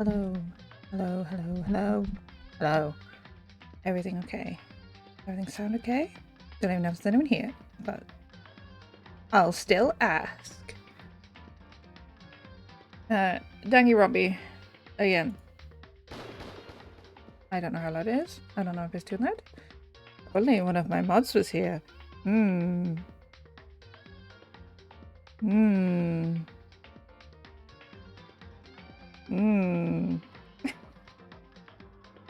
Hello. Hello, hello, hello. Hello. Everything okay? Everything sound okay? Don't even know if there's anyone here, but I'll still ask. Dangaronpa. Again. I don't know how loud it is. I don't know if it's too loud. Only one of my mods was here. Hmm. Hmm. Hmm.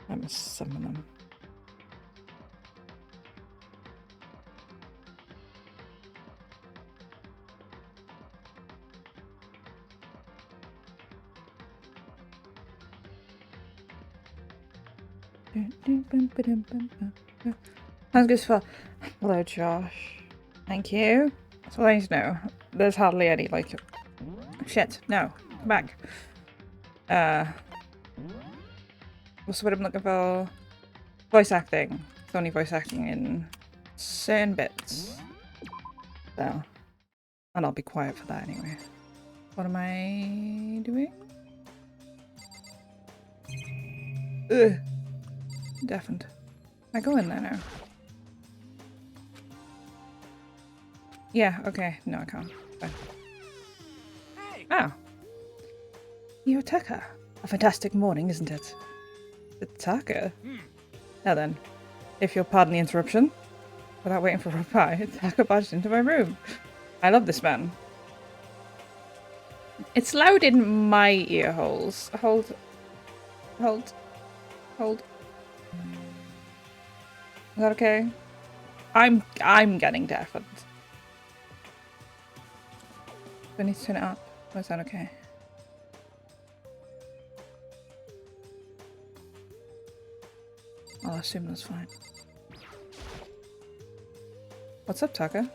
I must summon them. Sounds good for. Hello, Josh. Thank you. That's all I need to know. There's hardly any, like. Shit, no. Come back. What's the word I'm looking for? Voice acting. It's only voice acting in certain bits. So. And I'll be quiet for that anyway. What am I doing? Ugh. Deafened. I go in there now. Yeah, okay. No, I can't. Fine. Hey. Oh. You're Taka. A fantastic morning, isn't it? Taka? Now then, if you'll pardon the interruption, without waiting for a reply, Taka barged into my room. I love this man. It's loud in my ear holes. Hold. Is that okay? I'm getting deafened. Do I need to turn it up? Or is that okay? I'll assume that's fine. What's up, Taka?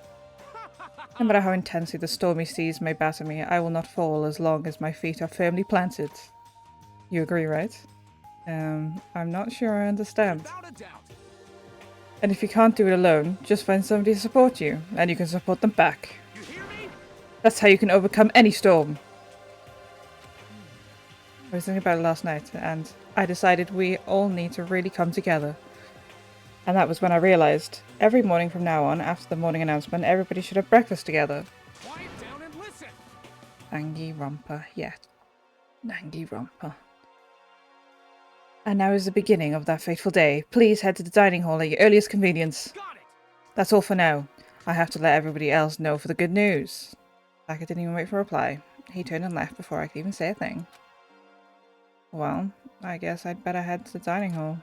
No matter how intensely the stormy seas may batter me, I will not fall as long as my feet are firmly planted. You agree, right? I'm not sure I understand. And if you can't do it alone, just find somebody to support you, and you can support them back. You hear me? That's how you can overcome any storm. I was thinking about it last night, and I decided we all need to really come together. And that was when I realized, every morning from now on, after the morning announcement, everybody should have breakfast together. Quiet down and listen. Danganronpa, yeah. Danganronpa. And now is the beginning of that fateful day. Please head to the dining hall at your earliest convenience. Got it. That's all for now. I have to let everybody else know for the good news. Taka didn't even wait for a reply. He turned and left before I could even say a thing. Well, I guess I'd better head to the dining hall.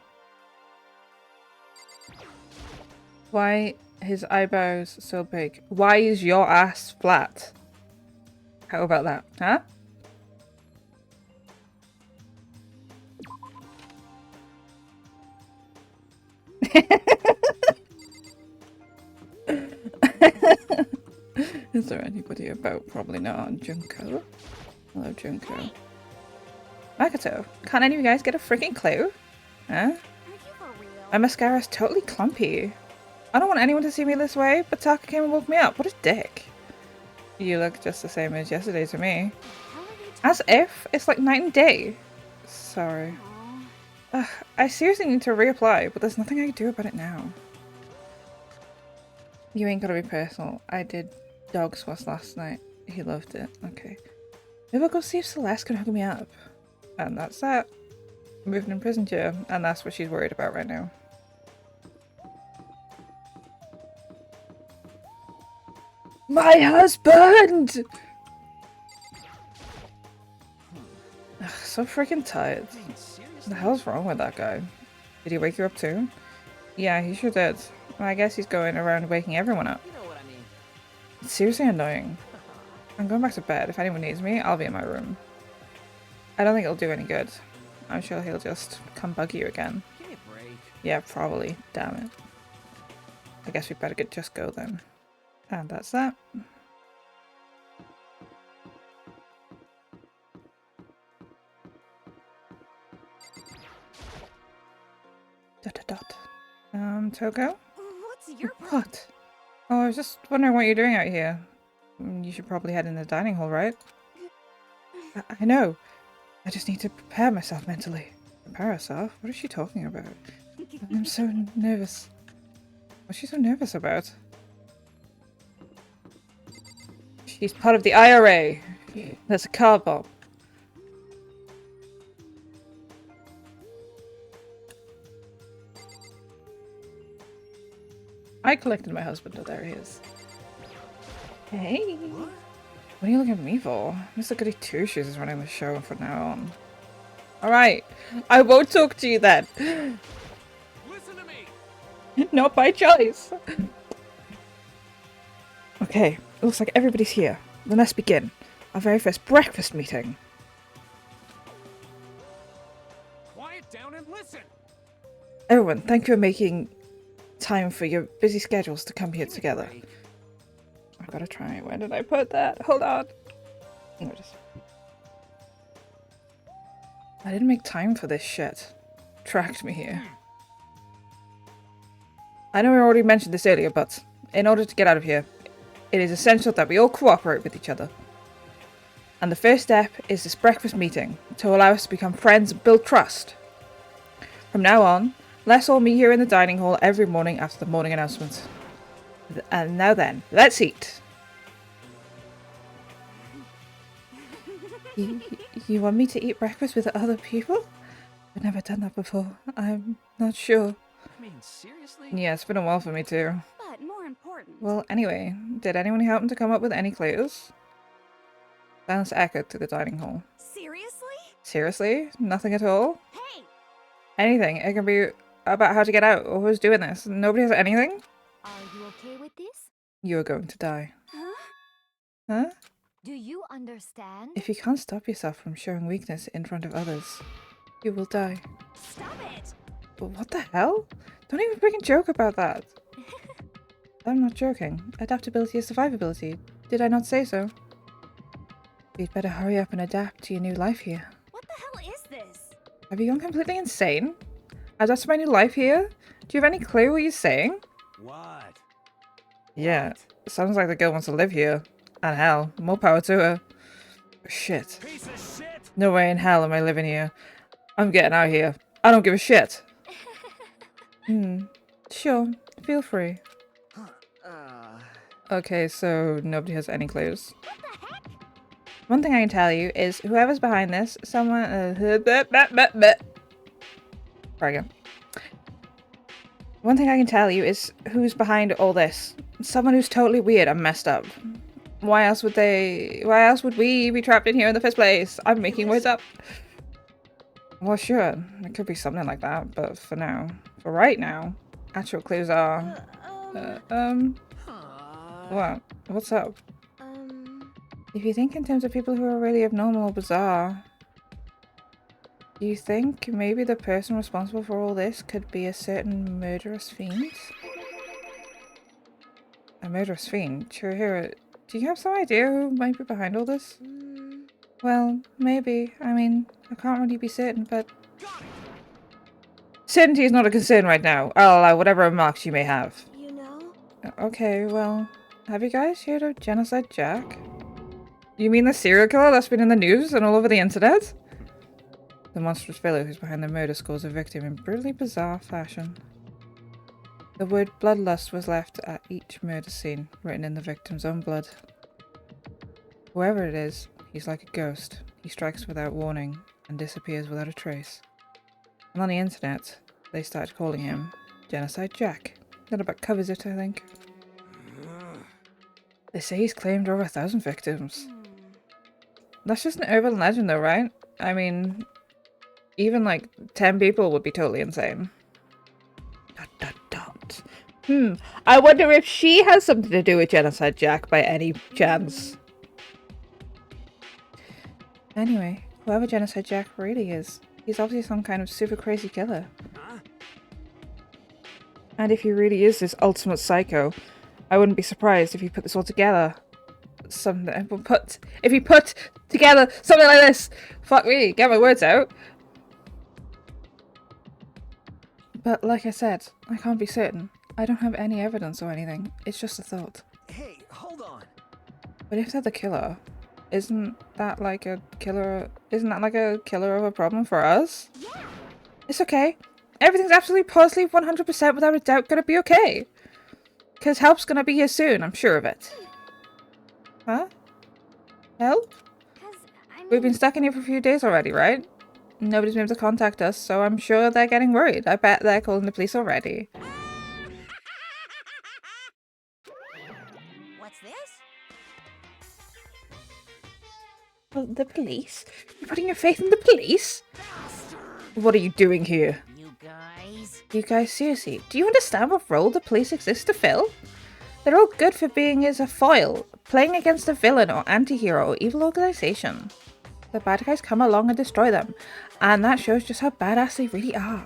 Why his eyebrows so big? Why is your ass flat? How about that, huh? Is there anybody about? Probably not. Junko? Hello, Junko. Makoto, can't any of you guys get a freaking clue? Huh? My mascara's totally clumpy. I don't want anyone to see me this way, but Taka came and woke me up. What a dick. You look just the same as yesterday to me. As if it's like night and day. Sorry. Ugh, I seriously need to reapply, but there's nothing I can do about it now. You ain't gotta be personal. I did dog swass last night. He loved it. Okay. Maybe I'll go see if Celeste can hook me up. And that's that. Moving in prison jail, and that's what she's worried about right now. My husband! Ugh, so freaking tired. What the hell's wrong with that guy? Did he wake you up too? Yeah, he sure did. Well, I guess he's going around waking everyone up. It's seriously annoying. I'm going back to bed. If anyone needs me, I'll be in my room. I don't think it'll do any good. I'm sure he'll just come bug you again. Give me a break. Yeah, probably. Damn it. I guess we better just go then. And that's that. Toko? What's your What? Oh, I was just wondering what you're doing out here. You should probably head in the dining hall, right? I know. I just need to prepare myself mentally. Prepare herself? What is she talking about? I'm so nervous. What's she so nervous about? She's part of the IRA. There's a car bomb. I collected my husband. Oh, there he is. Hey. What are you looking at me for? Mr. Goody Two Shoes is running the show from now on. Alright. I won't talk to you then. Listen to me. Not by choice. Okay. It looks like everybody's here. Then let's begin. Our very first breakfast meeting. Quiet down and listen. Everyone, thank you for making time for your busy schedules to come here together. I've got to try. Where did I put that? Hold on. No, I didn't make time for this shit. Tracked me here. I know we already mentioned this earlier, but in order to get out of here, it is essential that we all cooperate with each other. And the first step is this breakfast meeting to allow us to become friends and build trust. From now on, let's all meet here in the dining hall every morning after the morning announcement. And now then, let's eat. You want me to eat breakfast with other people? I've never done that before. I'm not sure. I mean, seriously? Yeah, it's been a while for me too. But more important. Well, anyway, did anyone happen to come up with any clues? Silence echoed through the dining hall. Seriously? Seriously? Nothing at all? Hey! Anything. It can be about how to get out or who's doing this. Nobody has anything? Are you okay with this? You are going to die. Huh? Huh? Do you understand? If you can't stop yourself from showing weakness in front of others, you will die. Stop it! But what the hell? Don't even freaking joke about that. I'm not joking. Adaptability is survivability. Did I not say so? You'd better hurry up and adapt to your new life here. What the hell is this? Have you gone completely insane? Adapt to my new life here? Do you have any clue what you're saying? What? Yeah, sounds like the girl wants to live here. And hell, more power to her. Shit. Piece of shit. No way in hell am I living here. I'm getting out of here. I don't give a shit. Sure. Feel free. Okay, so nobody has any clues. What the heck? One thing I can tell you is whoever's behind this, someone... Try again. One thing I can tell you is who's behind all this. Someone who's totally weird and messed up. Why else would we be trapped in here in the first place? I'm making words up. Well, sure. It could be something like that, but for right now, actual clues are... What? What's up? If you think in terms of people who are really abnormal or bizarre, do you think maybe the person responsible for all this could be a certain murderous fiend? A murderous fiend? Chihiro, do you have some idea who might be behind all this? Well, maybe. I mean, I can't really be certain, but... Certainty is not a concern right now. I'll allow whatever remarks you may have. You know? Okay, well... Have you guys heard of Genocide Jack? You mean the serial killer that's been in the news and all over the internet? The monstrous villain who's behind the murder scores a victim in brutally bizarre fashion. The word bloodlust was left at each murder scene, written in the victim's own blood. Whoever it is, he's like a ghost. He strikes without warning and disappears without a trace. And on the internet, they started calling him Genocide Jack. That about covers it, I think. They say he's claimed over 1,000 victims. That's just an urban legend though, right? I mean, even like 10 people would be totally insane. ... I wonder if she has something to do with Genocide Jack by any chance. Anyway, whoever Genocide Jack really is, he's obviously some kind of super crazy killer. And if he really is this ultimate psycho, I wouldn't be surprised if he put this all together. If he put together something like this! Fuck me, get my words out. But like I said, I can't be certain. I don't have any evidence or anything. It's just a thought. Hey, hold on. But if they're the killer, Isn't that like a killer? Isn't that like a killer of a problem for us? Yeah. It's okay. Everything's absolutely positively 100% without a doubt gonna be okay. Because help's gonna be here soon, I'm sure of it. Huh? Help? 'Cause I We've been mean, stuck in here for a few days already, right? Nobody's been able to contact us, so I'm sure they're getting worried. I bet they're calling the police already. what's this? Well, the police? You're putting your faith in the police? What are you doing here? You guys. You guys, seriously, do you understand what role the police exist to fill? They're all good for being as a foil, playing against a villain or anti-hero or evil organization. The bad guys come along and destroy them, and that shows just how badass they really are.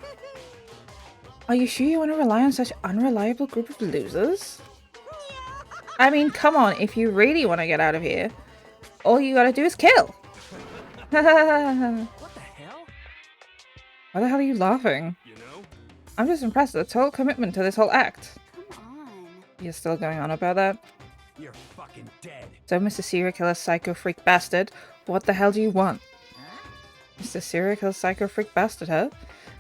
Are you sure you want to rely on such unreliable group of losers? I mean, come on, if you really want to get out of here, all you gotta do is kill. What the hell? Why the hell are you laughing? You know? I'm just impressed at the total commitment to this whole act. Come on. You're still going on about that? You're fucking dead. So, Mr. Serial Killer Psycho Freak Bastard, what the hell do you want? Huh? Mr. Serial Killer Psycho Freak Bastard, huh?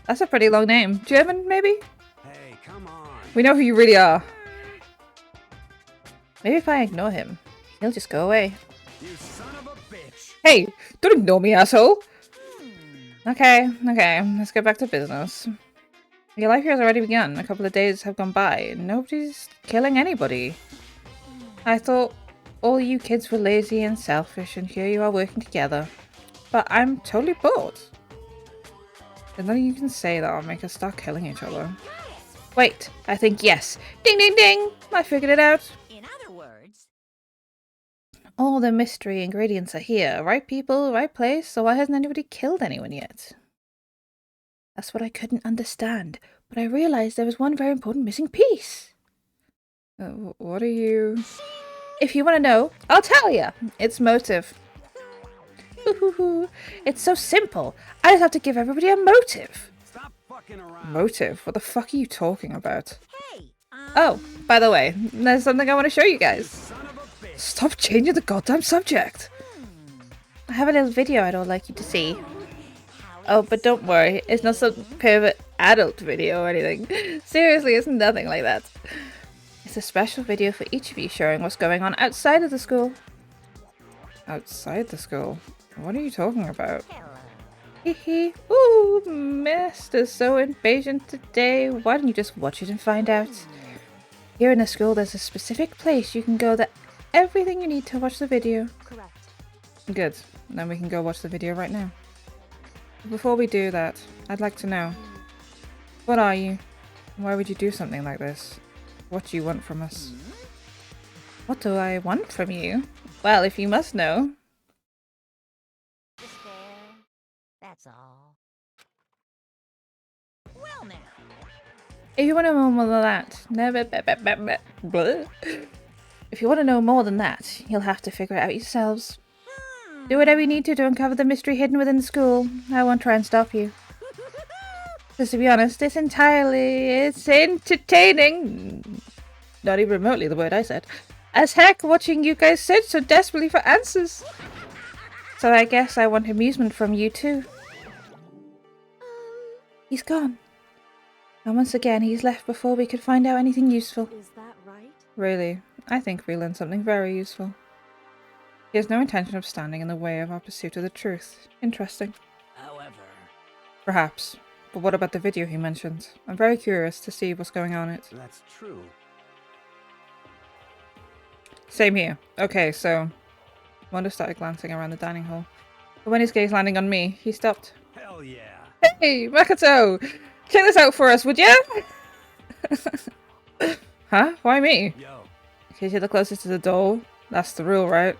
That's a pretty long name. German, maybe? Hey, come on. We know who you really are. Maybe if I ignore him, he'll just go away. You son of a bitch. Hey, don't ignore me, asshole! Okay, let's get back to business. Your life here has already begun. A couple of days have gone by. Nobody's killing anybody. I thought all you kids were lazy and selfish, and here you are working together. But I'm totally bored. There's nothing you can say that'll make us start killing each other. Wait, I think yes. Ding ding ding! I figured it out. In other words, All the mystery ingredients are here. Right people, right place, so why hasn't anybody killed anyone yet? That's what I couldn't understand, but I realized there was one very important missing piece. What are you... If you want to know, I'll tell you. It's motive. It's so simple. I just have to give everybody a motive. Stop fucking around. Motive? What the fuck are you talking about? hey, Oh, by the way, there's something I want to show you guys. Son of a bitch. Stop changing the goddamn subject. I have a little video I'd all like you to see. Oh, but don't worry, it's not some pervert adult video or anything. Seriously, it's nothing like that. It's a special video for each of you showing what's going on outside of the school. Outside the school? What are you talking about? Hehe. Ooh, Master's so impatient today. Why don't you just watch it and find out? Here in the school, there's a specific place you can go that everything you need to watch the video. correct. Good. Then we can go watch the video right now. Before we do that, I'd like to know, what are you? Why would you do something like this? What do you want from us? What do I want from you? Well, if you must know. Despair. That's all. Well now. If you want to know more than that, if you want to know more than that, you'll have to figure it out yourselves. Do whatever you need to uncover the mystery hidden within the school. I won't try and stop you. Because to be honest, it's entertaining. Not even remotely the word I said. As heck, watching you guys search so desperately for answers. So I guess I want amusement from you too. He's gone. And once again, he's left before we could find out anything useful. Is that right? Really, I think we learned something very useful. He has no intention of standing in the way of our pursuit of the truth. Interesting. However, Perhaps. But what about the video he mentioned? I'm very curious to see what's going on in it. that's true. Same here. Okay, so Mondo started glancing around the dining hall. But when his gaze landing on me, he stopped. Hell yeah. Hey, Makoto! Check this out for us, would ya? Huh? Why me? Yo, Because you're the closest to the door. That's the rule, right?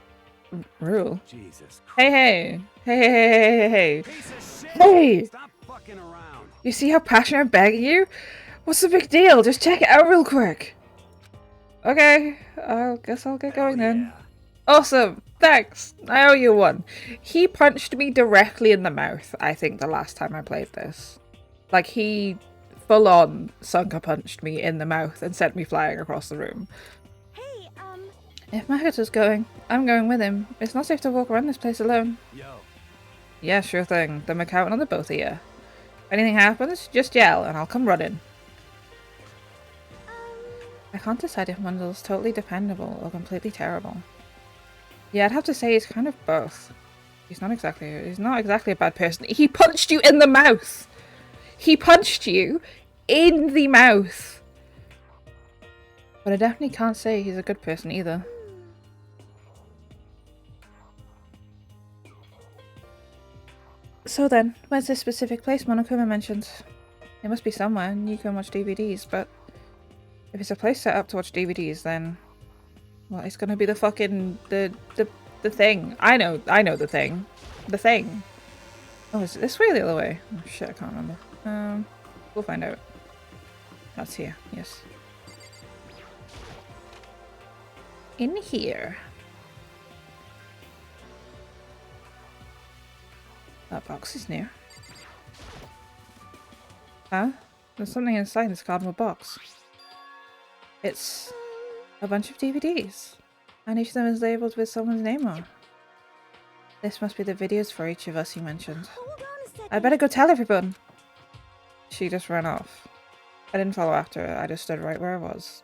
Rule? Jesus Christ. Hey! Hey! Piece of shit. Hey! Stop fucking around. You see how passionate I'm begging you? What's the big deal? Just check it out real quick. Okay, I guess I'll get going then. Awesome! Thanks! I owe you one. He punched me directly in the mouth, I think, the last time I played this. Like, he full-on sucker punched me in the mouth and sent me flying across the room. Hey, If Makoto's going, I'm going with him. It's not safe to walk around this place alone. Yo. Yeah, sure thing. Then we're counting on the both of you. If anything happens, just yell and I'll come running. I can't decide if Mundell's totally dependable or completely terrible. Yeah, I'd have to say he's kind of both. He's not exactly a bad person. He punched you in the mouth! He punched you in the mouth! But I definitely can't say he's a good person either. So then, where's this specific place Monokuma mentioned? It must be somewhere, and you can watch DVDs, but if it's a place set up to watch DVDs, then well, it's gonna be the fucking the thing. I know the thing. The thing. Oh, is it this way or the other way? Oh shit, I can't remember. We'll find out. That's here, yes. In here. That box is new. Huh? There's something inside this cardboard box. It's a bunch of DVDs. And each of them is labelled with someone's name on. This must be the videos for each of us you mentioned. Hold on a second. I better go tell everyone. She just ran off. I didn't follow after her, I just stood right where I was.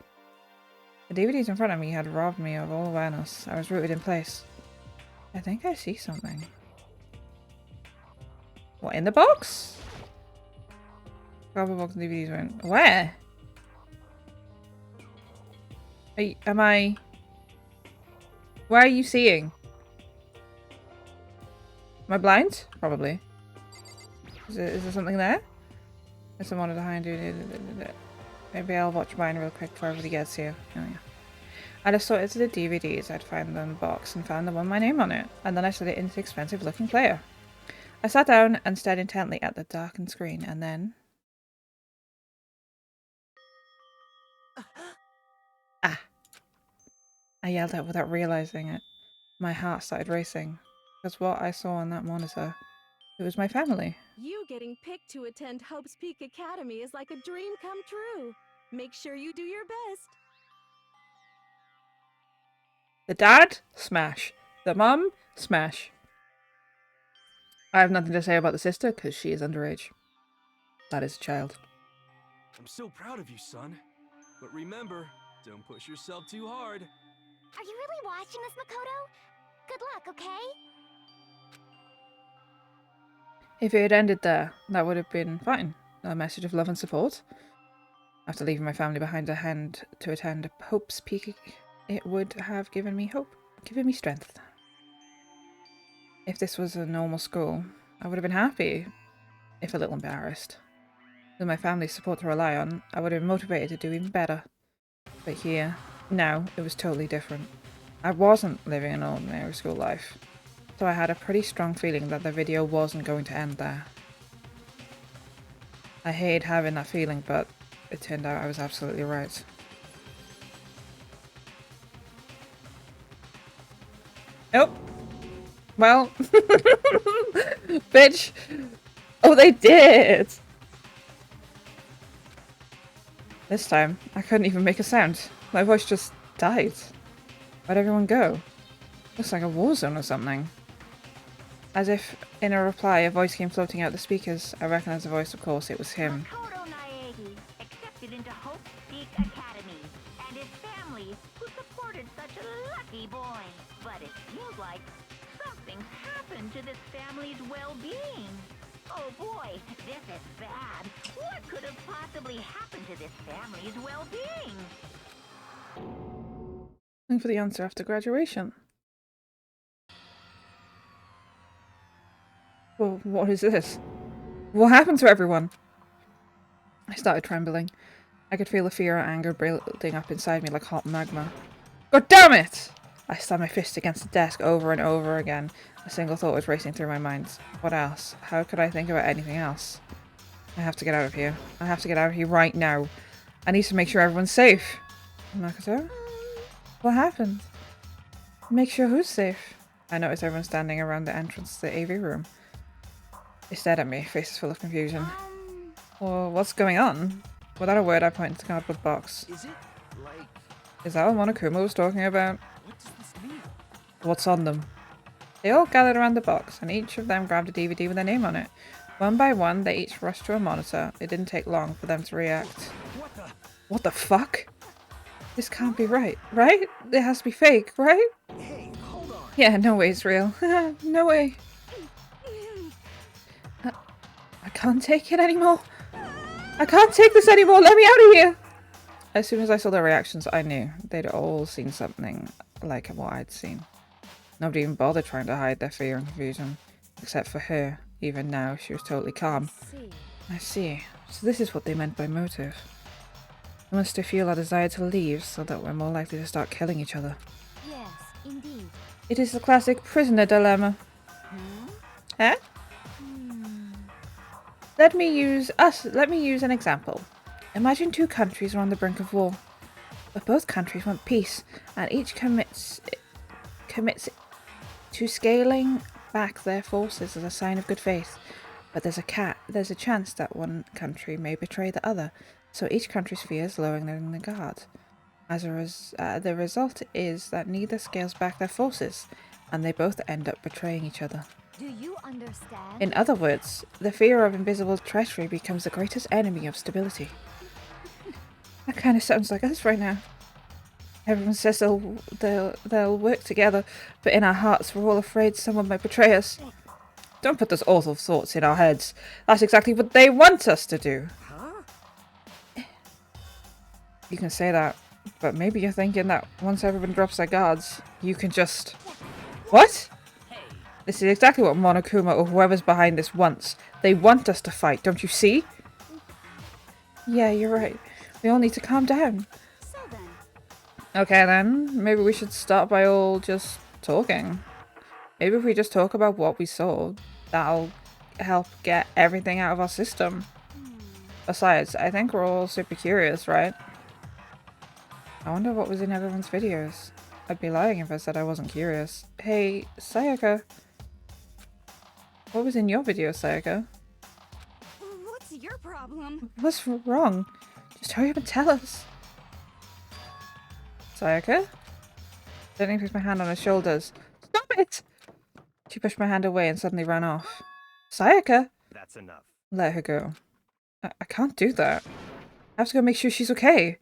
The DVDs in front of me had robbed me of all awareness. I was rooted in place. I think I see something. What, in the box? Cardboard box and DVDs went. Where? Am I... Where are you seeing? Am I blind? Probably. Is there something there? There's someone behind you. Maybe I'll watch mine real quick before everybody gets here. Oh yeah. I just sorted to the DVDs. I'd find them in the box and found the one with my name on it. And then I slid it into the expensive looking player. I sat down and stared intently at the darkened screen and then... Ah! I yelled out without realising it. My heart started racing. Because what I saw on that monitor, it was my family. You getting picked to attend Hope's Peak Academy is like a dream come true. Make sure you do your best. The dad? Smash. The mum? Smash. I have nothing to say about the sister because she is underage. That is a child. I'm so proud of you, son. But remember, don't push yourself too hard. Are you really watching this, Makoto? Good luck, okay? If it had ended there, that would have been fine. A message of love and support. After leaving my family behind to attend Hope's Peak, it would have given me hope, given me strength. If this was a normal school, I would have been happy, if a little embarrassed. With my family's support to rely on, I would have been motivated to do even better. But here, now, it was totally different. I wasn't living an ordinary school life, so I had a pretty strong feeling that the video wasn't going to end there. I hated having that feeling, but it turned out I was absolutely right. Oh! Well, bitch! Oh, they did! This time, I couldn't even make a sound. My voice just died. Where'd everyone go? Looks like a war zone or something. As if, in a reply, a voice came floating out the speakers. I recognized the voice, of course, it was him. Makoto Naegi, accepted into Hope's Peak Academy, and his family, who supported such a lucky boy. But it seems like something's happened to this family's well-being. Oh boy, this is bad. What could have possibly happened to this family's well-being? Looking for the answer after graduation. Well, what is this? What happened to everyone? I started trembling. I could feel the fear and anger building up inside me like hot magma. God damn it! I slammed my fist against the desk over and over again. A single thought was racing through my mind. What else? How could I think about anything else? I have to get out of here. I have to get out of here right now. I need to make sure everyone's safe. Makoto? What happened? Make sure who's safe? I noticed everyone standing around the entrance to the AV room. They stared at me, faces full of confusion. Well, what's going on? Without a word, I pointed to the cardboard box. Is it like... Is that what Monokuma was talking about? What What's on them? They all gathered around the box, and each of them grabbed a DVD with their name on it. One by one, they each rushed to a monitor. It didn't take long for them to react. What the fuck? This can't be right, right? It has to be fake, right? Hey, hold on. Yeah, no way it's real. No way. I can't take it anymore. I can't take this anymore. Let me out of here. As soon as I saw their reactions, I knew they'd all seen something like what I'd seen. Nobody even bothered trying to hide their fear and confusion, except for her. Even now, she was totally calm. I see. So this is what they meant by motive. They must feel our desire to leave so that we're more likely to start killing each other. Yes, indeed. It is the classic prisoner dilemma. Huh? Let me use an example. Imagine two countries are on the brink of war. But both countries want peace, and each commits to scaling back their forces as a sign of good faith. But there's a chance that one country may betray the other, so each country's fears lowering their guard. The result is that neither scales back their forces, and they both end up betraying each other. Do you understand? In other words, the fear of invisible treachery becomes the greatest enemy of stability. That kind of sounds like us right now. Everyone says they'll work together, but in our hearts we're all afraid someone might betray us. Don't put those awful thoughts in our heads. That's exactly what they want us to do. You can say that, but maybe you're thinking that once everyone drops their guards, you can just... What? This is exactly what Monokuma or whoever's behind this wants. They want us to fight, don't you see? Yeah, you're right. We all need to calm down. So then. Okay then, maybe we should start by all just talking. Maybe if we just talk about what we saw, that'll help get everything out of our system. Besides, I think we're all super curious, right? I wonder what was in everyone's videos. I'd be lying if I said I wasn't curious. Hey, Sayaka. What was in your video, Sayaka? What's your problem? What's wrong? Just hurry up and tell us. Sayaka? Suddenly pushed my hand on her shoulders. Stop it! She pushed my hand away and suddenly ran off. Sayaka? That's enough. Let her go. I can't do that. I have to go make sure she's okay.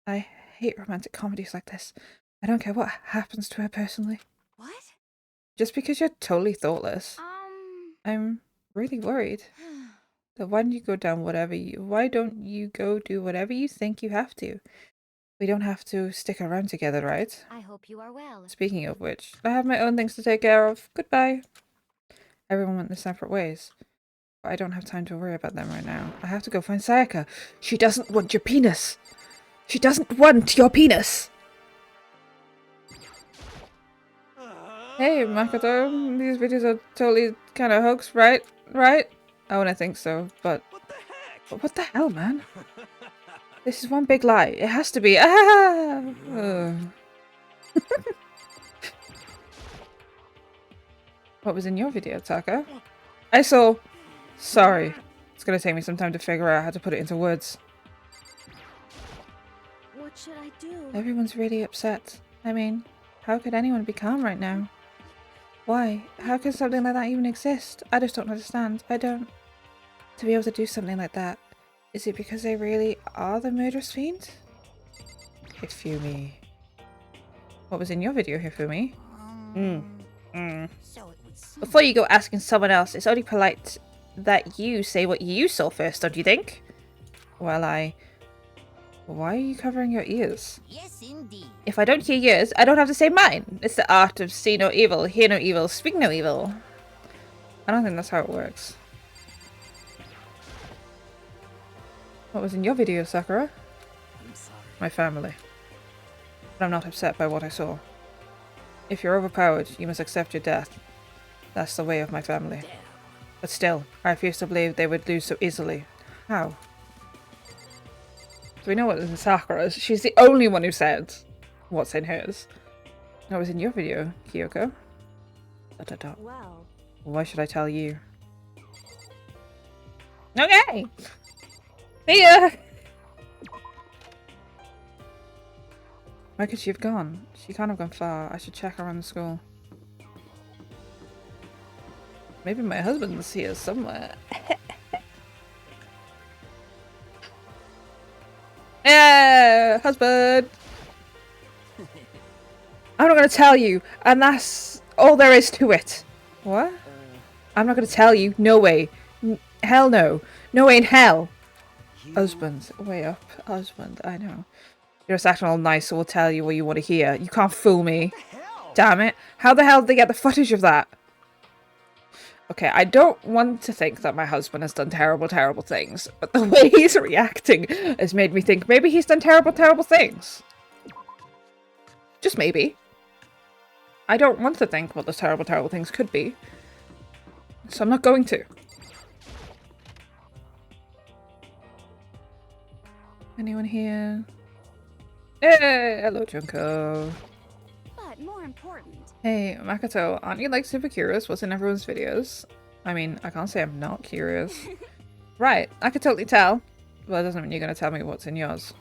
I hate romantic comedies like this. I don't care what happens to her personally. What? Just because you're totally thoughtless. I'm really worried. That why don't you go do whatever you think you have to? We don't have to stick around together, right? I hope you are well. Speaking of which, I have my own things to take care of. Goodbye. Everyone went their separate ways. But I don't have time to worry about them right now. I have to go find Sayaka. She doesn't want your penis. She doesn't want your penis. Hey, Makoto. These videos are totally kind of hoax, right? Right? Oh, and I think so, but... What the heck? But what the hell, man? This is one big lie. It has to be. Ah! Ugh. What was in your video, Taka? I saw... Sorry. It's gonna take me some time to figure out how to put it into words. What should I do? Everyone's really upset. I mean, how could anyone be calm right now? Why? How can something like that even exist? I just don't understand. I don't... To be able to do something like that, is it because they really are the murderous fiend? Hifumi. What was in your video, Hifumi? Before you go asking someone else, it's only polite that you say what you saw first, don't you think? Well, Why are you covering your ears? Yes, indeed. If I don't hear yours, I don't have to say mine. It's the art of see no evil, hear no evil, speak no evil. I don't think that's how it works. What was in your video, Sakura? I'm sorry. My family. But I'm not upset by what I saw. If you're overpowered, you must accept your death. That's the way of my family. But still, I refuse to believe they would lose so easily. How? So we know what is in Sakura's. She's the only one who said what's in hers. What was in your video, Kyoko? ... Well, Why should I tell you? Okay! See ya! Where could she have gone? She can't have gone far. I should check around the school. Maybe my husband's here somewhere. Yeah, husband! I'm not gonna tell you, and that's all there is to it. What? I'm not gonna tell you. No way. Hell no. No way in hell. Husband. Way up. Husband. I know. You're just acting all nice, so we'll tell you what you want to hear. You can't fool me. Damn it. How the hell did they get the footage of that? Okay, I don't want to think that my husband has done terrible, terrible things, but the way he's reacting has made me think maybe he's done terrible, terrible things. Just maybe. I don't want to think what those terrible, terrible things could be, so I'm not going to. Anyone here? Hey, hello, Junko. But more important. Hey, Makoto, aren't you like super curious what's in everyone's videos? I mean, I can't say I'm not curious. Right, I could totally tell. Well, that doesn't mean you're going to tell me what's in yours.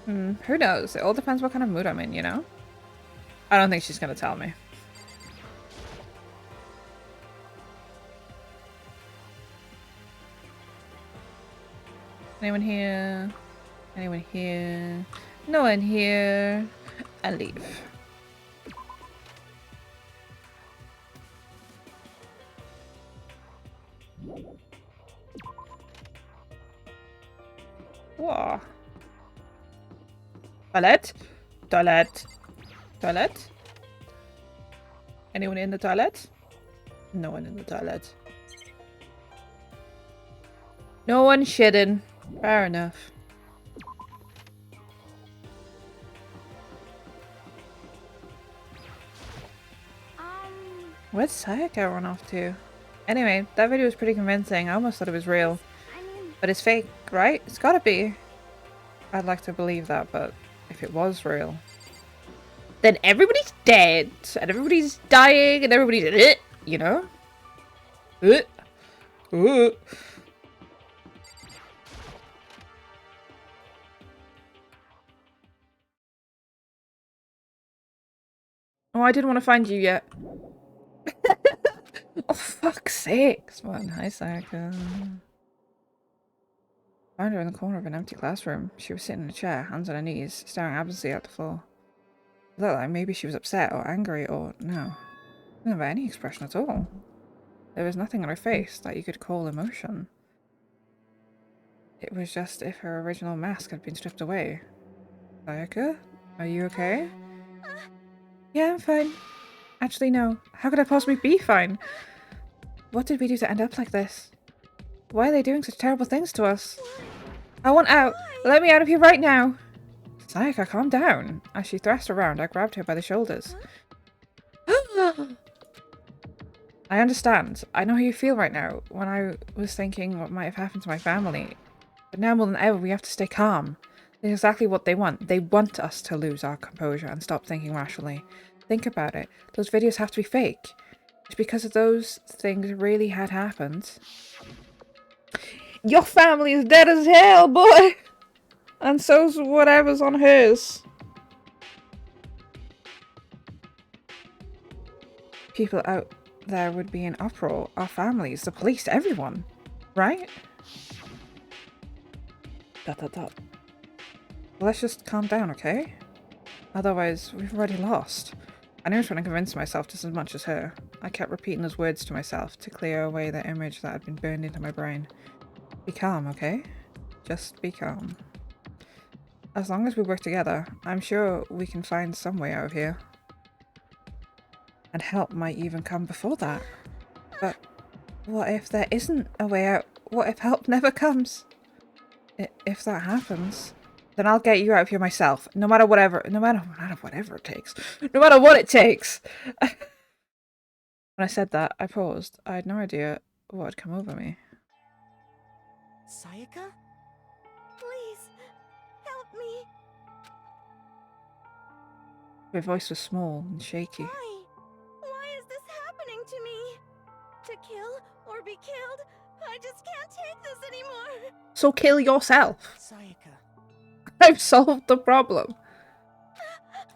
Who knows? It all depends what kind of mood I'm in, you know? I don't think she's going to tell me. Anyone here? Anyone here? No one here. And leave. Whoa. Toilet? Toilet? Toilet? Anyone in the toilet? No one in the toilet. No one shitting. Fair enough. Where'd Sayaka run off to? Anyway, that video was pretty convincing. I almost thought it was real. But it's fake, right? It's gotta be. I'd like to believe that, but if it was real, then everybody's dead, and everybody's dying, and everybody's you know? Oh, I didn't want to find you yet. Oh, fuck's sakes, man. Hi, Sayaka. Found her in the corner of an empty classroom. She was sitting in a chair, hands on her knees, staring absently at the floor. It looked like maybe she was upset or angry or no. Didn't have any expression at all. There was nothing on her face that you could call emotion. It was just if her original mask had been stripped away. Sayaka? Are you okay? Yeah, I'm fine. Actually, no. How could I possibly be fine? What did we do to end up like this? Why are they doing such terrible things to us? I want out! Let me out of here right now! Sayaka, calm down. As she thrust around, I grabbed her by the shoulders. I understand. I know how you feel right now. When I was thinking what might have happened to my family. But now more than ever, we have to stay calm. That's exactly what they want. They want us to lose our composure and stop thinking rationally. Think about it. Those videos have to be fake. It's because of those things really had happened. Your family is dead as hell, boy! And so's whatever's on hers. People out there would be in uproar. Our families, the police, everyone. Right? ... Well, let's just calm down, okay? Otherwise, we've already lost. I knew I was trying to convince myself just as much as her. I kept repeating those words to myself to clear away the image that had been burned into my brain. Be calm, okay? Just be calm. As long as we work together, I'm sure we can find some way out of here. And help might even come before that. But what if there isn't a way out? What if help never comes? If that happens, then I'll get you out of here myself. No matter whatever it takes. No matter what it takes! When I said that, I paused. I had no idea what had come over me. Sayaka? Please, help me. Her voice was small and shaky. Why? Why is this happening to me? To kill or be killed? I just can't take this anymore. So kill yourself! Sayaka. I've solved the problem.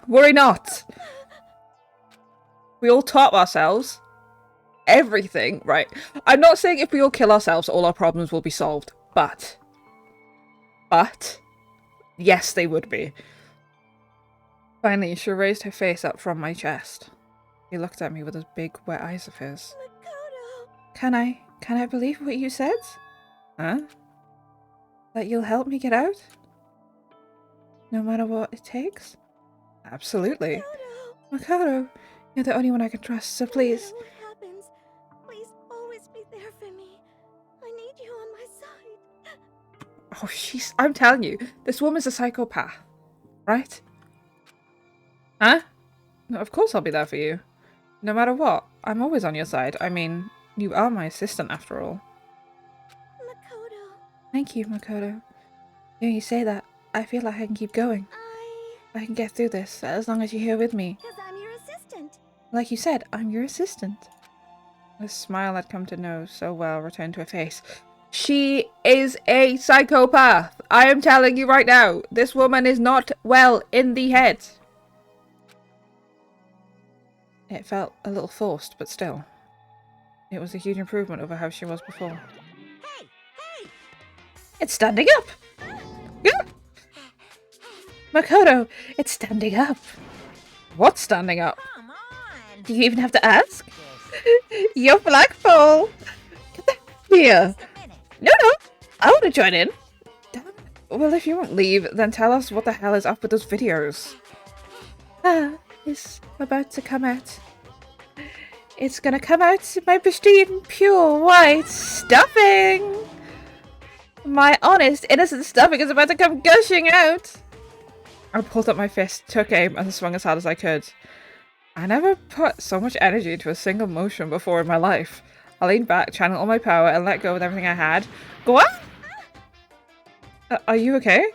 Worry not. We all taught ourselves everything, right? I'm not saying if we all kill ourselves, all our problems will be solved, but, yes, they would be. Finally, she raised her face up from my chest. He looked at me with those big, wet eyes of his. Makoto. Can I believe what you said? Huh? That you'll help me get out? No matter what it takes? Absolutely. Makoto, you're the only one I can trust, so please. No matter what happens, please always be there for me. I need you on my side. Oh, I'm telling you, this woman's a psychopath. Right? Huh? No, of course I'll be there for you. No matter what, I'm always on your side. I mean, you are my assistant after all. Makoto. Thank you, Makoto. Hearing you say that, I feel like I can keep going. I can get through this, as long as you're here with me. Because I'm your assistant. Like you said, I'm your assistant. The smile I'd come to know so well returned to her face. She is a psychopath! I am telling you right now, this woman is not well in the head. It felt a little forced, but still. It was a huge improvement over how she was before. Hey! Hey! It's standing up! Yeah. Makoto, it's standing up. What's standing up? Come on. Do you even have to ask? Your flagpole! Get that here! Just a minute. No, I want to join in. Well, if you won't leave, then tell us what the hell is up with those videos. It's about to come out. It's gonna come out my pristine, pure, white stuffing! My honest, innocent stuffing is about to come gushing out! I pulled up my fist, took aim, and swung as hard as I could. I never put so much energy into a single motion before in my life. I leaned back, channeled all my power, and let go with everything I had. Go on! Are you okay?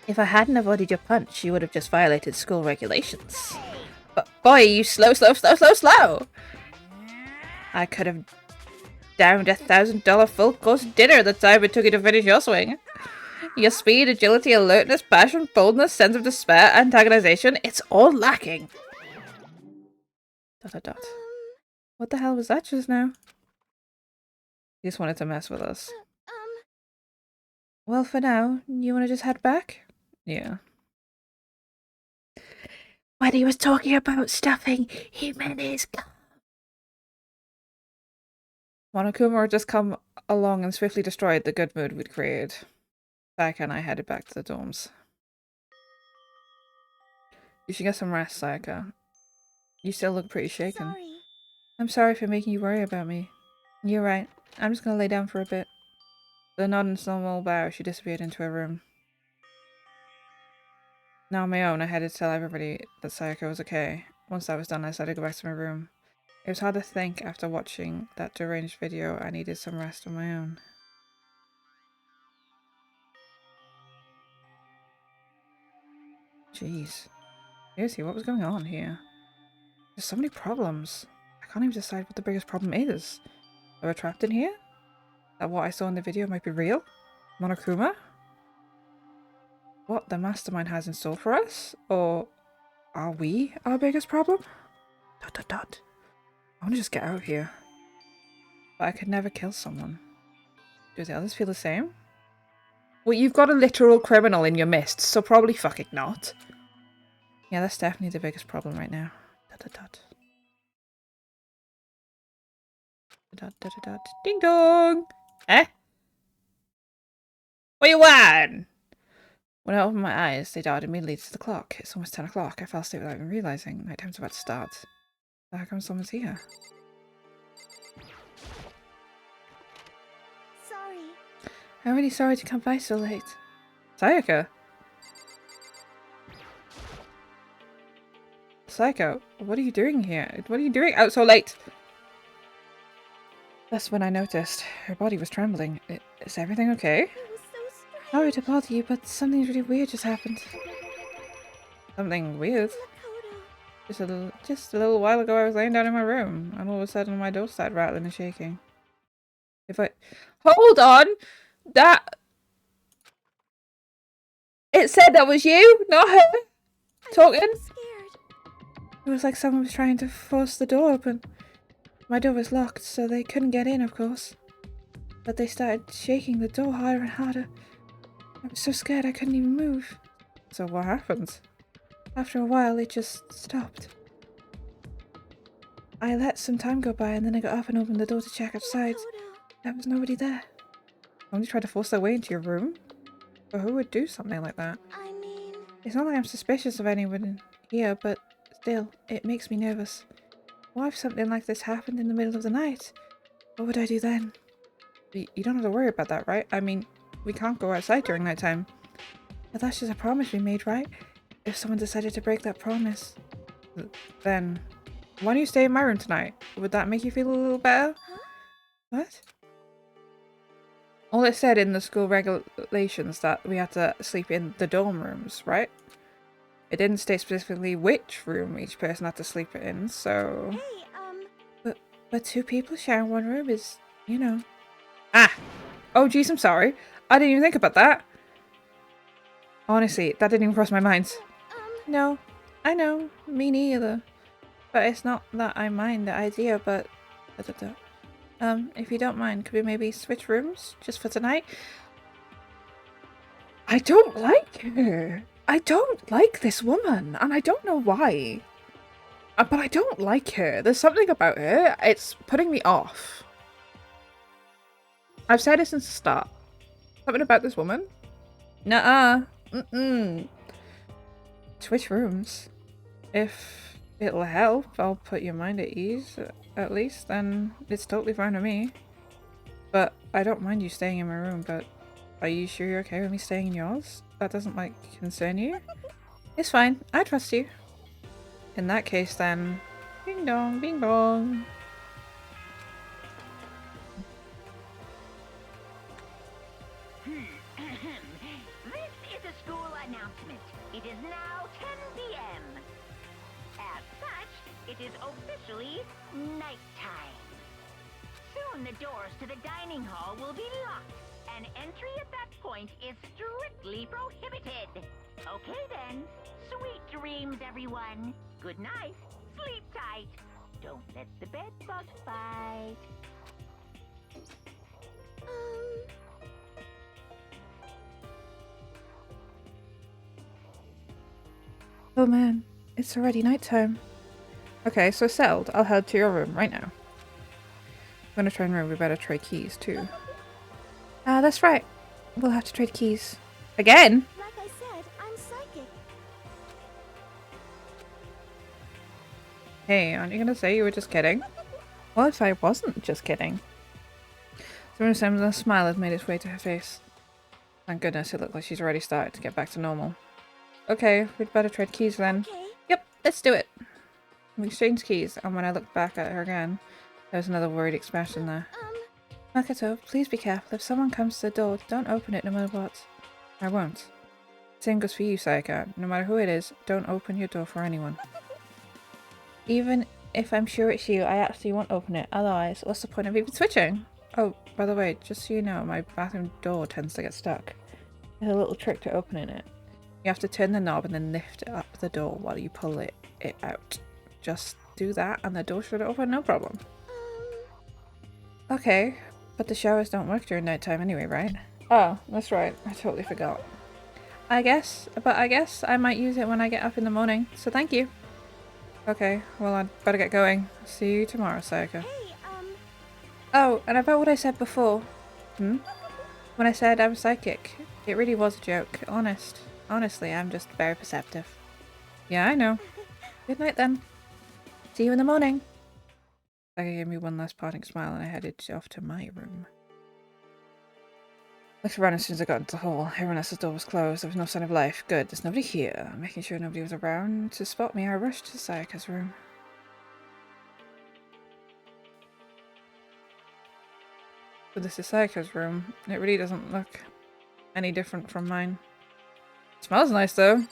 If I hadn't avoided your punch, you would have just violated school regulations. But boy, you slow! I could have downed $1,000 full course dinner the time it took you to finish your swing. Your speed, agility, alertness, passion, boldness, sense of despair, antagonization, it's all lacking. ... What the hell was that just now? He just wanted to mess with us. Well, for now, you want to just head back? Yeah. When he was talking about stuffing, he meant his gun. Monokuma had just come along and swiftly destroyed the good mood we'd created. Sayaka and I headed back to the dorms. You should get some rest, Sayaka. You still look pretty shaken. Sorry. I'm sorry for making you worry about me. You're right. I'm just gonna lay down for a bit. With a nod and small bow, she disappeared into her room. Now on my own, I headed to tell everybody that Sayaka was okay. Once that was done, I decided to go back to my room. It was hard to think after watching that deranged video. I needed some rest on my own. Jeez. Seriously, what was going on here? There's so many problems. I can't even decide what the biggest problem is. Are we trapped in here? That what I saw in the video might be real? Monokuma? What the mastermind has in store for us? Or are we our biggest problem? ... I want to just get out of here. But I could never kill someone. Do the others feel the same? Well, you've got a literal criminal in your midst, so probably fucking not. Yeah, that's definitely the biggest problem right now. ... Ding dong! Eh? What you want? When I opened my eyes, they darted immediately to the clock. It's almost 10 o'clock. I fell asleep without even realizing. Night time's about to start. So how come someone's here? Sorry. I'm really sorry to come by so late. Sayaka? Sayaka, what are you doing here? What are you doing out so late? That's when I noticed. Her body was trembling. Is everything okay? It was so strange. Sorry to bother you, but something really weird just happened. Something weird? Makoto. Just a little while ago I was laying down in my room, and all of a sudden my door started rattling and shaking. Hold on! It said that was you, not her. Talking. I'm so scared. It was like someone was trying to force the door open. My door was locked, so they couldn't get in, of course. But they started shaking the door harder and harder. I was so scared I couldn't even move. So what happened? After a while, it just stopped. I let some time go by and then I got up and opened the door to check outside. No. There was nobody there. Somebody tried to force their way into your room? But who would do something like that? I mean, It's not like I'm suspicious of anyone here, but still, it makes me nervous. What if something like this happened in the middle of the night? What would I do then? You don't have to worry about that, right? I mean, we can't go outside during nighttime. But that's just a promise we made, right? If someone decided to break that promise, then why don't you stay in my room tonight? Would that make you feel a little better? Huh? What? All it said in the school regulations that we had to sleep in the dorm rooms, right? It didn't state specifically which room each person had to sleep in, so... hey, But two people sharing one room is, you know... Ah! Oh jeez, I'm sorry. I didn't even think about that. Honestly, that didn't even cross my mind. No, I know. Me neither. But it's not that I mind the idea, but... if you don't mind, could we maybe switch rooms just for tonight? I don't like her. I don't like this woman, and I don't know why. But I don't like her. There's something about her. It's putting me off. I've said it since the start. Something about this woman. Nuh-uh. Switch rooms. If it'll help, I'll put your mind at ease, at least, then it's totally fine with me. But I don't mind you staying in my room, but are you sure you're okay with me staying in yours? That doesn't, like, concern you? It's fine. I trust you. In that case, then... Bing dong, bing bong. This is a school announcement. It is now 10 p.m. As such, it is officially nighttime. Soon the doors to the dining hall will be locked, and entry at that point is strictly prohibited. Okay then, sweet dreams, everyone. Good night, sleep tight. Don't let the bed bug bite. Oh man, it's already nighttime. Okay, so settled. I'll head to your room right now. I'm gonna try and remember we better trade keys too. That's right. We'll have to trade keys. Again? like I said, I'm psychic. Hey, aren't you gonna say you were just kidding? What if I wasn't just kidding? Someone said a smile had made its way to her face. Thank goodness, it looked like she's already started to get back to normal. Okay, we'd better trade keys then. Okay. Yep, let's do it. We exchanged keys, and when I looked back at her again, there was another worried expression there. Makoto, please be careful. If someone comes to the door, don't open it no matter what. I won't. Same goes for you, Sayaka. No matter who it is, don't open your door for anyone. Even if I'm sure it's you, I actually won't open it. Otherwise, what's the point of even switching? Oh, by the way, just so you know, my bathroom door tends to get stuck. There's a little trick to opening it. You have to turn the knob and then lift it up the door while you pull it out. Just do that and the door should open, no problem. Okay, but the showers don't work during nighttime anyway, right? Oh, that's right. I totally forgot. I guess I might use it when I get up in the morning, so thank you. Okay, well I'd better get going. See you tomorrow, Sayaka. Hey, Oh, and about what I said before. When I said I'm psychic, it really was a joke. Honestly, I'm just very perceptive. Yeah, I know. Good night then. See you in the morning. Sayaka gave me one last parting smile and I headed off to my room. Looked around as soon as I got into the hall. Everyone else's door was closed. There was no sign of life. Good, there's nobody here. Making sure nobody was around to spot me, I rushed to Sayaka's room. So this is Sayaka's room. It really doesn't look any different from mine. It smells nice though.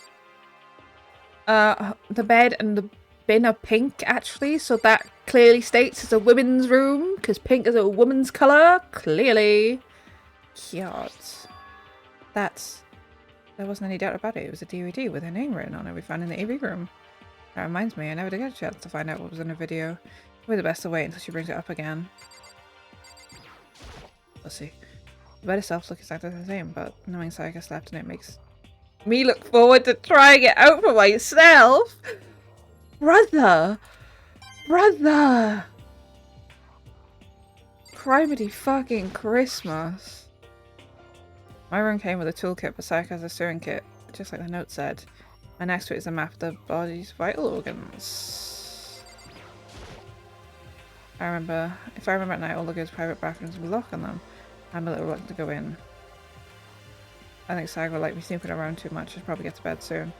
The bed and the bin are pink actually, so that clearly states it's a women's room, because pink is a woman's colour, clearly. God. That's There wasn't any doubt about it. It was a DVD with her name written on it we found in the AV room. That reminds me, I never did get a chance to find out what was in the video. Probably the best to wait until she brings it up again. Let's see. The bed itself looks exactly the same, but knowing Sayaka slept in it makes me look forward to trying it out for myself. Brother! Brother! Criminy fucking Christmas. My room came with a toolkit, but Sayaka has a sewing kit, just like the note said. And next to it is a map of the body's vital organs. If I remember at night, all the girls' private bathrooms will lock on them. I'm a little reluctant to go in. I think Sayaka will like me snooping around too much. I should probably get to bed soon.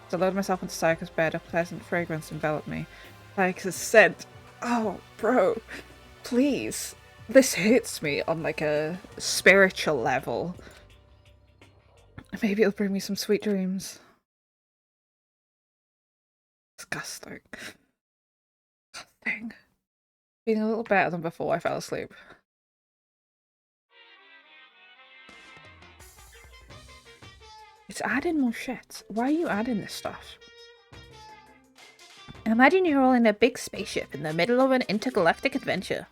So I lowered myself into Sayaka's bed. A pleasant fragrance enveloped me. Sayaka's scent. Oh, bro. Please. This hits me on like a spiritual level. Maybe it'll bring me some sweet dreams. Disgusting. Disgusting. Feeling a little better than before I fell asleep. It's adding more shit. Why are you adding this stuff? Imagine you're all in a big spaceship in the middle of an intergalactic adventure.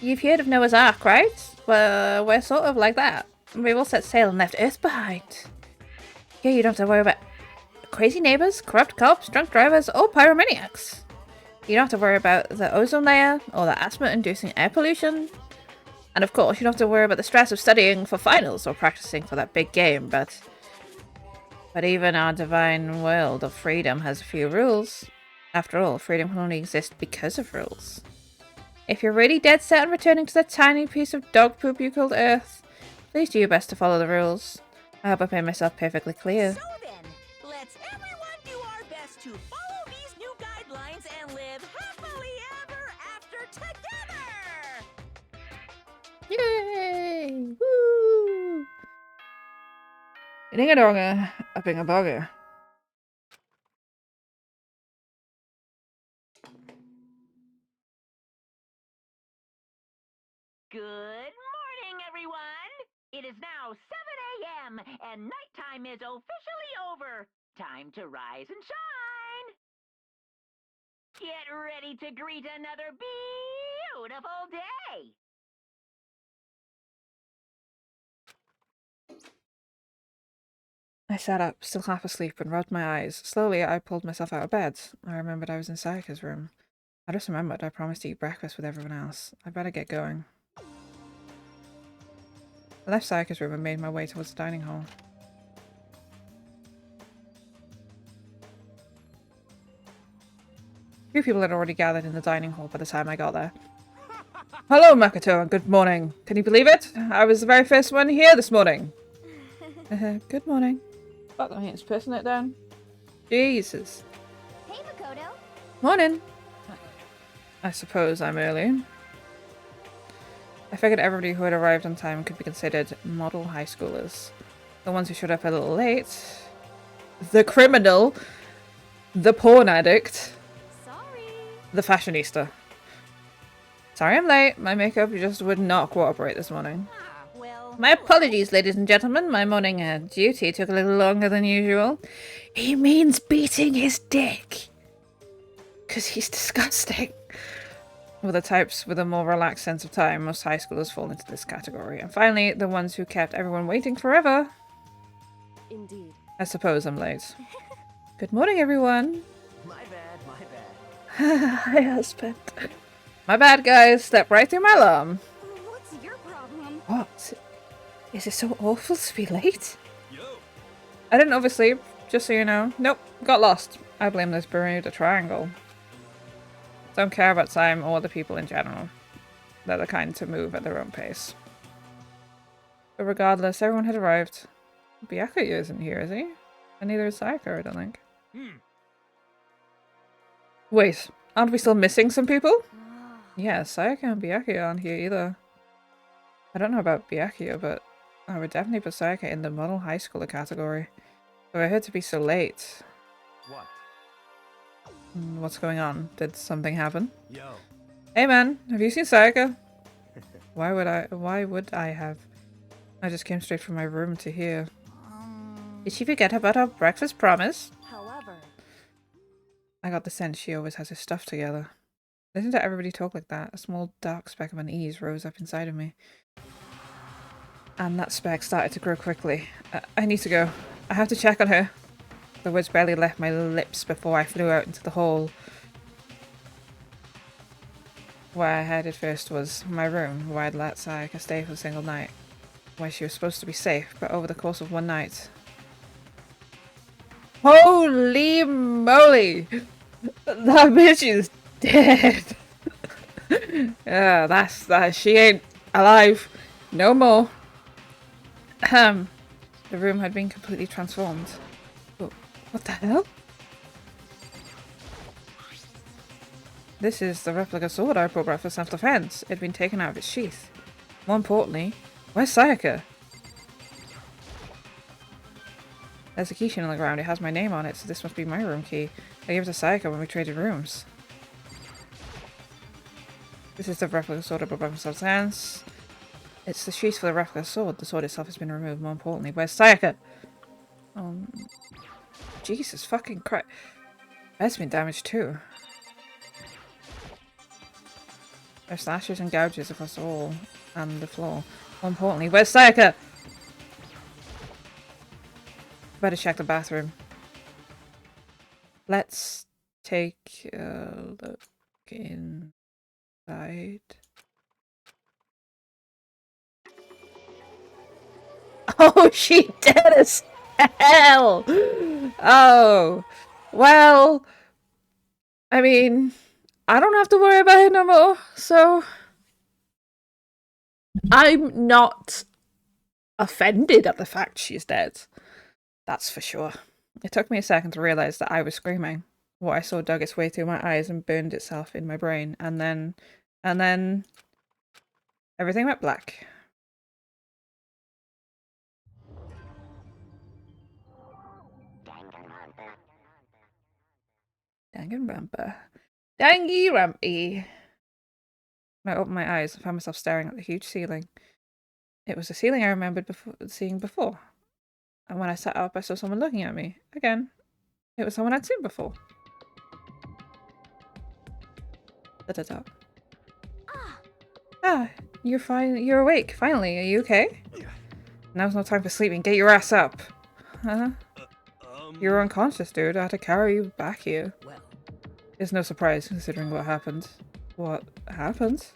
You've heard of Noah's Ark, right? Well, we're sort of like that. We all set sail and left Earth behind. Here you don't have to worry about crazy neighbors, corrupt cops, drunk drivers, or pyromaniacs. You don't have to worry about the ozone layer or the asthma-inducing air pollution. And of course, you don't have to worry about the stress of studying for finals or practicing for that big game, but even our divine world of freedom has a few rules. After all, freedom can only exist because of rules. If you're really dead set on returning to that tiny piece of dog poop you called Earth, please do your best to follow the rules. I hope I made myself perfectly clear. So then, let's everyone do our best to follow these new guidelines and live happily ever after together! Yay! Woo! Dingadonga, a bingaboga. Good morning, everyone! It is now 7 a.m. and nighttime is officially over. Time to rise and shine! Get ready to greet another beautiful day! I sat up, still half asleep, and rubbed my eyes. Slowly, I pulled myself out of bed. I remembered I was in Sayaka's room. I just remembered I promised to eat breakfast with everyone else. I better get going. I left Sayaka's room and made my way towards the dining hall. A few people had already gathered in the dining hall by the time I got there. Hello, Makoto, and good morning. Can you believe it? I was the very first one here this morning. Good morning. Fuck, I need to pissing it down. Jesus. Hey, Makoto. Morning. I suppose I'm early. I figured everybody who had arrived on time could be considered model high schoolers. The ones who showed up a little late. The criminal. The porn addict. Sorry. The fashionista. Sorry I'm late. My makeup just would not cooperate this morning. Well... My apologies, ladies and gentlemen. My morning duty took a little longer than usual. He means beating his dick. 'Cause he's disgusting. Well, the types with a more relaxed sense of time, most high schoolers fall into this category. And finally, the ones who kept everyone waiting forever. Indeed. I suppose I'm late. Good morning, everyone. My bad, my bad. Hi, husband. My bad, guys. Slept right through my alarm. What's your problem? What? Is it so awful to be late? Yo! I didn't oversleep, just so you know. Nope, got lost. I blame this Bermuda Triangle. Don't care about time or the people in general. They're the kind to move at their own pace. But regardless, everyone had arrived. Byakuya isn't here, is he? And neither is Sayaka, I don't think. Wait, aren't we still missing some people? Yeah, Sayaka and Byakuya aren't here either. I don't know about Byakuya, but I would definitely put Sayaka in the model high schooler category. So I heard to be so late. What? What's going on? Did something happen? Yo. Hey man, have you seen Sayaka? Why would I have? I just came straight from my room to here. Did she forget about our breakfast promise? However, I got the sense she always has her stuff together. Listening to everybody talk like that, a small dark speck of unease rose up inside of me. And that speck started to grow quickly. I need to go. I have to check on her. The words barely left my lips before I flew out into the hall. Where I headed first was my room, where I'd let Sayaka stay for a single night. Where she was supposed to be safe, but over the course of one night... Holy moly! That bitch is dead! Yeah, that. She ain't alive. No more. The room had been completely transformed. What the hell? This is the replica sword I brought back for self-defense. It had been taken out of its sheath. More importantly, where's Sayaka? There's a keychain on the ground. It has my name on it, so this must be my room key. I gave it to Sayaka when we traded rooms. This is the replica sword I brought back for self-defense. It's the sheath for the replica sword. The sword itself has been removed. More importantly, where's Sayaka? Jesus fucking Christ. That's been damaged too. There's slashes and gouges across the wall and the floor. More importantly, where's Sayaka? Better check the bathroom. Let's take a look inside. Oh, she dead as hell! Oh, well, I mean... I don't have to worry about her no more, so... I'm not offended at the fact she's dead. That's for sure. It took me a second to realise that I was screaming. What I saw dug its way through my eyes and burned itself in my brain, and then... everything went black. Danganronpa. Danganronpa. When I opened my eyes, I found myself staring at the huge ceiling. It was the ceiling I remembered seeing before. And when I sat up, I saw someone looking at me. Again, it was someone I'd seen before. Da-da-da. Ah, you're fine. You're awake, finally. Are you okay? Now's no time for sleeping. Get your ass up. Huh? You're unconscious, dude. I had to carry you back here. It's no surprise, considering what happened. What happened?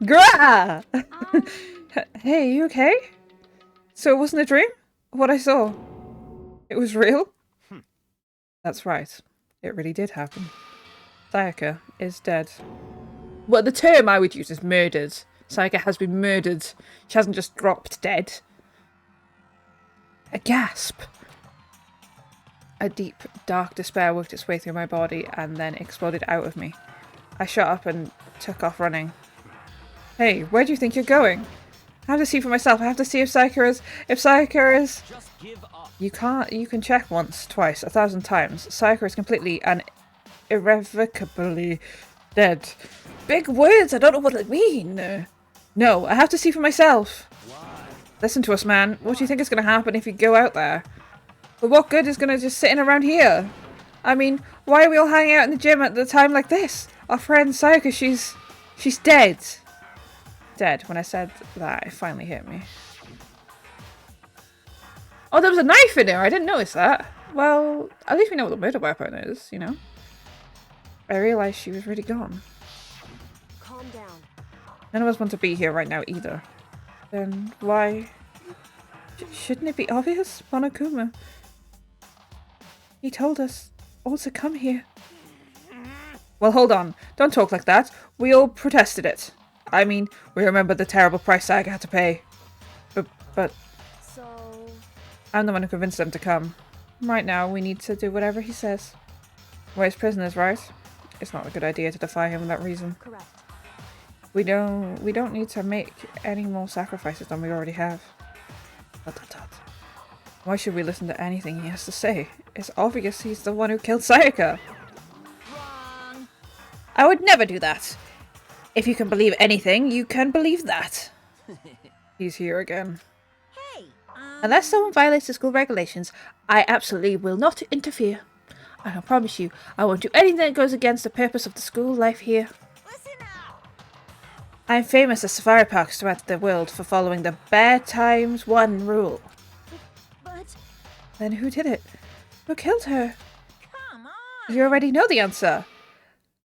Gra! Hey, you okay? So it wasn't a dream? What I saw? It was real? That's right. It really did happen. Sayaka is dead. Well, the term I would use is murdered. Sayaka has been murdered. She hasn't just dropped dead. A gasp. A deep, dark despair worked its way through my body and then exploded out of me. I shot up and took off running. Hey, where do you think you're going? I have to see for myself. I have to see if Sayaka is... Just give up. You can't... You can check once, twice, 1,000 times. Sayaka is completely and irrevocably dead. Big words! I don't know what they mean. No, I have to see for myself. Why? Listen to us, man. What do you think is going to happen if you go out there? But what good is going to just sitting around here? I mean, why are we all hanging out in the gym at the time like this? Our friend Sayaka, she's dead. Dead. When I said that, it finally hit me. Oh, there was a knife in there. I didn't notice that. Well, at least we know what the murder weapon is, you know? I realised she was really gone. calm down. None of us want to be here right now either. Then why... Shouldn't it be obvious? Monokuma. He told us all to come here. Well, hold on. Don't talk like that. We all protested it. I mean, we remember the terrible price Sayaka had to pay. But... So... I'm the one who convinced them to come. Right now, we need to do whatever he says. We're his prisoners, right? It's not a good idea to defy him without reason. Correct. We don't need to make any more sacrifices than we already have. Why should we listen to anything he has to say? It's obvious he's the one who killed Sayaka. Wrong. I would never do that. If you can believe anything, you can believe that. He's here again. Hey, Unless someone violates the school regulations, I absolutely will not interfere. I can promise you, I won't do anything that goes against the purpose of the school life here. listen up. I'm famous at safari parks throughout the world for following the Bear Times 1 rule. But Then who did it? Who killed her? come on. You already know the answer.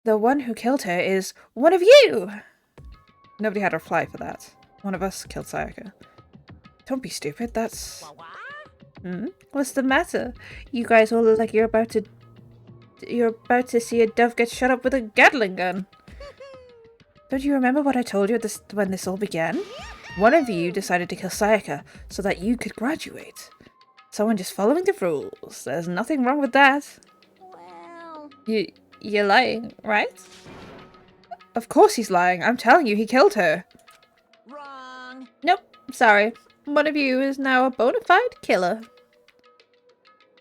The one who killed her is one of you! Nobody had a reply for that. One of us killed Sayaka. Don't be stupid, that's... What? What's the matter? You guys all look like you're about to see a dove get shot up with a Gatling gun. Don't you remember what I told you when this all began? One of you decided to kill Sayaka so that you could graduate. Someone just following the rules. There's nothing wrong with that. Well, You're lying, right? Of course he's lying. I'm telling you, he killed her. wrong. Nope, sorry. One of you is now a bona fide killer.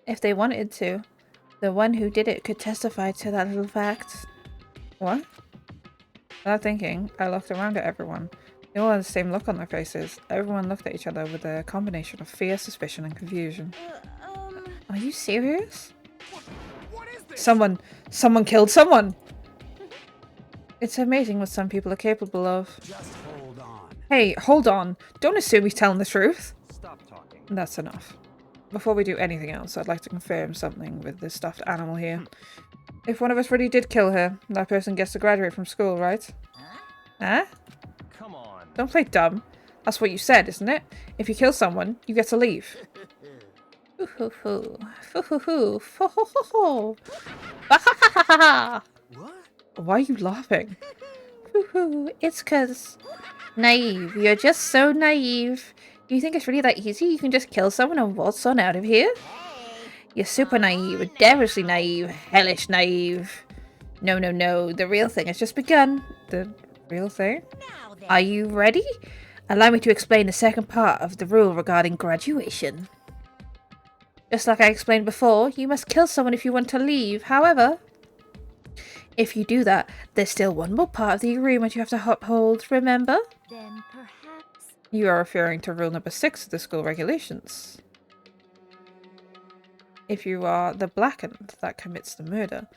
If they wanted to, the one who did it could testify to that little fact. What? Without thinking, I looked around at everyone. They all had the same look on their faces. Everyone looked at each other with a combination of fear, suspicion, and confusion. Are you serious? What is this? Someone killed someone! It's amazing what some people are capable of. Just hold on. Hey, hold on. Don't assume he's telling the truth. Stop talking. That's enough. Before we do anything else, I'd like to confirm something with this stuffed animal here. If one of us really did kill her, that person gets to graduate from school, right? Huh? Come on. Don't play dumb. That's what you said, isn't it? If you kill someone, you get to leave. Foo-hoo-hoo. Foo-hoo-hoo. Foo-hoo-hoo-hoo. Ba-ha-ha-ha-ha. What? Why are you laughing? Hoo-hoo. It's 'cause... Naive. You're just so naive. You think it's really that easy? You can just kill someone and waltz on out of here? You're super naive. Devilishly naive. Hellish naive. No, no, no. The real thing has just begun. The real thing? Now then. Are you ready? Allow me to explain the second part of the rule regarding graduation. Just like I explained before, you must kill someone if you want to leave. However, if you do that, there's still one more part of the agreement you have to uphold, remember? Then perhaps... You are referring to rule number 6 of the school regulations. If you are the blackened that commits the murder,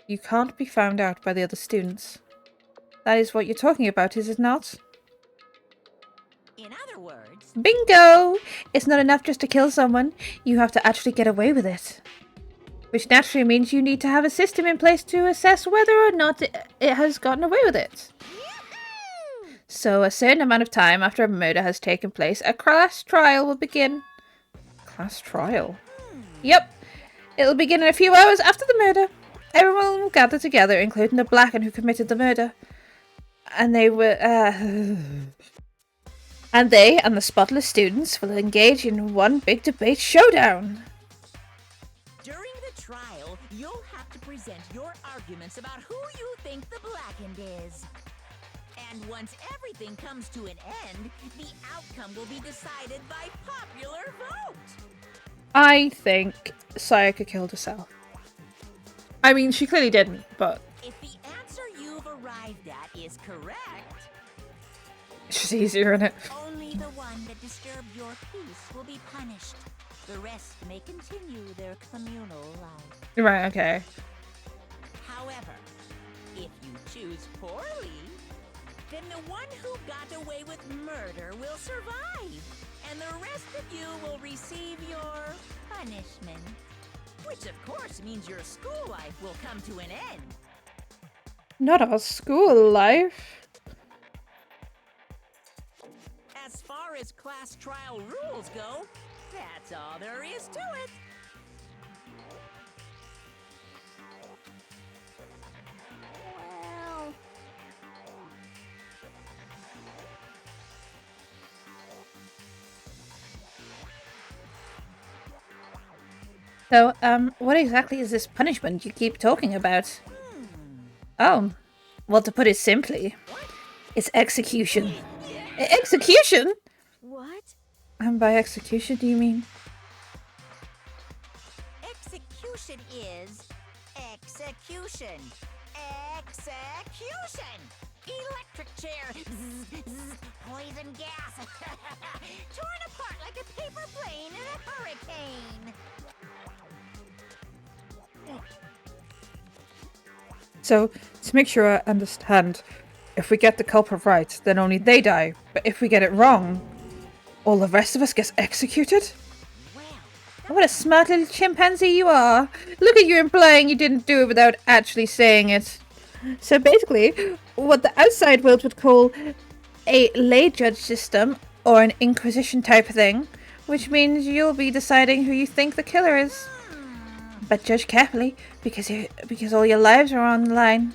you can't be found out by the other students. That is what you're talking about, is it not? In other words, Bingo! It's not enough just to kill someone. You have to actually get away with it. Which naturally means you need to have a system in place to assess whether or not it has gotten away with it. So a certain amount of time after a murder has taken place, a class trial will begin. Class trial? Yep. It'll begin in a few hours after the murder. Everyone will gather together, including the Blacken who committed the murder. And they and the spotless students will engage in one big debate showdown. during the trial, you'll have to present your arguments about who you think the blackened is. And once everything comes to an end, the outcome will be decided by popular vote. I think Sayaka killed herself. I mean, she clearly didn't, but If the answer you've arrived at is correct, it's just easier, isn't it? only the one that disturbed your peace will be punished. The rest may continue their communal life. Right, okay. However, if you choose poorly, then the one who got away with murder will survive, and the rest of you will receive your punishment. Which of course means your school life will come to an end. Not our school life. As far as class trial rules go, that's all there is to it. Well, So, what exactly is this punishment you keep talking about? Oh, well, to put it simply, it's execution. Execution? what? And by execution, do you mean? Execution is execution. Execution! electric chair, zzz, zzz, poison gas, torn apart like a paper plane in a hurricane. So, to make sure I understand, if we get the culprit right, then only they die. But if we get it wrong, all the rest of us gets executed? What a smart little chimpanzee you are. Look at you implying you didn't do it without actually saying it. So basically, what the outside world would call a lay judge system, or an inquisition type of thing, which means you'll be deciding who you think the killer is. But judge carefully, because all your lives are on the line.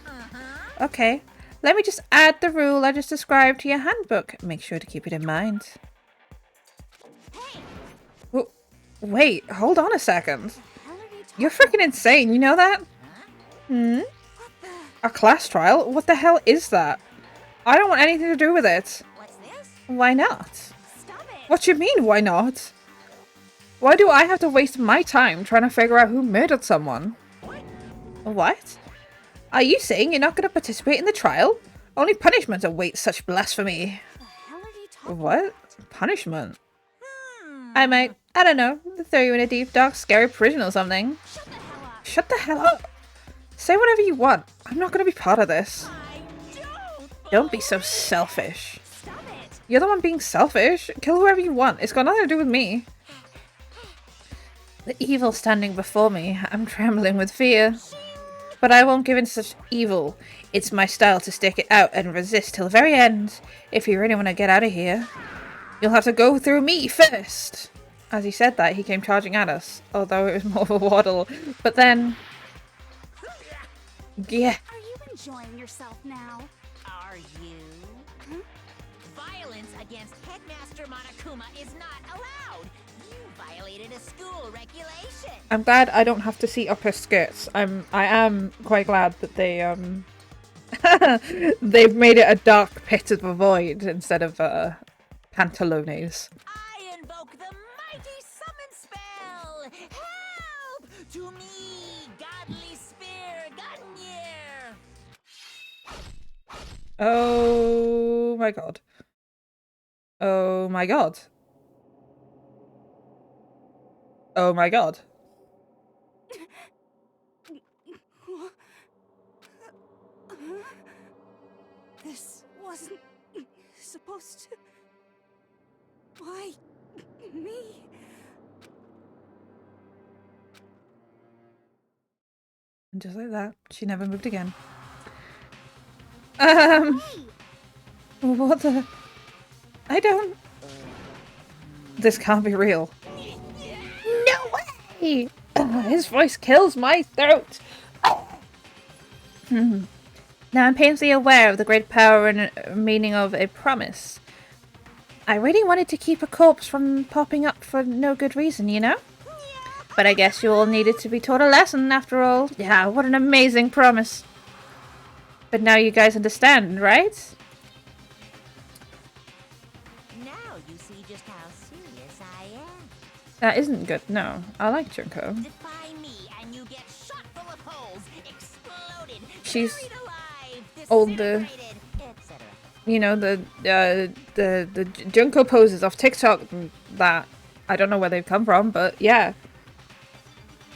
Okay, let me just add the rule I just described to your handbook. Make sure to keep it in mind. Well, wait, hold on a second. You're freaking insane, you know that? A class trial? What the hell is that? I don't want anything to do with it. What's this? Why not? Stop it. What do you mean, why not? Why do I have to waste my time trying to figure out who murdered someone? What? Are you saying you're not going to participate in the trial? Only punishment awaits such blasphemy. What? Punishment? I might, I don't know, throw you in a deep, dark, scary prison or something. Shut the hell up. Say whatever you want. I'm not going to be part of this. Don't be so selfish. You're the one being selfish. Kill whoever you want. It's got nothing to do with me. The evil standing before me. I'm trembling with fear. But I won't give in to such evil. It's my style to stick it out and resist till the very end. If you really want to get out of here, you'll have to go through me first. As he said that, he came charging at us, although it was more of a waddle. But then... yeah. Are you enjoying yourself now? Are you? Violence against Headmaster Monokuma is not allowed. You violated a school regulation. I'm glad I don't have to see up her skirts. I am quite glad that they they've made it a dark pit of a void instead of pantalones. I invoke the mighty summon spell. Help to me, godly spear, Gunyear. Oh my god. Oh my god. Oh my god. This wasn't supposed to... Why me? And just like that, she never moved again. What the... I don't... This can't be real. No way! His voice kills my throat! Now I'm painfully aware of the great power and meaning of a promise. I really wanted to keep a corpse from popping up for no good reason, you know? But I guess you all needed to be taught a lesson after all. Yeah, what an amazing promise. But now you guys understand, right? Now you see just how serious I am. That isn't good, no. I like Junko. Defy me and you get shot full of holes, exploded, She's buried alive, older. disintegrated, etc. You know, the Junko poses off TikTok that I don't know where they've come from, but yeah.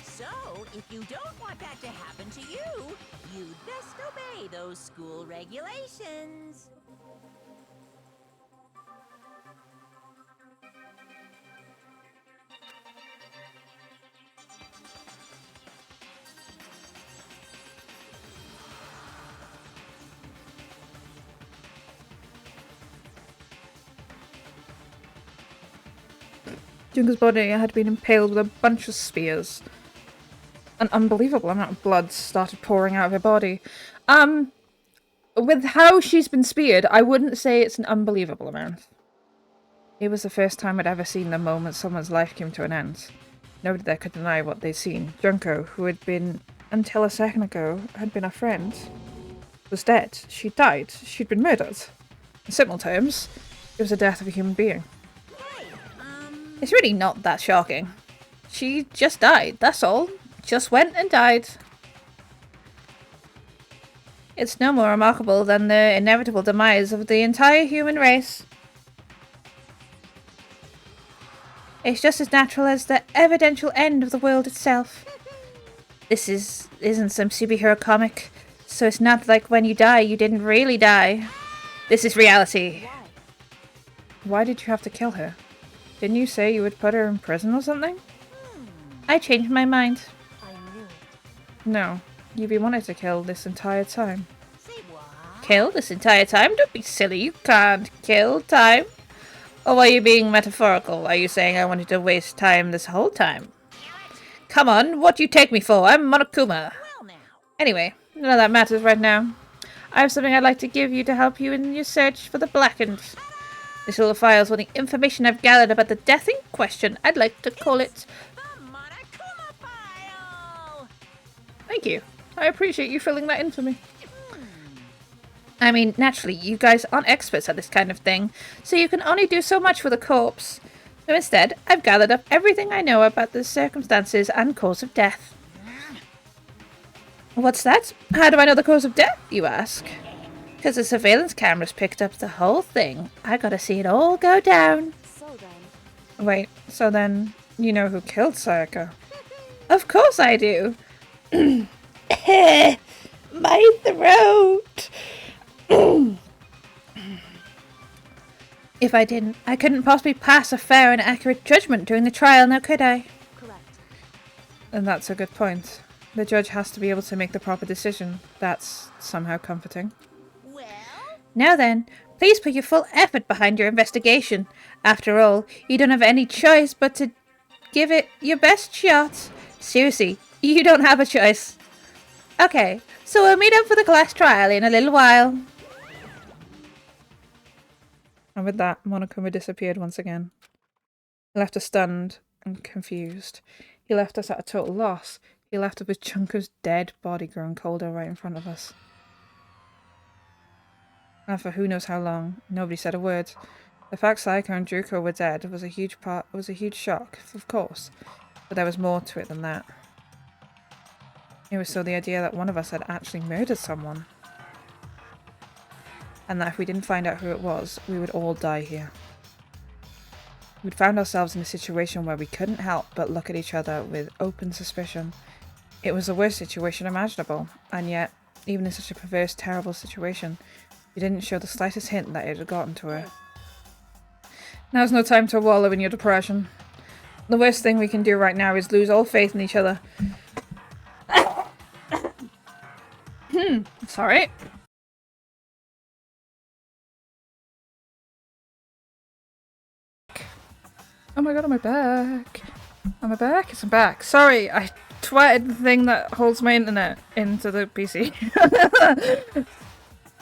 So, if you don't want that to happen to you, you'd best obey those school regulations. Junko's body had been impaled with a bunch of spears. An unbelievable amount of blood started pouring out of her body. With how she's been speared, I wouldn't say it's an unbelievable amount. It was the first time I'd ever seen the moment someone's life came to an end. Nobody there could deny what they'd seen. Junko, who had been, until a second ago, had been a friend, was dead. She'd died. She'd been murdered. In simple terms, it was the death of a human being. It's really not that shocking. She just died, that's all. Just went and died. It's no more remarkable than the inevitable demise of the entire human race. It's just as natural as the evidential end of the world itself. This isn't some superhero comic, so it's not like when you die, you didn't really die. This is reality. Why did you have to kill her? Didn't you say you would put her in prison or something? I changed my mind. No, you've been wanting to kill this entire time. Kill this entire time? Don't be silly, you can't kill time. Or are you being metaphorical? Are you saying I wanted to waste time this whole time? Come on, what do you take me for? I'm Monokuma. Anyway, none of that matters right now. I have something I'd like to give you to help you in your search for the Blackened. This little file is all the information I've gathered about the death in question. I'd like to call it... The Monokuma file! Thank you. I appreciate you filling that in for me. I mean, naturally, you guys aren't experts at this kind of thing, so you can only do so much with a corpse. So instead, I've gathered up everything I know about the circumstances and cause of death. What's that? How do I know the cause of death, you ask? Because the surveillance cameras picked up the whole thing. I gotta see it all go down. Wait, so then you know who killed Sayaka? Of course I do. My throat. If I didn't, I couldn't possibly pass a fair and accurate judgment during the trial, now could I? And that's a good point. The judge has to be able to make the proper decision. That's somehow comforting. Well, Now then, please put your full effort behind your investigation. After all, you don't have any choice but to give it your best shot. Seriously, you don't have a choice. Okay, so we'll meet up for the class trial in a little while. And with that, Monokuma disappeared once again. He left us stunned and confused. He left us at a total loss. He left us with Junko's dead body growing colder right in front of us. And for who knows how long, nobody said a word. The fact Saiko and Juko were dead was a huge shock, of course, but there was more to it than that. It was so the idea that one of us had actually murdered someone. And that if we didn't find out who it was, we would all die here. We'd found ourselves in a situation where we couldn't help but look at each other with open suspicion. It was the worst situation imaginable, and yet, even in such a perverse, terrible situation, we didn't show the slightest hint that it had gotten to her. Now's no time to wallow in your depression. The worst thing we can do right now is lose all faith in each other. Sorry. Oh my god, on my back. On my back? It's my back. Sorry, I twatted the thing that holds my internet into the PC.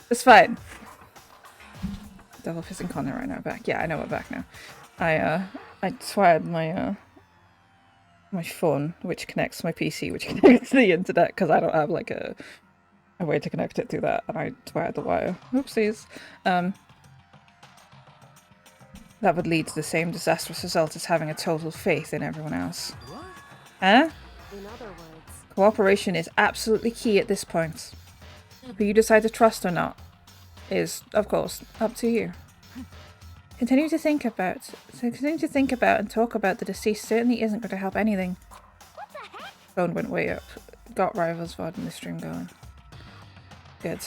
It's fine. Devil fishing content right now. Back. Yeah, I know we're back now. I twatted my my phone, which connects to my PC, which connects to the internet, because I don't have like a way to connect it to that, and I twatted the wire. Oopsies. That would lead to the same disastrous result as having a total faith in everyone else. What? Huh? In other words, Cooperation is absolutely key at this point. Who you decide to trust or not is, of course, up to you. Continuing to think about and talk about the deceased certainly isn't going to help anything. Phone went way up. Got Rivals VOD in the stream going. Good.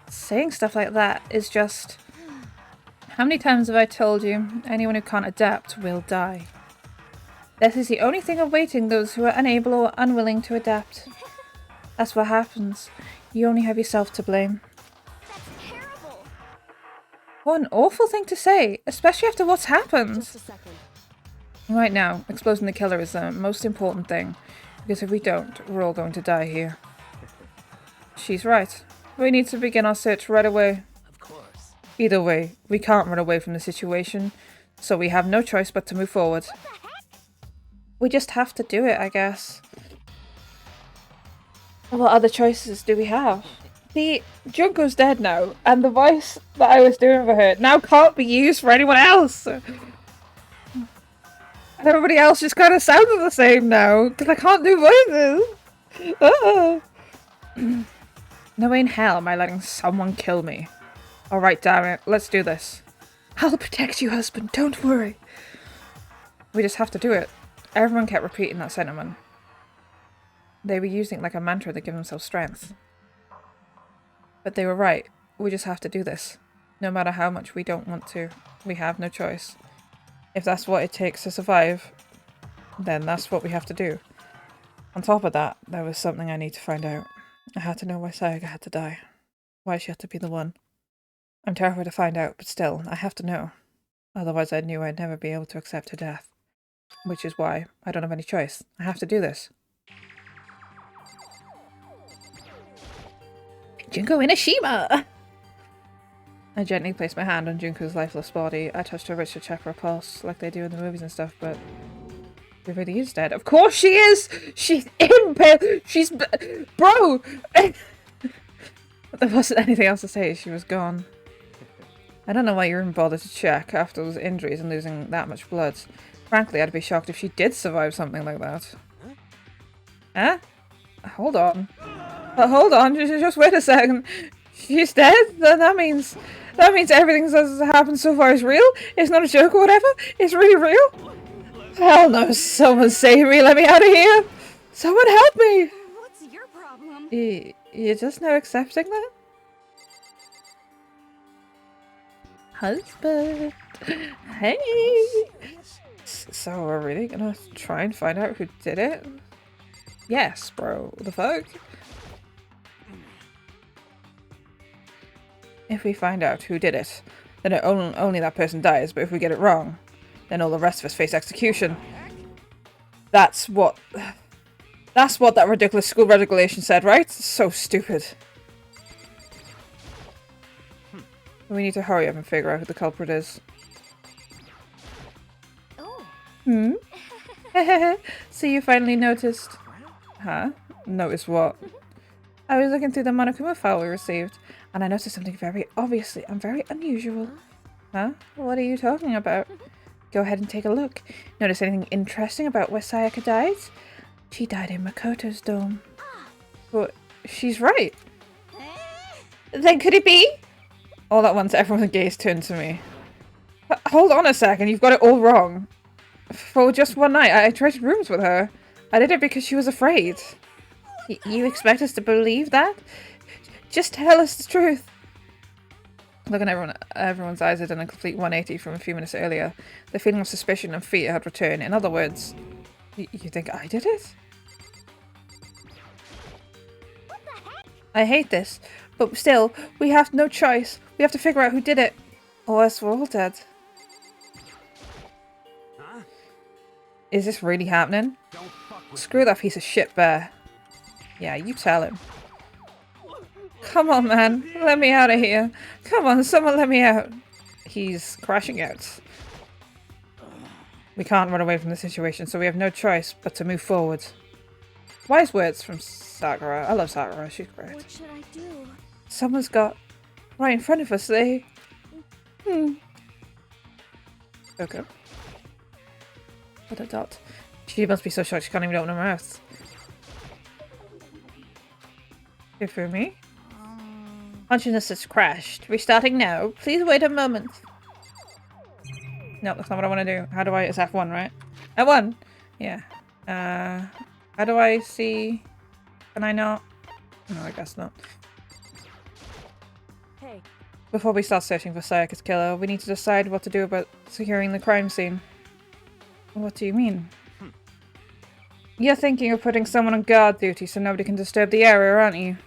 Saying stuff like that is just... How many times have I told you, anyone who can't adapt will die? This is the only thing awaiting those who are unable or unwilling to adapt. That's what happens. You only have yourself to blame. that's terrible. What an awful thing to say, especially after what's happened. Just a second. Right now, exposing the killer is the most important thing, because if we don't, we're all going to die here. She's right. We need to begin our search right away. Of course. Either way, we can't run away from the situation, so we have no choice but to move forward. We just have to do it, I guess. What other choices do we have? The Junko's dead now, and the voice that I was doing for her now can't be used for anyone else. And everybody else just kind of sounds the same now, because I can't do voices. No way in hell am I letting someone kill me. Alright, damn it. Let's do this. I'll protect you, husband. Don't worry. We just have to do it. Everyone kept repeating that sentiment. They were using it like a mantra to give themselves strength. But they were right. We just have to do this. No matter how much we don't want to. We have no choice. If that's what it takes to survive, then that's what we have to do. On top of that, there was something I need to find out. I had to know why Sayaka had to die. Why she had to be the one. I'm terrified to find out, but still, I have to know. Otherwise I knew I'd never be able to accept her death. Which is why I don't have any choice. I have to do this. Junko Inashima! I gently placed my hand on Junko's lifeless body. I touched her wrist to check her pulse, like they do in the movies and stuff, but... she really is dead. Of course she is! She's impaled! She's... Bro! There wasn't anything else to say. She was gone. I don't know why you even bothered to check after those injuries and losing that much blood. Frankly, I'd be shocked if she did survive something like that. Huh? Hold on. Hold on, just wait a second. She's dead? That means everything that's happened so far is real? It's not a joke or whatever? It's really real? Hell no, someone save me, let me out of here! Someone help me! What's your problem? You're just now accepting that? Husband! Hey! So we're really gonna try and find out who did it? Yes, bro. The fuck? If we find out who did it, then only that person dies, but if we get it wrong, then all the rest of us face execution. That's what that ridiculous school regulation said, right? So stupid. We need to hurry up and figure out who the culprit is. Oh. Hmm? So you finally noticed. Huh? Noticed what? I was looking through the Monokuma file we received, and I noticed something very obviously and very unusual. Huh? What are you talking about? Go ahead and take a look. Notice anything interesting about where Sayaka died? She died in Makoto's dome. But she's right. Then could it be? All at once, everyone's gaze turned to me. Hold on a second, you've got it all wrong. For just one night, I traded rooms with her. I did it because she was afraid. You expect us to believe that? Just tell us the truth. Look at everyone's eyes had done a complete 180 from a few minutes earlier. The feeling of suspicion and fear had returned. In other words, you think I did it? What the heck? I hate this, but still, we have no choice. We have to figure out who did it, or else we're all dead. Huh? Is this really happening? Don't fuck with Screw that piece of shit bear. Yeah, you tell him. Come on, man. Let me out of here. Come on, someone let me out. He's crashing out. We can't run away from the situation, so we have no choice but to move forward. Wise words from Sakura. I love Sakura. She's great. What should I do? Someone's got right in front of us. They... Okay. What a dot. She must be so shocked she can't even open her mouth. Here for me? Consciousness has crashed. Restarting now. Please wait a moment. No, that's not what I want to do. How do I... It's F1, right? F1! Yeah. How do I see... Can I not? No, I guess not. Hey. Before we start searching for Sayaka's killer, we need to decide what to do about securing the crime scene. What do you mean? You're thinking of putting someone on guard duty so nobody can disturb the area, aren't you?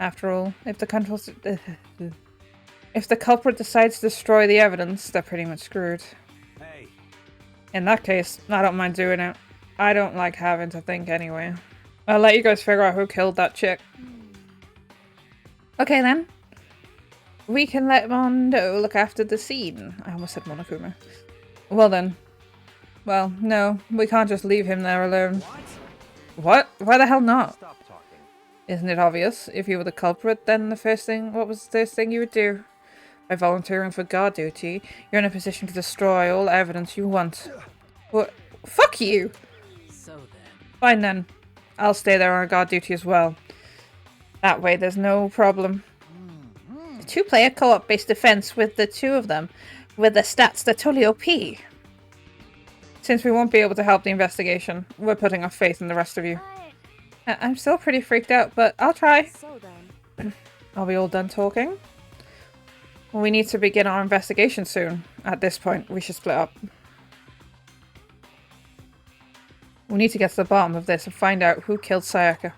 After all, if the culprit decides to destroy the evidence, they're pretty much screwed. Hey. In that case, I don't mind doing it. I don't like having to think anyway. I'll let you guys figure out who killed that chick. Okay then. We can let Mondo look after the scene. I almost said Monokuma. Well then. Well, no, we can't just leave him there alone. What? Why the hell not? Stop talking. Isn't it obvious? If you were the culprit, then what was the first thing you would do? By volunteering for guard duty, you're in a position to destroy all evidence you want. What? Fuck you! So then. Fine then. I'll stay there on guard duty as well. That way there's no problem. A 2-player co-op based defense with the 2 of them, with the stats that totally OP. Since we won't be able to help the investigation, we're putting our faith in the rest of you. I'm still pretty freaked out, but I'll try. So then. Are we all done talking? Well, we need to begin our investigation soon. At this point, we should split up. We need to get to the bottom of this and find out who killed Sayaka.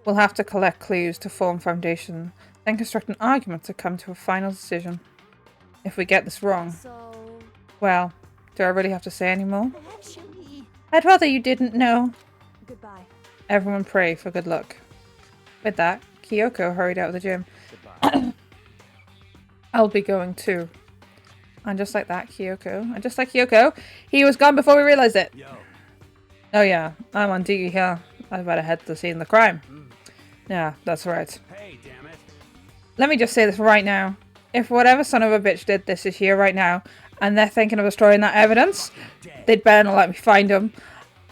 We'll have to collect clues to form foundation, then construct an argument to come to a final decision. If we get this wrong, So. well, do I really have to say any more? Actually. I'd rather you didn't know. Goodbye. Everyone pray for good luck. With that, Kyoko hurried out of the gym. I'll be going too. And just like that, Kyoko, he was gone before we realized it. Yo. Oh yeah, I'm on Diggy Hill. I better head to the scene of the crime. Yeah, that's right. Hey, damn it. Let me just say this right now. If whatever son of a bitch did this is here right now, and they're thinking of destroying that evidence, they'd better not let me find them.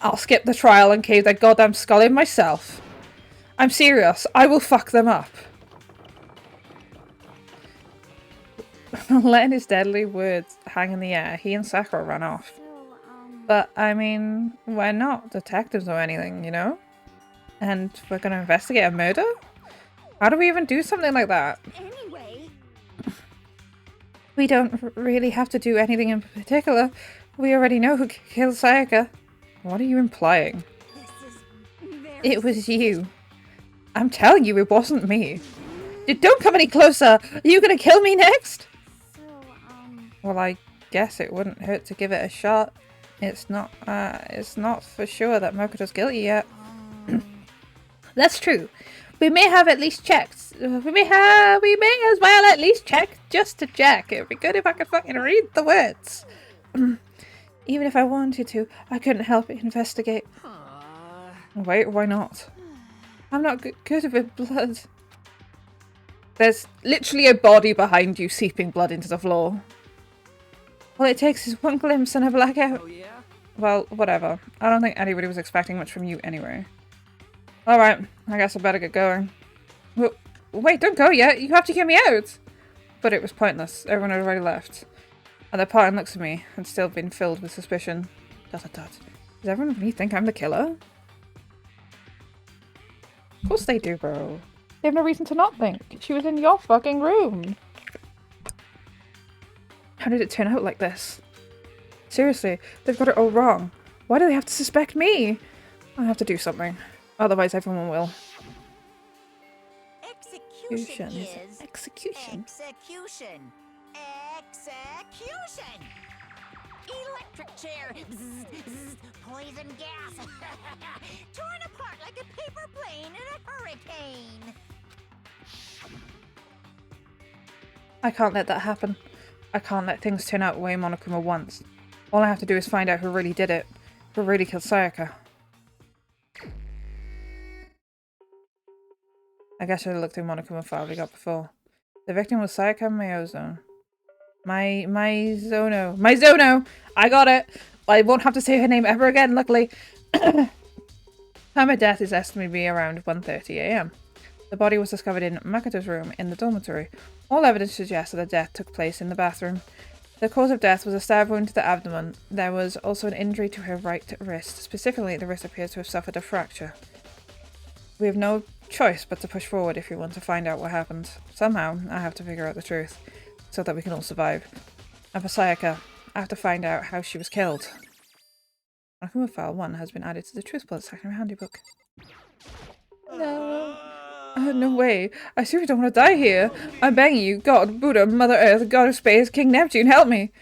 I'll skip the trial and cave their goddamn skull in myself. I'm serious. I will fuck them up. Letting his deadly words hang in the air, he and Sakura ran off. So, But, I mean, we're not detectives or anything, you know? And we're gonna investigate a murder? How do we even do something like that? Anyway. We don't really have to do anything in particular. We already know who killed Sayaka. What are you implying? This is very. It was you. I'm telling you, it wasn't me. Don't come any closer! Are you gonna kill me next? So, Well, I guess it wouldn't hurt to give it a shot. It's not for sure that Mokoto's guilty yet. That's true. We may have at least checked. We may as well at least check just to check. It'd be good if I could fucking read the words. Even if I wanted to, I couldn't help but investigate. Wait, why not? I'm not good with blood. There's literally a body behind you seeping blood into the floor. All it takes is one glimpse and a blackout. Oh, yeah? Well, whatever. I don't think anybody was expecting much from you anyway. Alright, I guess I better get going. Wait, don't go yet. You have to get me out. But it was pointless. Everyone had already left. And the partner looks at me and still been filled with suspicion. ... Does everyone really think I'm the killer? Of course they do, bro. They have no reason to not think. She was in your fucking room. How did it turn out like this? Seriously, they've got it all wrong. Why do they have to suspect me? I have to do something. Otherwise everyone will. Execution is execution. execution. Execution. Electric chair. Bzz, bzz, poison gas. Torn apart like a paper plane in a hurricane. I can't let that happen. I can't let things turn out the way Monokuma wants. All I have to do is find out who really did it. Who really killed Sayaka. I guess I should have looked through Monokuma file we got before. The victim was Sayaka Miyazono. Mizono! I got it! I won't have to say her name ever again, luckily. Time of death is estimated to be around 1:30 AM. The body was discovered in Makoto's room in the dormitory. All evidence suggests that the death took place in the bathroom. The cause of death was a stab wound to the abdomen. There was also an injury to her right wrist. Specifically, the wrist appears to have suffered a fracture. We have no choice but to push forward if we want to find out what happened. Somehow, I have to figure out the truth, so that we can all survive. And for Sayaka, I have to find out how she was killed. Monokuma File 1 has been added to the Truth Bullet section of Handybook. No. No way. I seriously don't want to die here. I'm begging you, God, Buddha, Mother Earth, God of Space, King Neptune, help me.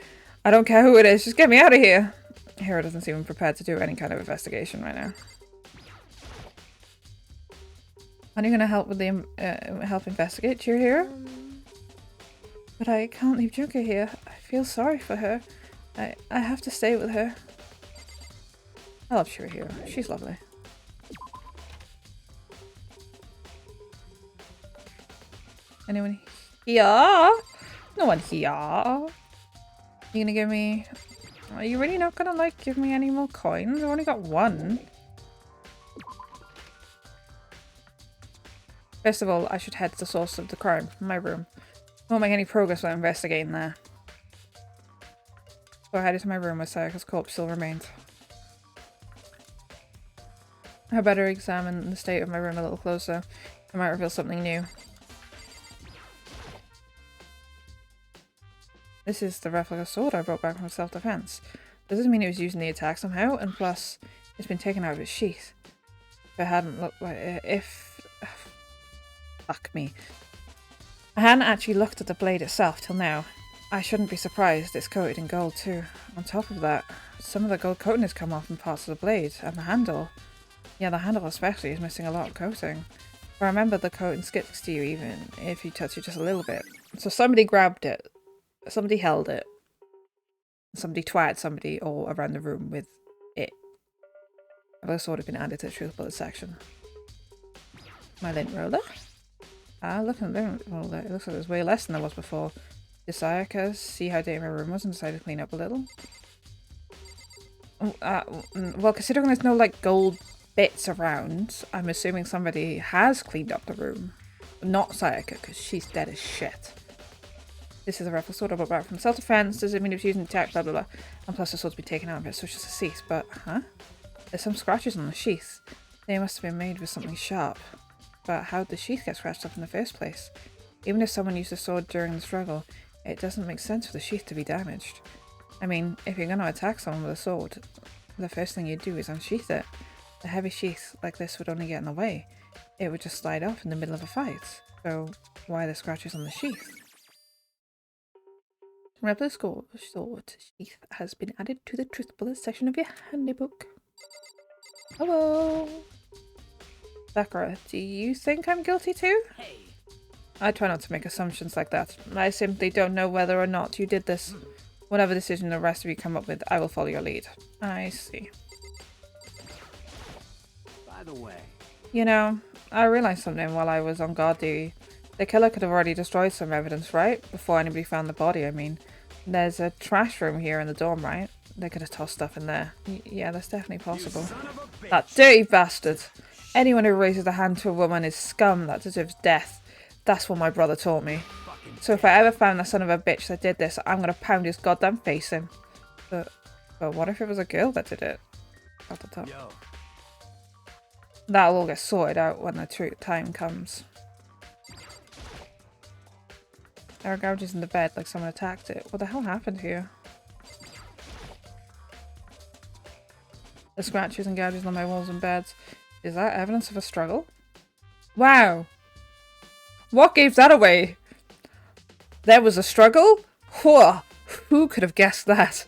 I don't care who it is, just get me out of here. Hero doesn't seem prepared to do any kind of investigation right now. Are you going to help with the help investigate, Chihiro? But I can't leave Junko here. I feel sorry for her. I have to stay with her. I love Chihiro. She's lovely. Anyone here? No one here. You gonna give me... Are you really not gonna, like, give me any more coins? I've only got one. First of all, I should head to the source of the crime, my room. Won't make any progress while investigating there. So I headed to my room where Sayaka's corpse still remained. I better examine the state of my room a little closer. I might reveal something new. This is the replica sword I brought back from self-defense. Does this mean it was used in the attack somehow? And plus, it's been taken out of its sheath. If it hadn't looked like fuck me. I hadn't actually looked at the blade itself till now. I shouldn't be surprised it's coated in gold too. On top of that, some of the gold coating has come off in parts of the blade, and the handle. Yeah, the handle especially is missing a lot of coating. But remember, the coating sticks to you even if you touch it just a little bit. So somebody grabbed it, somebody held it, somebody twatted somebody all around the room with it. I've sort of been added to the truth bullet section. My lint roller? Ah, look at the lint roller. It looks like there's way less than there was before. Did Sayaka see how dirty my room was and decided to clean up a little? Well, considering there's no like gold bits around, I'm assuming somebody has cleaned up the room. Not Sayaka, because she's dead as shit. This is a replica sword I brought back from self-defense. Does it mean it was used in attack? Blah blah blah. And plus the sword's been taken out of it, so it's just a sheath. But, huh? There's some scratches on the sheath. They must have been made with something sharp. But how did the sheath get scratched up in the first place? Even if someone used the sword during the struggle, it doesn't make sense for the sheath to be damaged. I mean, if you're going to attack someone with a sword, the first thing you do is unsheath it. A heavy sheath like this would only get in the way. It would just slide off in the middle of a fight. So why the scratches on the sheath? Replica sword sheath has been added to the truth bullet section of your handybook. Hello! Sakura, do you think I'm guilty too? Hey. I try not to make assumptions like that. I simply don't know whether or not you did this. Whatever decision the rest of you come up with, I will follow your lead. I see. By the way, You know, I realized something while I was on guard duty. The killer could have already destroyed some evidence, right? Before anybody found the body, I mean. There's a trash room here in the dorm, right? They could have tossed stuff in there. Yeah, that's definitely possible. That dirty bastard! Anyone who raises a hand to a woman is scum that deserves death. That's what my brother taught me. So if I ever found the son of a bitch that did this, I'm gonna pound his goddamn face in. But what if it was a girl that did it? At the top. yo, That'll all get sorted out when the true time comes. There are gouges in the bed like someone attacked it. What the hell happened here? The scratches and gouges on my walls and beds. Is that evidence of a struggle? Wow! What gave that away? There was a struggle? Whoa! Who could have guessed that?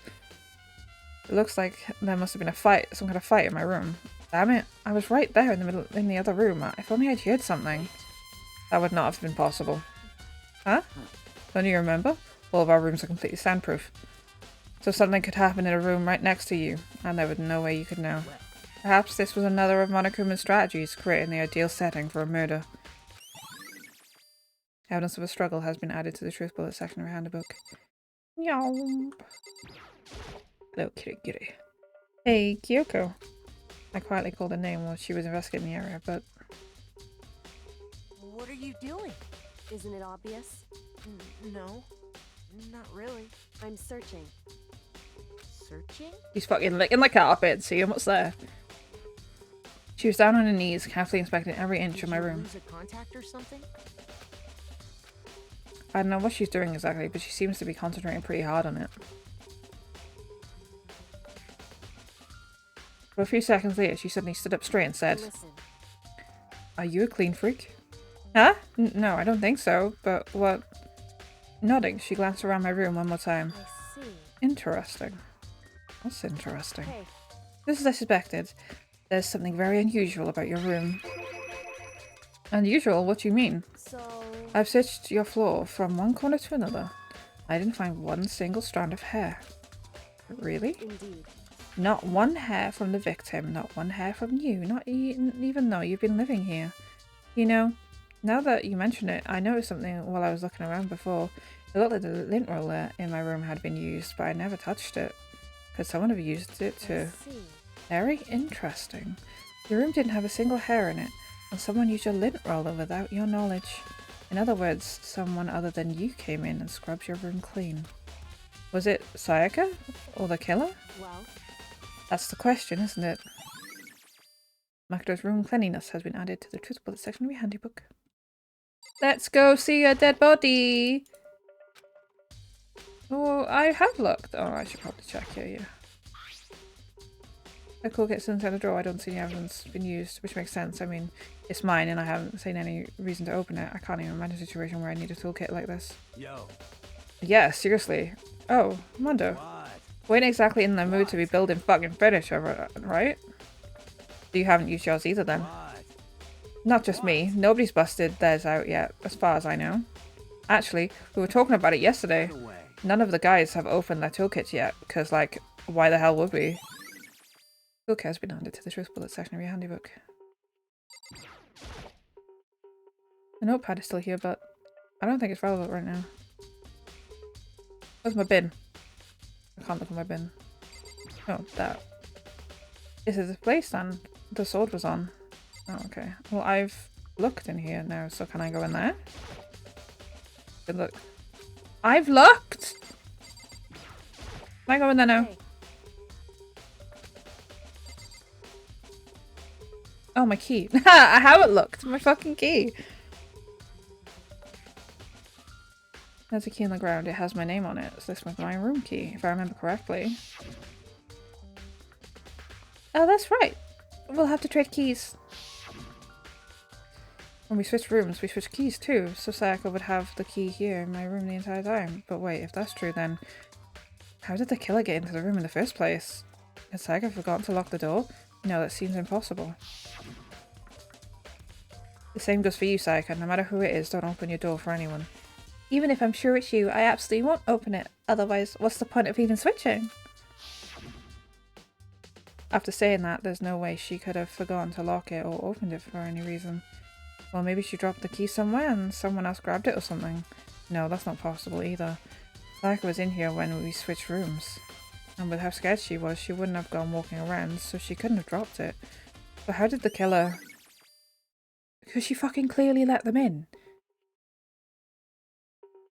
It looks like there must have been a fight, some kind of fight in my room. Damn it, I was right there in the middle, in the other room. If only I'd heard something. That would not have been possible. Huh? Don't you remember? All of our rooms are completely soundproof. So something could happen in a room right next to you, and there was no way you could know. Perhaps this was another of Monokuma's strategies, creating the ideal setting for a murder. Evidence of a struggle has been added to the truth bullet section of your handbook. Yomp. Hello, kitty kitty. Hey, Kyoko. I quietly called her name while she was investigating the area, but... What are you doing? Isn't it obvious? No, not really. I'm searching. Searching? She's fucking licking the carpet, seeing what's there. She was down on her knees, carefully inspecting every inch of my room. Lose a contact or something? I don't know what she's doing exactly, but she seems to be concentrating pretty hard on it. But a few seconds later, she suddenly stood up straight and said, Listen. "Are you a clean freak?" Huh? No, I don't think so, but what? Nodding, she glanced around my room one more time. I see. Interesting. What's interesting? Hey, Just as I suspected, there's something very unusual about your room. Unusual? What do you mean? so I've searched your floor from one corner to another. I didn't find one single strand of hair. Really? indeed. Not one hair from the victim, not one hair from you, not even though you've been living here. You know, now that you mention it, I noticed something while I was looking around before. It looked like the lint roller in my room had been used, but I never touched it. Could someone have used it I to... see. Very interesting. Your room didn't have a single hair in it. And someone used your lint roller without your knowledge. In other words, someone other than you came in and scrubbed your room clean. Was it Sayaka? Or the killer? Well, That's the question, isn't it? Makoto's room cleanliness has been added to the truth bullet section of your handybook. Let's go see a dead body! Oh, I have looked. Oh, I should probably check here, yeah. The toolkit's inside the drawer. I don't see any evidence been used, which makes sense. I mean, it's mine and I haven't seen any reason to open it. I can't even imagine a situation where I need a toolkit like this. Yo. Yeah, seriously. Oh, Mondo. What? We ain't exactly in the mood to be building fucking furniture, right? You haven't used yours either then. What? Not just me. Nobody's busted theirs out yet, as far as I know. Actually, we were talking about it yesterday. Get away. None of the guys have opened their toolkits yet, because, like, why the hell would we? Toolkit has been added to the truth bullet section of your handybook. The notepad is still here, but I don't think it's relevant right now. Where's my bin? I can't look at my bin. Oh, that. This is the place then the sword was on. Oh, okay. Well, I've looked in here now, so can I go in there? Good look. I've looked! Can I go in there now? hey, Oh, my key. I haven't looked. My fucking key. There's a key on the ground. It has my name on it. So this was my room key, if I remember correctly. Oh, that's right. We'll have to trade keys. When we switch rooms, we switch keys too. So Sayaka would have the key here in my room the entire time. But wait, if that's true, then how did the killer get into the room in the first place? Has Sayaka forgotten to lock the door? No, that seems impossible. The same goes for you, Sayaka. No matter who it is, don't open your door for anyone. Even if I'm sure it's you, I absolutely won't open it. Otherwise, what's the point of even switching? After saying that, there's no way she could have forgotten to lock it or opened it for any reason. Well, maybe she dropped the key somewhere and someone else grabbed it or something. No, that's not possible either. Sayaka was in here when we switched rooms. And with how scared she was, she wouldn't have gone walking around, so she couldn't have dropped it. But how did the killer... Because she fucking clearly let them in.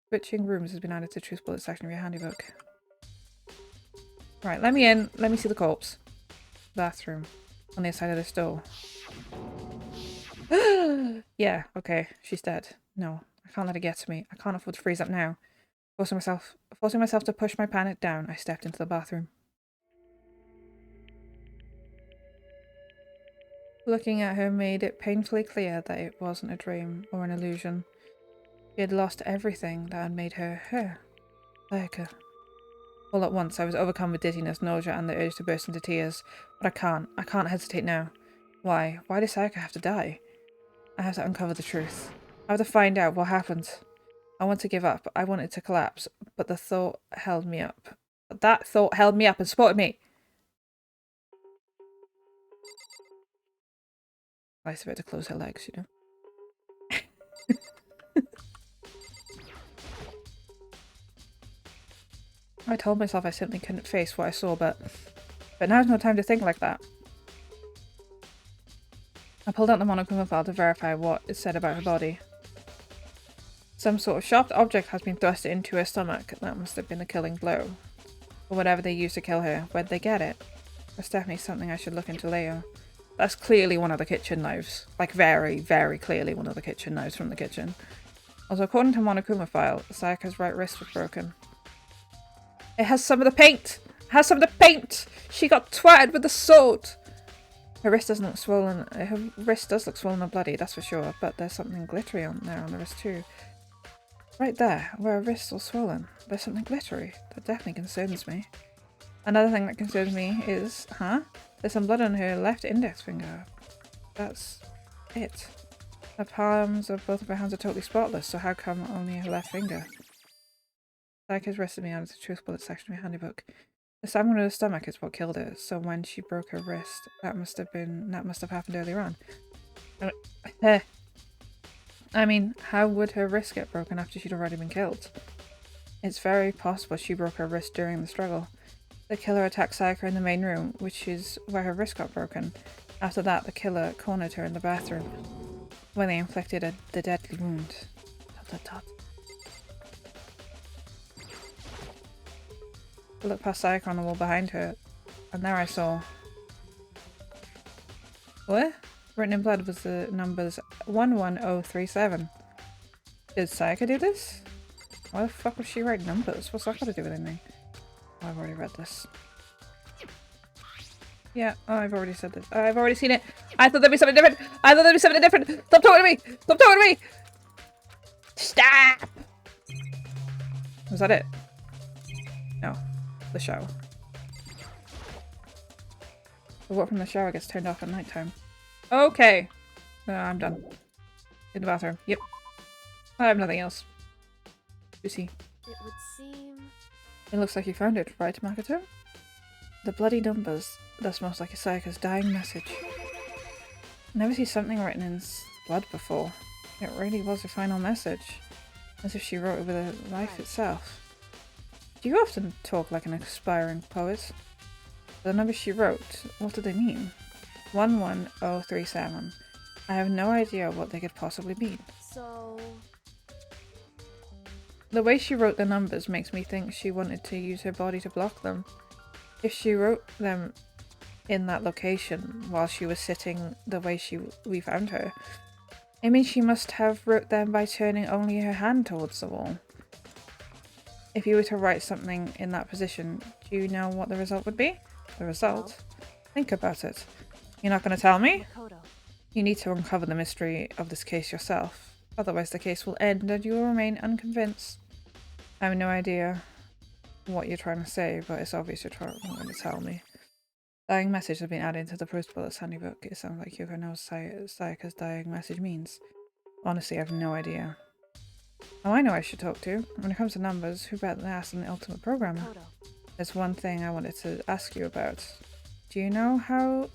Switching rooms has been added to the truth bullet section of your handybook. Right, let me in. Let me see the corpse. Bathroom. On the other side of this door. Yeah, okay. She's dead. No, I can't let her get to me. I can't afford to freeze up now. Forcing myself to push my panic down, I stepped into the bathroom. Looking at her made it painfully clear that it wasn't a dream or an illusion. She had lost everything that had made her her. Sayaka. All at once, I was overcome with dizziness, nausea, and the urge to burst into tears. But I can't hesitate now. Why? Why did Sayaka have to die? I have to uncover the truth. I have to find out what happened. I want to give up. I wanted to collapse, but the thought held me up. That thought held me up and supported me. Nice of her to close her legs, you know. I told myself I simply couldn't face what I saw, but now's no time to think like that. I pulled out the Monokuma file to verify what it said about her body. Some sort of sharp object has been thrust into her stomach. That must have been the killing blow. Or whatever they used to kill her. Where'd they get it? That's definitely something I should look into later. That's clearly one of the kitchen knives. Like very, very clearly one of the kitchen knives from the kitchen. Also, according to Monokuma file, Sayaka's right wrist was broken. It has some of the paint! It has some of the paint! She got twatted with the sword! Her wrist doesn't look swollen. Her wrist does look swollen and bloody, that's for sure. But there's something glittery on there on the wrist too. Right there, where her wrist's all swollen. There's something glittery. That definitely concerns me. Another thing that concerns me is... There's some blood on her left index finger. That's it. The palms of both of her hands are totally spotless, so how come only her left finger? Sayaka's wristed me out of the truth bullet section of your handybook. The stabbing to the stomach is what killed her, so when she broke her wrist, that must have happened earlier on. I mean, how would her wrist get broken after she'd already been killed? It's very possible she broke her wrist during the struggle. The killer attacked Sayaka in the main room, which is where her wrist got broken. After that, the killer cornered her in the bathroom. Where they inflicted the deadly wound. Dot, dot, dot. I looked past Sayaka on the wall behind her, and there I saw... What? Written in blood was the numbers 11037. Did Sayaka do this? Why the fuck would she write numbers? What's that got to do with anything? Oh, I've already read this. Yeah, oh, I've already said this. I've already seen it. I thought there'd be something different. I thought there'd be something different. Stop talking to me. Stop talking to me. Stop. Was that it? No. The shower. The water from the shower gets turned off at nighttime. Okay. I'm done. In the bathroom. Yep. I have nothing else. Lucy. It would seem... It looks like you found it, right, Makoto? The bloody numbers. That's most like Sayaka's dying message. Never see something written in blood before. It really was her final message. As if she wrote it with her life itself. Do you often talk like an aspiring poet? The numbers she wrote, what do they mean? 11037. I have no idea what they could possibly mean. So... The way she wrote the numbers makes me think she wanted to use her body to block them. If she wrote them in that location while she was sitting the way we found her, it means she must have wrote them by turning only her hand towards the wall. If you were to write something in that position, do you know what the result would be? The result? Think about it. You're not going to tell me? Makoto. You need to uncover the mystery of this case yourself. Otherwise the case will end and you will remain unconvinced. I have no idea what you're trying to say, but it's obvious you're trying to tell me. Dying message has been added to the Post Bullets handybook. It sounds like Yoko knows Sayaka's dying message means. Honestly, I have no idea. Oh, I know I should talk to. When it comes to numbers, who better than ask than the ultimate programmer? Makoto. There's one thing I wanted to ask you about. Do you know how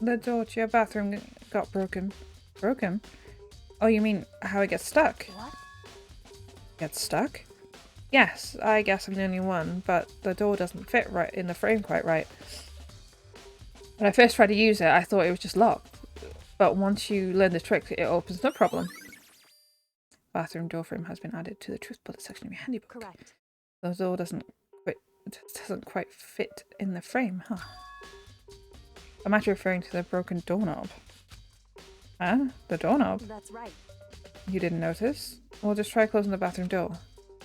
the door to your bathroom got broken? Broken? Oh, you mean how it gets stuck? What? Gets stuck? Yes, I guess I'm the only one, but the door doesn't fit right in the frame quite right. When I first tried to use it, I thought it was just locked. But once you learn the trick, it opens no problem. Bathroom door frame has been added to the truth bullet section of your handybook. Correct. The door doesn't quite fit in the frame, huh? I'm actually referring to the broken doorknob. Huh? The doorknob? That's right. You didn't notice? Well, just try closing the bathroom door.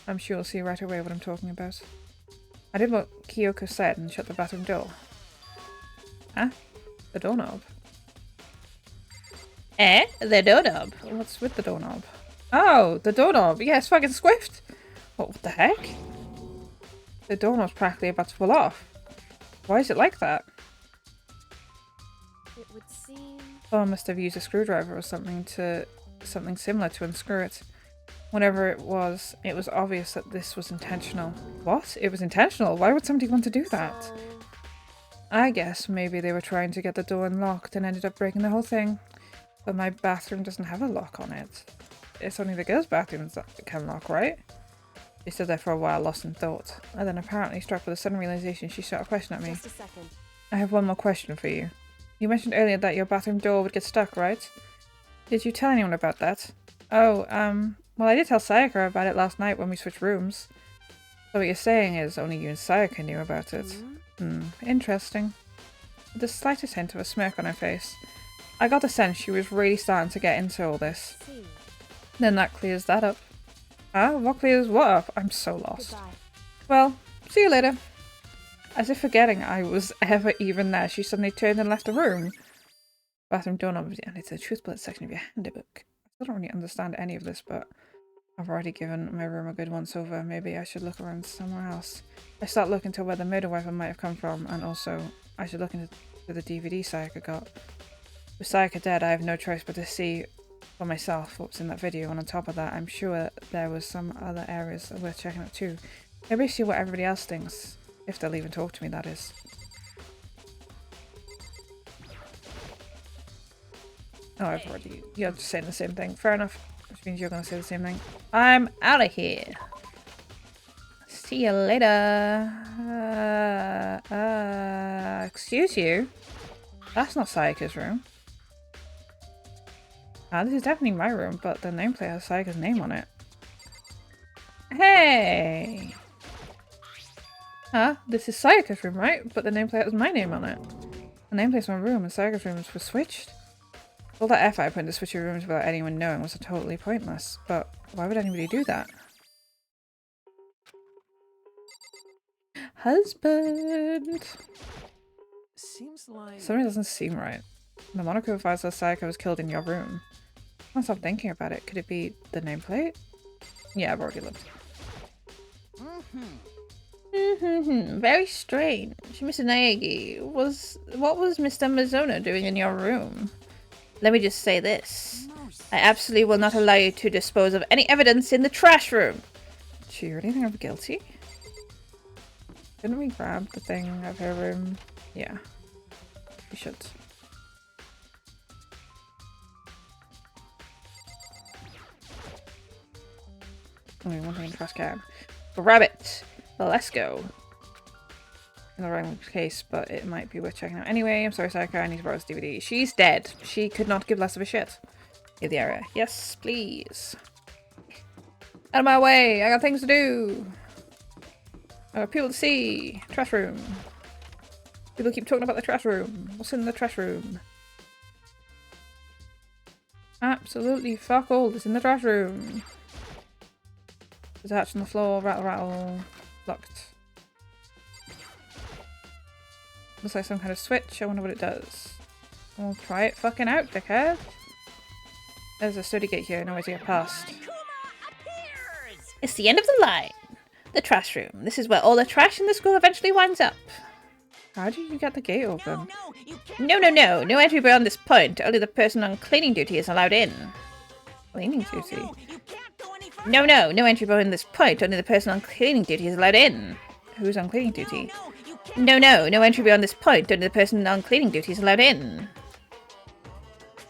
I'm sure you'll see right away what I'm talking about. I did what Kyoko said and shut the bathroom door. Huh? The doorknob? The doorknob? What's with the doorknob? Oh, the doorknob! Yeah, it's fucking squiffed! What the heck? The doorknob's practically about to fall off. Why is it like that? It would seem... Someone must have used a screwdriver or something similar to unscrew it. Whatever it was obvious that this was intentional. What? It was intentional? Why would somebody want to do that? So... I guess maybe they were trying to get the door unlocked and ended up breaking the whole thing. But my bathroom doesn't have a lock on it. It's only the girls' bathrooms that can lock, right? She stood there for a while, lost in thought. And then apparently struck with a sudden realization, she shot a question at me. Just a second. I have one more question for you. You mentioned earlier that your bathroom door would get stuck, right? Did you tell anyone about that? Oh, well, I did tell Sayaka about it last night when we switched rooms. So what you're saying is only you and Sayaka knew about it. Interesting. With the slightest hint of a smirk on her face. I got the sense she was really starting to get into all this. See. Then that clears that up. Ah, what clears what up? I'm so lost. Goodbye. Well, see you later. As if forgetting I was ever even there, she suddenly turned and left the room. Bathroom doorknob and it's the truth bullet section of your handbook. I still don't really understand any of this, but I've already given my room a good once over. Maybe I should look around somewhere else. I start looking to where the murder weapon might have come from, and also I should look into the DVD Sayaka got. With Sayaka dead, I have no choice but to see for myself what was in that video, and on top of that, I'm sure there was some other areas worth checking out too. Maybe see what everybody else thinks, if they'll even talk to me, that is. Oh, I've already... You're just saying the same thing. Fair enough. Which means you're going to say the same thing. I'm out of here. See you later. Excuse you? That's not Sayaka's room. This is definitely my room, but the nameplate has Sayaka's name on it. Hey! Huh? This is Sayaka's room, right? But the nameplate has my name on it. The nameplate's my room, and Sayaka's rooms were switched. All that effort I put into switching rooms without anyone knowing was totally pointless. But why would anybody do that? Husband! Seems like... Something doesn't seem right. The Monaco advised us Sayaka was killed in your room. I can't stop thinking about it. Could it be the nameplate? Yeah, I've already looked. Very strange. Mr. Naegi, what was Mr. Mizono doing in your room? Let me just say this. I absolutely will not allow you to dispose of any evidence in the trash room. Do you really think I'm guilty? Didn't we grab the thing of her room? Yeah. We should. Only one thing in the trash can. Grab it! Well, let's go. In the wrong case, but it might be worth checking out. Anyway, I'm sorry, Sayaka, I need to borrow this DVD. She's dead. She could not give less of a shit. Leave the area. Yes, please. Out of my way! I got things to do! I got people to see! Trash room. People keep talking about the trash room. What's in the trash room? Absolutely fuck all is in the trash room. Detached on the floor, rattle rattle. Locked. Looks like some kind of switch. I wonder what it does. We'll try it fucking out, dickhead. There's a sturdy gate here, no way to get past. It's the end of the line. The trash room. This is where all the trash in the school eventually winds up. How do you get the gate open? No. No entry beyond this point. Only the person on cleaning duty is allowed in. Cleaning duty? No entry beyond this point. Only the person on cleaning duty is allowed in. Who's on cleaning duty? No entry beyond this point. Only the person on cleaning duty is allowed in.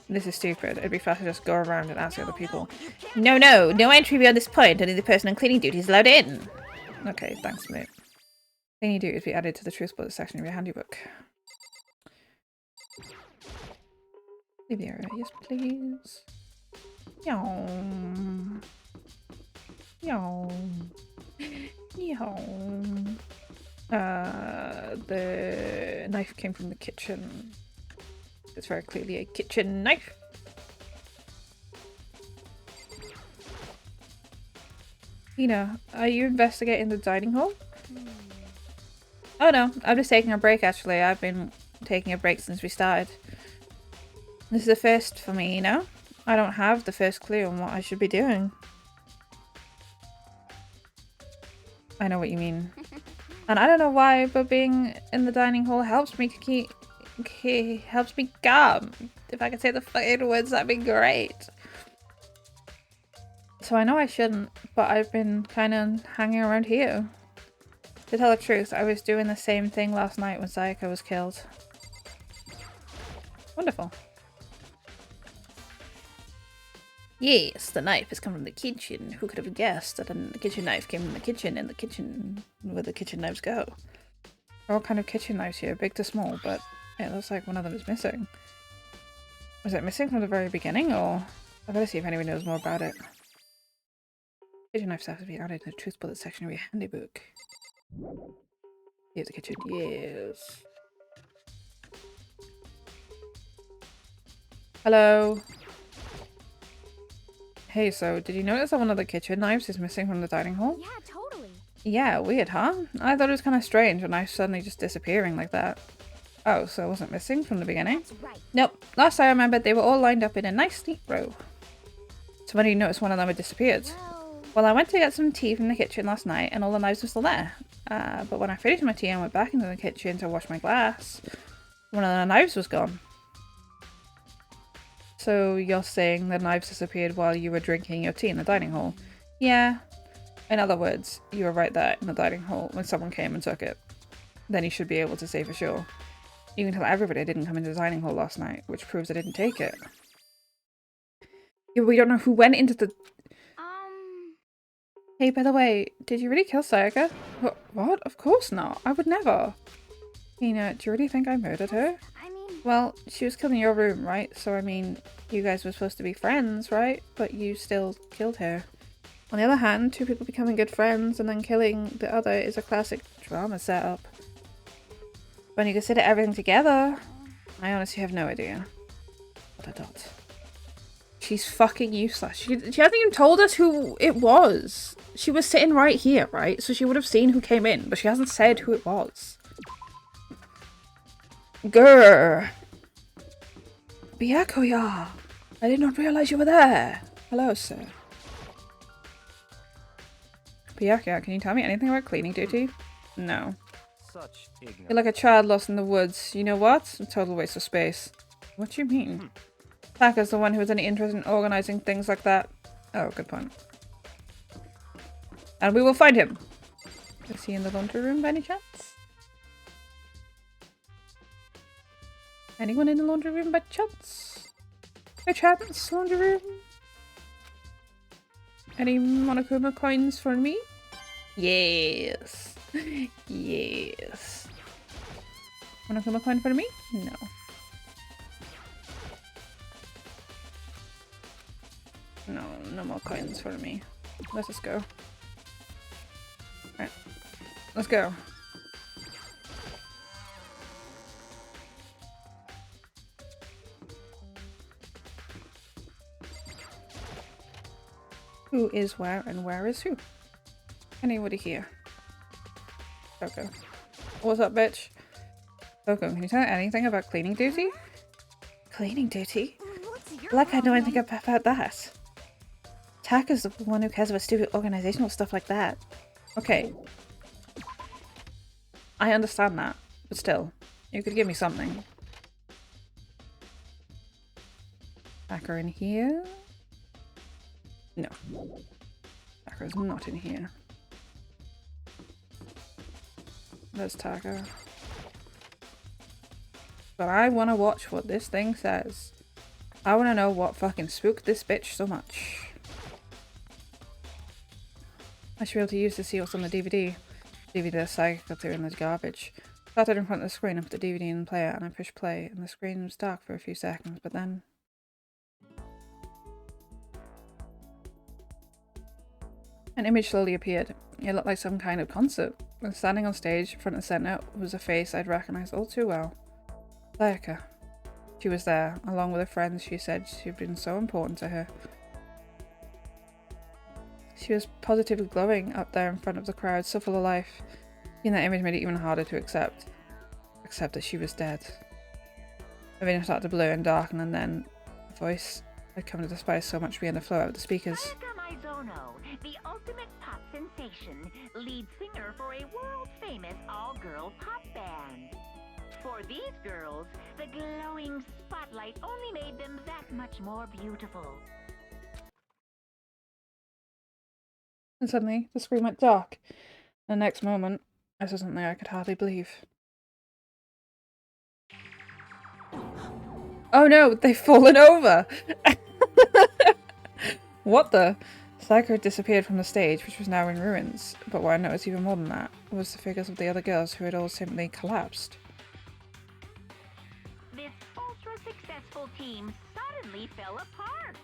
This is stupid. It'd be faster to just go around and ask the other people. No entry beyond this point. Only the person on cleaning duty is allowed in. Okay, thanks, mate. Cleaning duty is be added to the truth bullet section of your handybook. Leave the area, yes, please. Yum. The knife came from the kitchen. It's very clearly a kitchen knife. Ina, are you investigating the dining hall? Oh no, I'm just taking a break actually. I've been taking a break since we started. This is a first for me, you know? I don't have the first clue on what I should be doing. I know what you mean. And I don't know why, but being in the dining hall helps me helps me calm. If I could say the fucking words, that'd be great. So I know I shouldn't, but I've been kind of hanging around here. To tell the truth, I was doing the same thing last night when Sayaka was killed. Wonderful. Yes, the knife has come from the kitchen. Who could have guessed that a kitchen knife came from the kitchen and the kitchen where the kitchen knives go? There are all kind of kitchen knives here, big to small, but it looks like one of them is missing. Was it missing from the very beginning, or? I better see if anyone knows more about it. Kitchen knives have to be added to the truth bullet section of your handybook. Here's the kitchen, yes. Hello. Hey, so did you notice that one of the kitchen knives is missing from the dining hall? Yeah, totally. Yeah, weird, huh? I thought it was kind of strange, a knife suddenly just disappearing like that. Oh, so it wasn't missing from the beginning? That's right. Nope. Last I remembered, they were all lined up in a nice neat row. So when did you notice one of them had disappeared? Well, I went to get some tea from the kitchen last night and all the knives were still there. But when I finished my tea and went back into the kitchen to wash my glass, one of the knives was gone. So you're saying the knives disappeared while you were drinking your tea in the dining hall? Yeah. In other words, you were right there in the dining hall when someone came and took it. Then you should be able to say for sure. You can tell everybody I didn't come into the dining hall last night, which proves I didn't take it. Yeah, we don't know who went into the... Hey, by the way, did you really kill Sayaka? What? Of course not. I would never. Ina, do you really think I murdered her? I mean, Well, she was killing your room, right? So, I mean, you guys were supposed to be friends, right? But you still killed her. On the other hand, two people becoming good friends and then killing the other is a classic drama setup. When you consider everything together, I honestly have no idea. ... She's fucking useless. She hasn't even told us who it was. She was sitting right here, right? So she would have seen who came in, but she hasn't said who it was. Grr. Byakuya. I did not realize you were there. Hello, sir. Byakuya, can you tell me anything about cleaning duty? No. Such ignorance. You're like a child lost in the woods. You know what? A total waste of space. What do you mean? Taka's the one who has any interest in organizing things like that. Oh, good point. And we will find him. Is he in the laundry room by any chance? Anyone in the laundry room by chance? By chance, laundry room? Any Monokuma coins for me? Yes. Yes. Monokuma coin for me? No. No, no more coins for me. Let's just go. Alright. Let's go. Who is where and where is who? Anybody here? Coco. What's up, bitch? Coco, can you tell me anything about cleaning duty? Cleaning duty? Like I know anything about that. Taka's the one who cares about stupid organizational stuff like that. Okay. I understand that, but still, you could give me something. Taka in here? No. Taka's not in here. There's Taka. But I want to watch what this thing says. I want to know what fucking spooked this bitch so much. I should be able to use to see what's on the DVD. DVD cycled through in the garbage. I started in front of the screen and put the DVD in the player and I pushed play and the screen was dark for a few seconds, but then... an image slowly appeared. It looked like some kind of concert. And standing on stage, front and center, was a face I'd recognized all too well. Sayaka. She was there, along with her friends. She said she'd been so important to her. She was positively glowing up there in front of the crowd, so full of life. Seeing that image made it even harder to accept. Accept that she was dead. The vision started to blur and darken, and then a voice I'd come to despise so much began to flow out of the speakers. Sayaka Maizono, the ultimate pop sensation, lead singer for a world-famous all-girl pop band. For these girls, the glowing spotlight only made them that much more beautiful. And suddenly, the screen went dark. The next moment, I saw something I could hardly believe. Oh no, they've fallen over! What the? Sayaka had disappeared from the stage, which was now in ruins. But what I noticed even more than that was the figures of the other girls who had all simply collapsed. This ultra-successful team suddenly fell apart.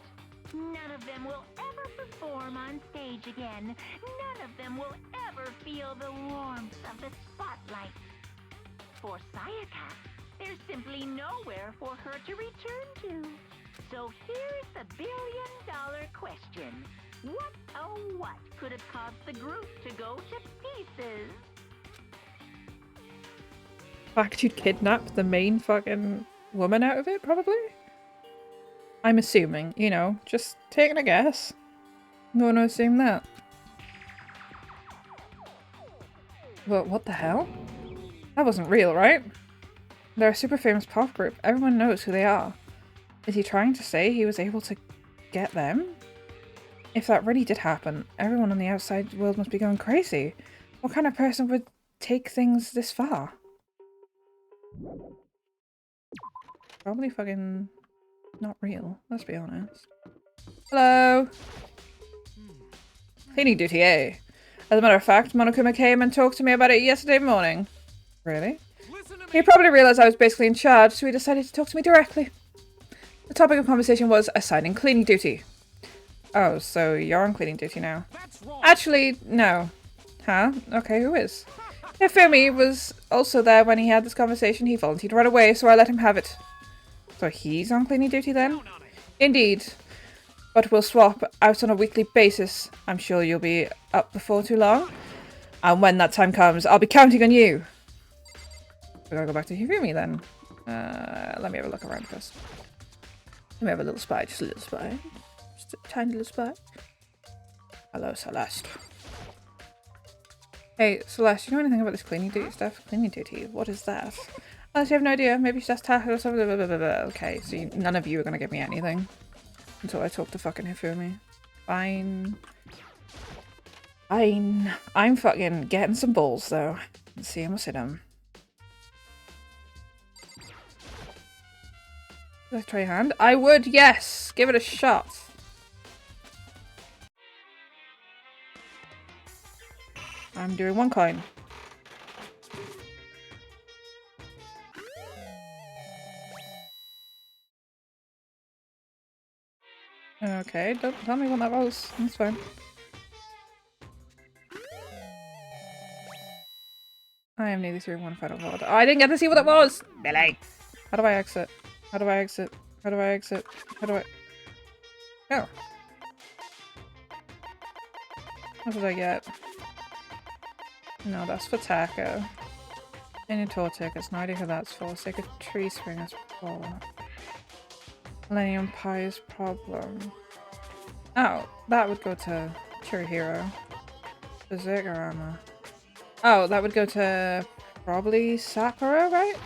None of them will ever perform on stage again. None of them will ever feel the warmth of the spotlight. For Sayaka, there's simply nowhere for her to return to. So here's the billion-dollar question. What, oh what, could have caused the group to go to pieces? Fact you'd kidnap the main fucking woman out of it, probably? I'm assuming, you know, just taking a guess. I'm going to assume that. But what the hell? That wasn't real, right? They're a super famous pop group. Everyone knows who they are. Is he trying to say he was able to get them? If that really did happen, everyone in the outside world must be going crazy. What kind of person would take things this far? Probably fucking not real, let's be honest. Hello! Cleaning duty, eh? As a matter of fact, Monokuma came and talked to me about it yesterday morning. Really? He probably realised I was basically in charge, so he decided to talk to me directly. The topic of conversation was assigning cleaning duty. Oh, so you're on cleaning duty now? Actually, no. Huh? Okay, who is? Hifumi was also there when he had this conversation. He volunteered to run away, so I let him have it. So he's on cleaning duty then? Indeed. But we'll swap out on a weekly basis. I'm sure you'll be up before too long. And when that time comes, I'll be counting on you. We're gonna go back to Hifumi then. Let me have a look around first. Let me have a little spy, just a little spy. Just a tiny little spy. Hello, Celeste. Hey, Celeste, do you know anything about this cleaning duty stuff? Cleaning duty? What is that? Honestly, I have no idea. Maybe she's just tacked or something. Blah, blah, blah, blah. Okay, so none of you are gonna give me anything. Until I talk to fucking Hifumi. Fine. Fine. I'm fucking getting some balls, though. Let's see him, what's in him. Let's try your hand. I would, yes! Give it a shot. I'm doing 1 coin. Okay, don't tell me what that was. That's fine. I am nearly through 1 final VOD. Oh, I didn't get to see what that was! Billy! How do I exit? How do I exit? How do I exit? How do I... Oh. What did I get? No, that's for Taco. Any tour tickets, no idea who that's for. Sacred Tree Springers for. Millennium Pie's Problem. Oh, that would go to Chirihiro. Berserker Armor. Oh, that would go to probably Sakura, right?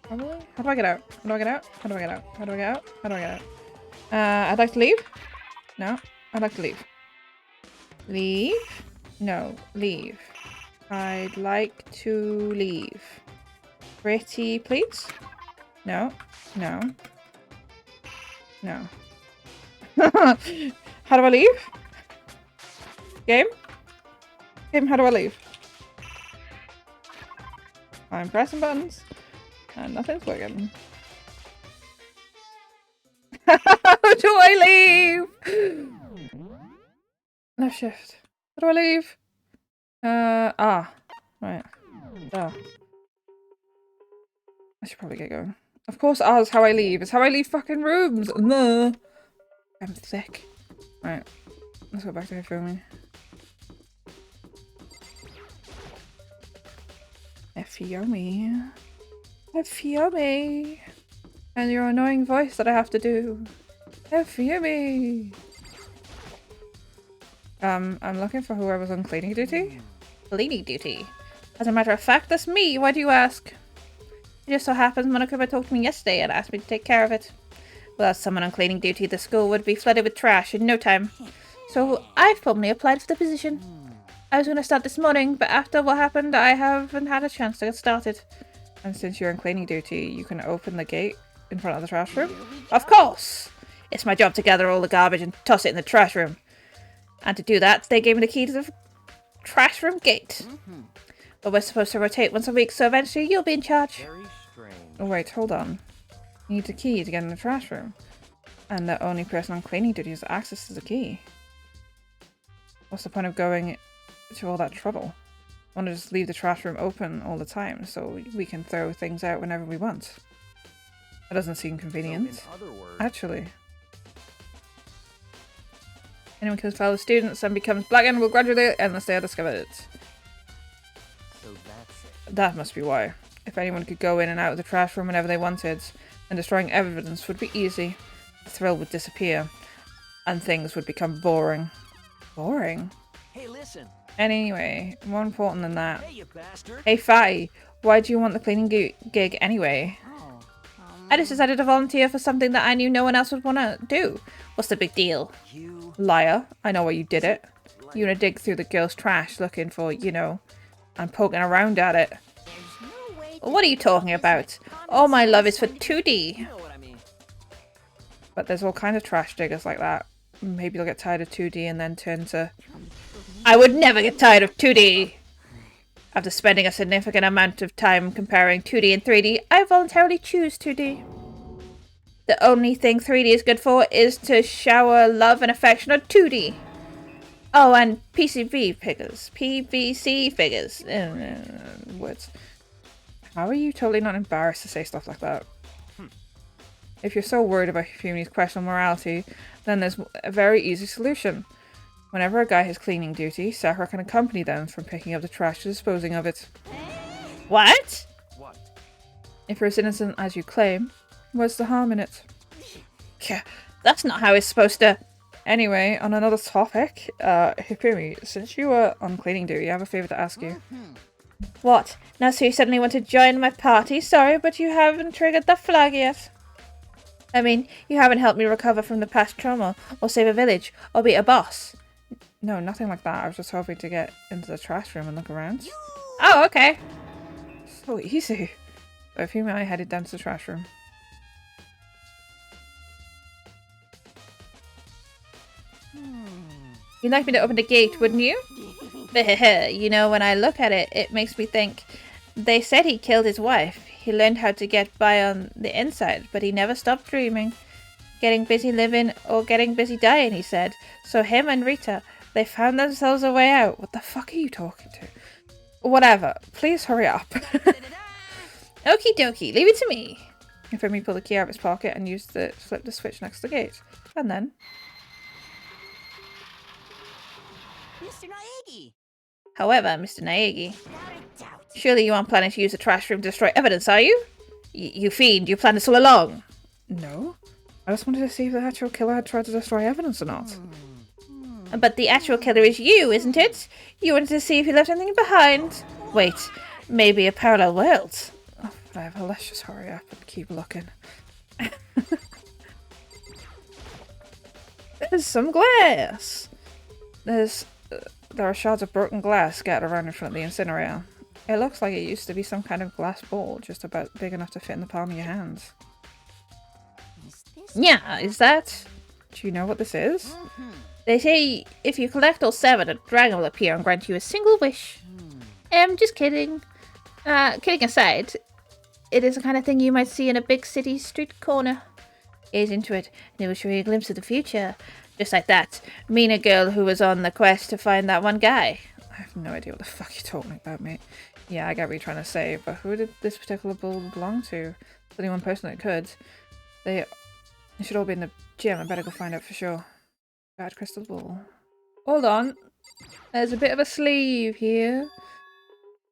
Probably? How do I get out? How do I get out? How do I get out? How do I get out? How do I get out? I'd like to leave? No? I'd like to leave. Leave? No, leave. I'd like to leave. Pretty, please? No. No. No. How do I leave? Game? Game, how do I leave? I'm pressing buttons. And nothing's working. How do I leave? Left shift. How do I leave? Right. I should probably get going. Of course R is how I leave. It's how I leave fucking rooms. No. I'm thick. Right. Let's go back to Hifumi. Hifumi. Hifumi. And your annoying voice that I have to do. Hifumi. I'm looking for whoever's on cleaning duty. Cleaning duty. As a matter of fact, that's me. Why do you ask? It just so happens Monokuma talked to me yesterday and asked me to take care of it. Without someone on cleaning duty, the school would be flooded with trash in no time. So I've formally applied for the position. I was going to start this morning, but after what happened, I haven't had a chance to get started. And since you're on cleaning duty, you can open the gate in front of the trash room? Of course! It's my job to gather all the garbage and toss it in the trash room. And to do that, they gave me the key to the trash room gate. But we're supposed to rotate once a week, so eventually you'll be in charge. Oh wait, hold on. You need the key to get in the trash room. And the only person on cleaning duty has access to the key. What's the point of going to all that trouble? I want to just leave the trash room open all the time so we can throw things out whenever we want. That doesn't seem convenient. So in other words, actually. Anyone kills fellow students and becomes blackened will gradually unless they are discovered. so that's it. That must be why. If anyone could go in and out of the trash room whenever they wanted, then destroying evidence would be easy. The thrill would disappear, and things would become boring. Boring? Hey, listen. Anyway, more important than that. Hey, you bastard. Hey, Faye, why do you want the cleaning gig anyway? I just decided to volunteer for something that I knew no one else would want to do. What's the big deal? You Liar, I know why you did it. You want to dig through the girls' trash looking for, you know, and poking around at it. What are you talking about? All my love is for 2D. know what I mean. But there's all kinds of trash diggers like that. Maybe they'll get tired of 2D and then turn to... I would never get tired of 2D! After spending a significant amount of time comparing 2D and 3D, I voluntarily choose 2D. The only thing 3D is good for is to shower love and affection on 2D. Oh, and PCV figures. PVC figures. Words. How are you totally not embarrassed to say stuff like that? If you're so worried about Fumi's questionable morality, then there's a very easy solution. Whenever a guy has cleaning duty, Sakura can accompany them from picking up the trash to disposing of it. What? What? If you're as innocent as you claim, what's the harm in it? Yeah, that's not how it's supposed to... Anyway, on another topic, Hifumi, since you were on cleaning duty, I have a favour to ask you. What? Now so you suddenly want to join my party? Sorry, but you haven't triggered the flag yet. I mean, you haven't helped me recover from the past trauma, or save a village, or beat a boss. No, nothing like that. I was just hoping to get into the trash room and look around. Oh, okay. So easy. So Hifumi and I headed down to the trash room. You'd like me to open the gate, wouldn't you? You know, when I look at it, it makes me think. They said he killed his wife. He learned how to get by on the inside, but he never stopped dreaming. Getting busy living or getting busy dying, he said. So him and Rita, they found themselves a way out. What the fuck are you talking to? Whatever. Please hurry up. Okie dokie, leave it to me. Hifumi pulled the key out of his pocket and flipped the switch next to the gate. And then... Mr. Naegi! However, Mr. Naegi, surely you aren't planning to use the trash room to destroy evidence, are you? You fiend, you planned this all along. No. I just wanted to see if the actual killer had tried to destroy evidence or not. But the actual killer is you, isn't it? You wanted to see if he left anything behind. Wait, maybe a parallel world. Oh, whatever, let's just hurry up and keep looking. There's some glass. There are shards of broken glass scattered around in front of the incinerator. It looks like it used to be some kind of glass ball, just about big enough to fit in the palm of your hands. Yeah, is that? Do you know what this is? They say if you collect all 7, a dragon will appear and grant you a single wish. Just kidding. Kidding aside, it is the kind of thing you might see in a big city street corner. Gaze into it, and it will show you a glimpse of the future. Just like that. Mean girl who was on the quest to find that one guy. I have no idea what the fuck you're talking about, mate. Yeah, I get what you're trying to say, but who did this particular ball belong to? There's only one person that could. They should all be in the gym. I better go find out for sure. Bad crystal ball. Hold on. There's a bit of a sleeve here.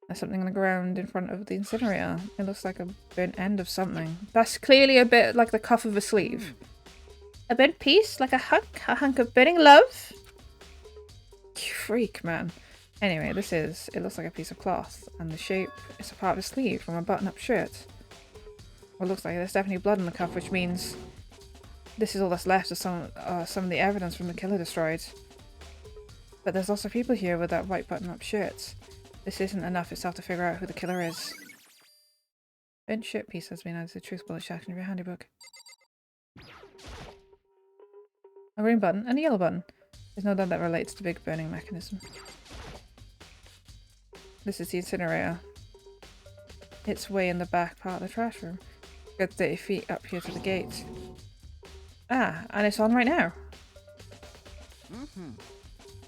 There's something on the ground in front of the incinerator. It looks like a burnt end of something. That's clearly a bit like the cuff of a sleeve. A burnt piece? Like a hunk of burning love? You freak, man. Anyway, it looks like a piece of cloth, and the shape is a part of a sleeve from a button-up shirt. Well, it looks like there's definitely blood on the cuff, which means this is all that's left of some of the evidence from the killer destroyed. But there's also people here with that white button-up shirt. This isn't enough itself to figure out who the killer is. Burnt shirt piece has been added to the truth bullet section of your handybook. A green button and a yellow button. There's no doubt that relates to the big burning mechanism. This is the incinerator. It's way in the back part of the trash room. Got 30 feet up here to the gate. Ah, and it's on right now.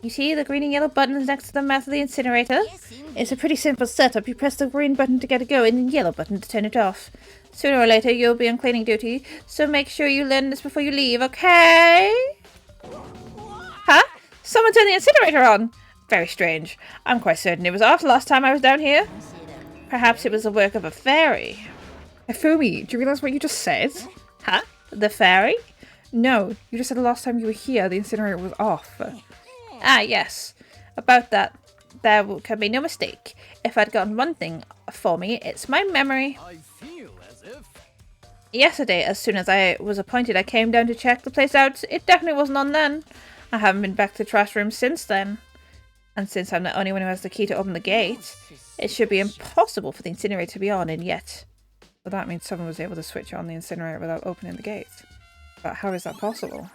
You see the green and yellow buttons next to the mouth of the incinerator? It's a pretty simple setup. You press the green button to get it going and the yellow button to turn it off. Sooner or later you'll be on cleaning duty, so make sure you learn this before you leave, okay? Huh? Someone turned the incinerator on! Very strange. I'm quite certain it was off last time I was down here. Perhaps it was the work of a fairy. Hifumi, do you realise what you just said? Huh? The fairy? No, you just said the last time you were here the incinerator was off. Ah, yes. About that, there can be no mistake. If I'd gotten one thing for me, it's my memory. I feel as if... Yesterday, as soon as I was appointed, I came down to check the place out. It definitely wasn't on then. I haven't been back to the trash room since then. And since I'm the only one who has the key to open the gate, it should be impossible for the incinerator to be on and yet. So that means someone was able to switch on the incinerator without opening the gate. But how is that possible?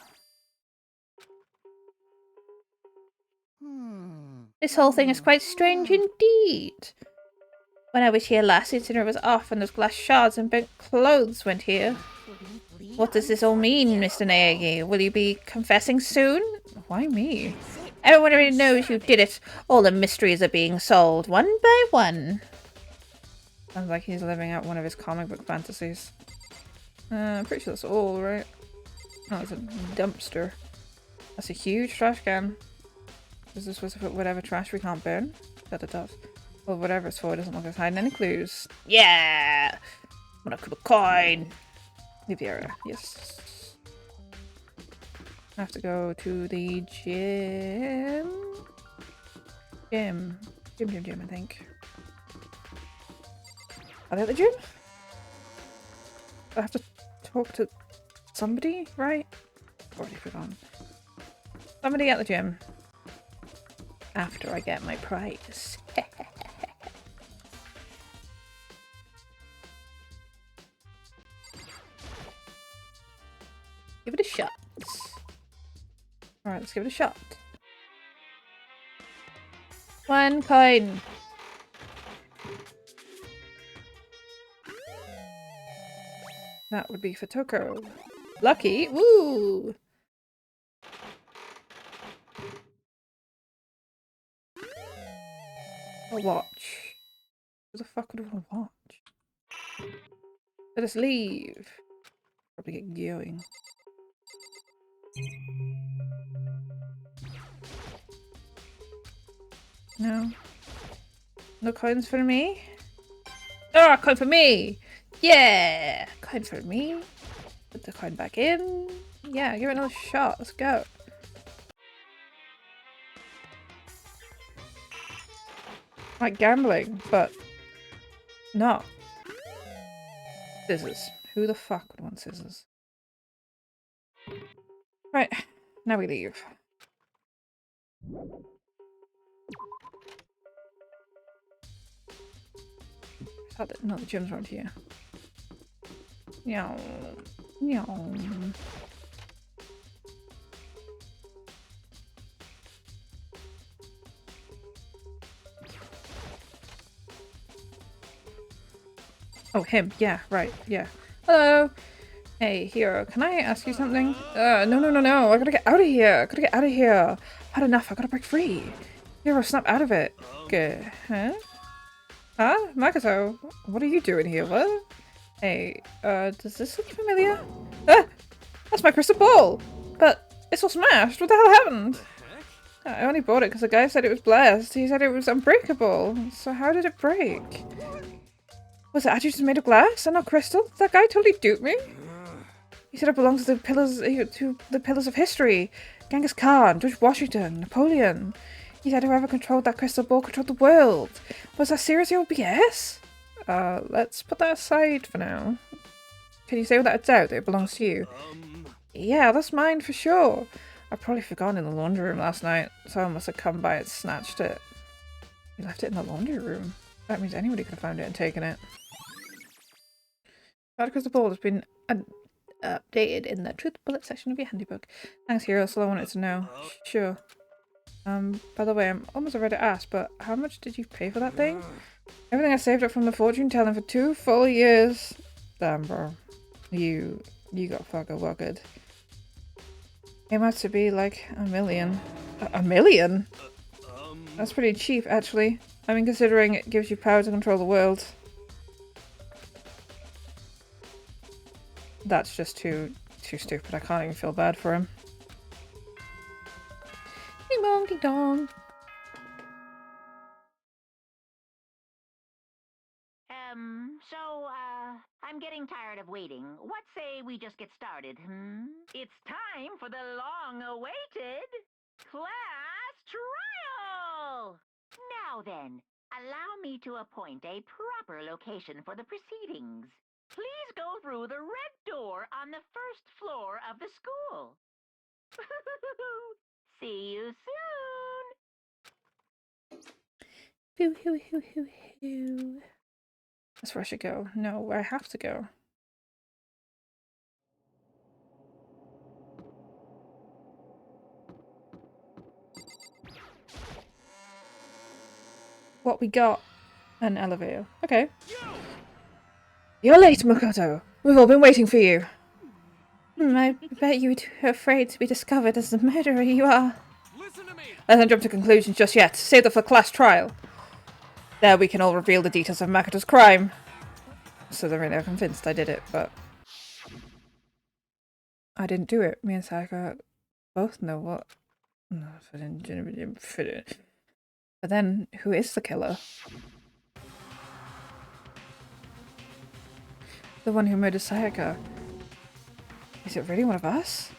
This whole thing is quite strange indeed. When I was here last, the incinerator was off and those glass shards and bent clothes went here. What does this all mean, Mr. Naegi? Will you be confessing soon? Why me? Everyone already knows you did it. All the mysteries are being solved, one by one. Sounds like he's living out one of his comic book fantasies. I'm pretty sure that's all, right? Oh, it's a dumpster. That's a huge trash can. Is this supposed to put whatever trash we can't burn? That it does. Well, whatever it's for, it doesn't look like it's hiding any clues. Yeah! I'm gonna clip a coin! Leave the area. Yes. I have to go to the gym. Gym, I think. Are they at the gym? I have to talk to somebody, right? Already forgotten. Somebody at the gym. After I get my prize. Give it a shot. Alright, let's give it a shot. 1 coin. That would be for Toko. Lucky. Woo! A watch. What the fuck would I want to watch? Let us leave. Probably get going. No. No coins for me? Oh, coin for me! Yeah! Coin for me. Put the coin back in. Yeah, give it another shot. Let's go. Like gambling, but not. Scissors. Who the fuck would want scissors? Right, now we leave. No, the gym's right here. Meow. Meow. Oh, him. Yeah, right. Yeah. Hello. Hey, hero. Can I ask you something? No. I gotta get out of here. I've had enough. I gotta break free. Hero, snap out of it. Good. Huh? Huh? Makoto, what are you doing here? What? Hey, does this look familiar? Ah! That's my crystal ball! But it's all smashed. What the hell happened? I only bought it because the guy said it was blessed. He said it was unbreakable. So how did it break? Was it actually just made of glass and not crystal? That guy totally duped me. He said it belongs to the pillars of history. Genghis Khan, George Washington, Napoleon. He said whoever controlled that crystal ball controlled the world. Was that seriously all BS? Let's put that aside for now. Can you say without a doubt that it belongs to you? Yeah, that's mine for sure. I've probably forgotten in the laundry room last night. Someone must have come by and snatched it. You left it in the laundry room? That means anybody could have found it and taken it. That crystal ball has been updated in the truth bullet section of your handybook. Thanks, hero. That's all I wanted to know. Sure. By the way, I'm almost ready to ask, but how much did you pay for that thing? Everything I saved up from the fortune telling for 2 full years. Damn, bro. You got fucking wuggered. Came out to be like $1 million. A million? That's pretty cheap, actually. I mean, considering it gives you power to control the world. That's just too stupid. I can't even feel bad for him. Ding dong, ding dong. I'm getting tired of waiting. What say we just get started, It's time for the long-awaited class trial! Now then, allow me to appoint a proper location for the proceedings. Please go through the red door on the first floor of the school. See you soon! Hoo hoo hoo hoo hoo. That's where I should go. No, where I have to go. What we got? An elevator. Okay. You're late, Makoto. We've all been waiting for you. I bet you're too afraid to be discovered as the murderer you are. Listen to me. Let's not jump to conclusions just yet. Save that for class trial. There we can all reveal the details of Makoto's crime. So they're really convinced I did it, but I didn't do it. Me and Sayaka both know what. No, but then, who is the killer? The one who murdered Sayaka. Is it really one of us?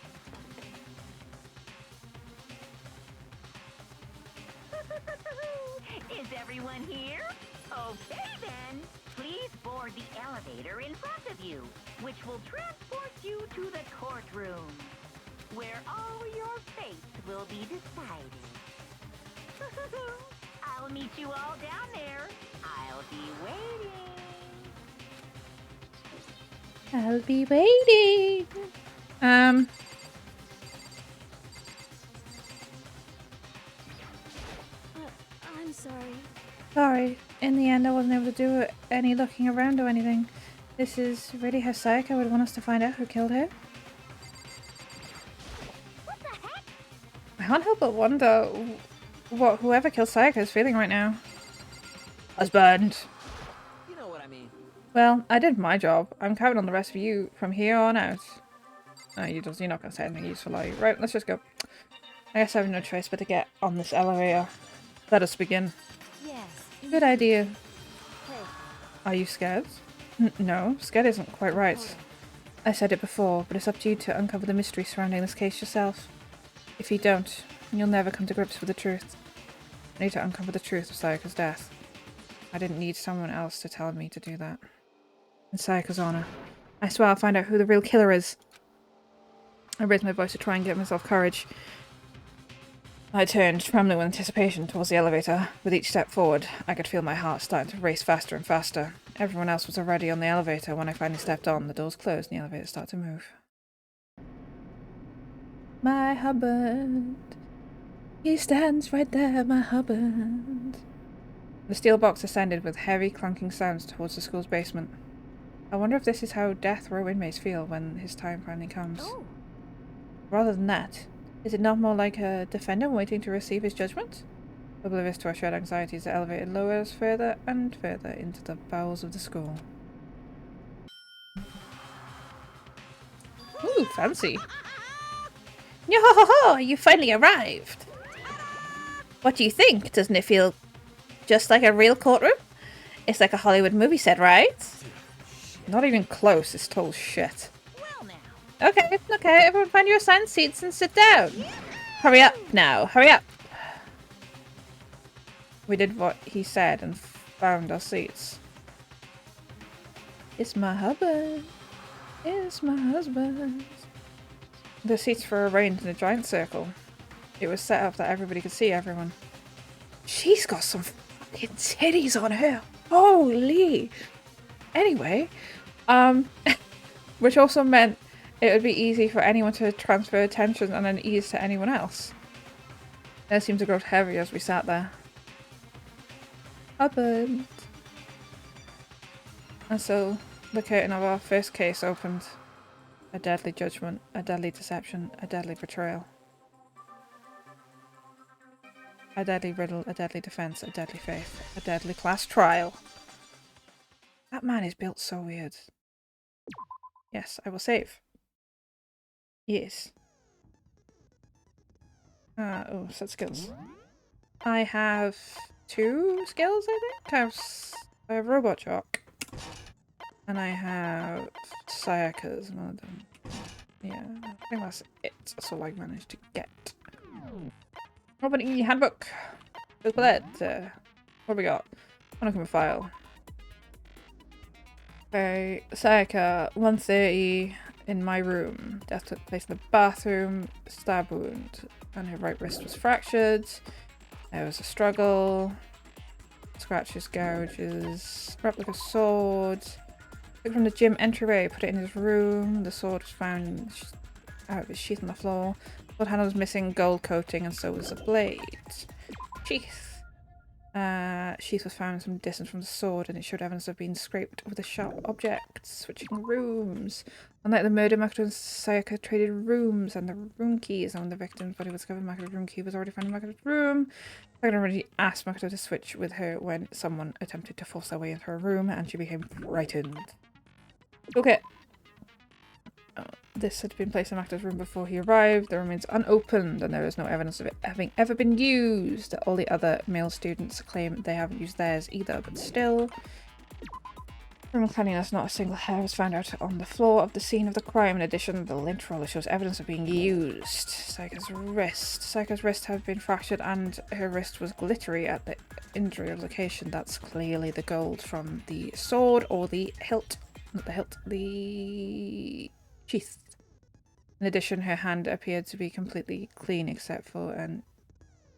Is everyone here? Okay then. Please board the elevator in front of you, which will transport you to the courtroom, where all your fates will be decided. I'll meet you all down there. I'll be waiting. I'll be waiting. I'm sorry. Sorry. In the end, I wasn't able to do any looking around or anything. This is really how Sayaka would want us to find out who killed her. What the heck? I can't help but wonder what whoever killed Sayaka is feeling right now. Husband. You know what I mean. Well, I did my job. I'm counting on the rest of you from here on out. No, you're not going to say anything useful, are you? Right, let's just go. I guess I have no choice but to get on this elevator. Let us begin. Yes. Good idea. Hey, Are you scared? No, scared isn't quite right. I said it before, but it's up to you to uncover the mystery surrounding this case yourself. If you don't, you'll never come to grips with the truth. I need to uncover the truth of Sayaka's death. I didn't need someone else to tell me to do that. In Sayaka's honor, I swear I'll find out who the real killer is. I raised my voice to try and give myself courage. I turned, trembling with anticipation, towards the elevator. With each step forward, I could feel my heart starting to race faster and faster. Everyone else was already on the elevator. When I finally stepped on, the doors closed and the elevator started to move. My husband. He stands right there, my husband. The steel box ascended with heavy, clunking sounds towards the school's basement. I wonder if this is how death row inmates feel when his time finally comes. oh, Rather than that, is it not more like a defendant waiting to receive his judgment? Oblivious to our shared anxieties, the elevator lowers further and further into the bowels of the school. Ooh, fancy. Yo-ho-ho-ho! You finally arrived! What do you think? Doesn't it feel just like a real courtroom? It's like a Hollywood movie set, right? Not even close, it's total shit. Well now. Okay, everyone find your assigned seats and sit down. Hurry up now, hurry up. We did what he said and found our seats. It's my husband. It's my husband. The seats were arranged in a giant circle. It was set up that everybody could see everyone. She's got some fucking titties on her. Holy! Anyway, which also meant it would be easy for anyone to transfer attention and an ease to anyone else. It seemed to grow heavy as we sat there. Husband. And so, the curtain of our first case opened. A deadly judgment, a deadly deception, a deadly betrayal. A deadly riddle, a deadly defense, a deadly faith, a deadly class trial. That man is built so weird. Yes, I will save. Yes. Oh, set skills. I have 2 skills, I think. I have Robot Jock. And I have Sayaka's, one of them. Yeah, I think that's it. That's all I managed to get. Open handbook. Let's put that. What we got? Unopened file. Okay, Sayaka, 1:30 in my room. Death took place in the bathroom. Stab wound. And her right wrist was fractured. There was a struggle. Scratches, gouges. Replica sword. Took from the gym entryway, put it in his room. The sword was found out of his sheath on the floor. The sword handle was missing gold coating, and so was the blade. Jeez. Sheath was found some distance from the sword, and it showed evidence of being scraped with a sharp object. Switching rooms. Unlike the murder, Makoto and Sayaka traded rooms and the room keys. And when the victim's body was discovered, Makoto's room key was already found in Makoto's room. Sayaka already asked Makoto to switch with her when someone attempted to force their way into her room, and she became frightened. Okay. This had been placed in Makoto's room before he arrived. The room remains unopened, and there is no evidence of it having ever been used. All the other male students claim they haven't used theirs either, but still. From cleanliness, not a single hair was found out on the floor of the scene of the crime. In addition, the lint roller shows evidence of being used. Sayaka's wrist. Sayaka's wrist had been fractured, and her wrist was glittery at the injury location. That's clearly the gold from the sword, or the hilt. Not the hilt, the sheath. In addition, her hand appeared to be completely clean except for an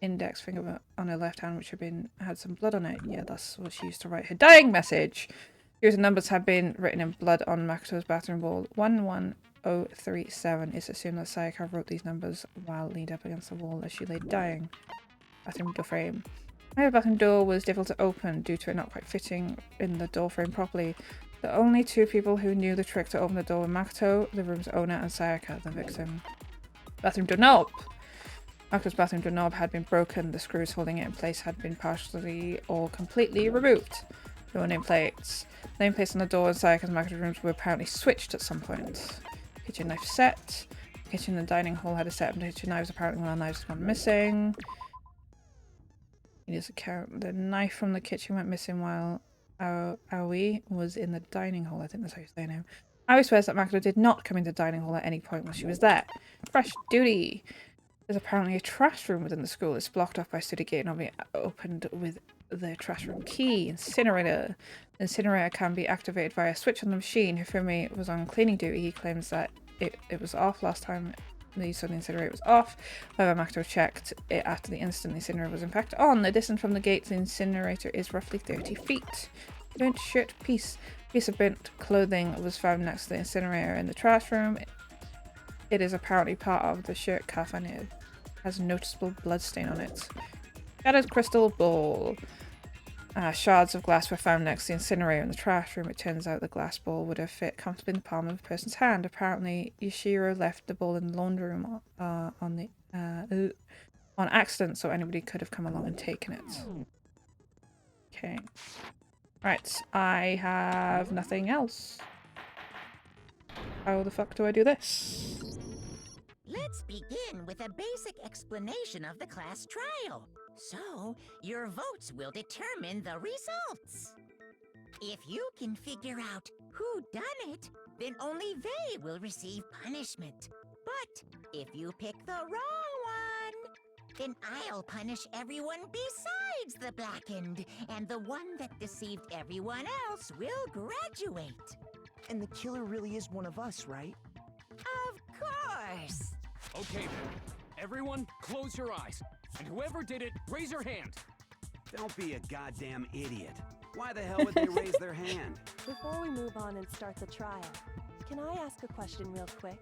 index finger on her left hand, which had some blood on it. Yeah, that's what she used to write her dying message. Series of numbers had been written in blood on Makoto's bathroom wall. 11037. It's assumed that Sayaka wrote these numbers while leaned up against the wall as she lay dying. Bathroom door frame. My bathroom door was difficult to open due to it not quite fitting in the door frame properly. The only two people who knew the trick to open the door were Makoto, the room's owner, and Sayaka, the victim. Bathroom doorknob. Makoto's bathroom doorknob had been broken. The screws holding it in place had been partially or completely removed. No nameplates. Nameplates on the door in Sayaka's and Makoto's rooms were apparently switched at some point. Kitchen knife set. The kitchen and dining hall had a set of kitchen knives. Apparently one of the knives has gone missing. Needs to count. The knife from the kitchen went missing while Aoi was in the dining hall. I think that's how you say it now. Aoi swears that Makoto did not come into the dining hall at any point while she was there. Fresh duty. There's apparently a trash room within the school. It's blocked off by a study gate and only opened with the trash room key. Incinerator. The incinerator can be activated via a switch on the machine. Hifumi was on cleaning duty. He claims that it was off last time the incinerator was off. However, Makoto checked it after the instant the incinerator was in fact on. The distance from the gate to the incinerator is roughly 30 feet. Burnt shirt piece of burnt clothing was found next to the incinerator in the trash room. It is apparently part of the shirt cuff and it has a noticeable blood stain on it. Shattered crystal ball. Shards of glass were found next to the incinerator in the trash room. It turns out the glass ball would have fit comfortably in the palm of a person's hand. Apparently, Yashiro left the ball in the laundry room on accident, so anybody could have come along and taken it. Okay. Right, I have nothing else. How the fuck do I do this? Let's begin with a basic explanation of the class trial. So, your votes will determine the results. If you can figure out who done it, then only they will receive punishment. But if you pick the wrong one, then I'll punish everyone besides the blackened, and the one that deceived everyone else will graduate. And the killer really is one of us, right? Of course! Okay then. Everyone, close your eyes. And whoever did it, raise your hand. Don't be a goddamn idiot. Why the hell would they raise their hand? Before we move on and start the trial, can I ask a question real quick?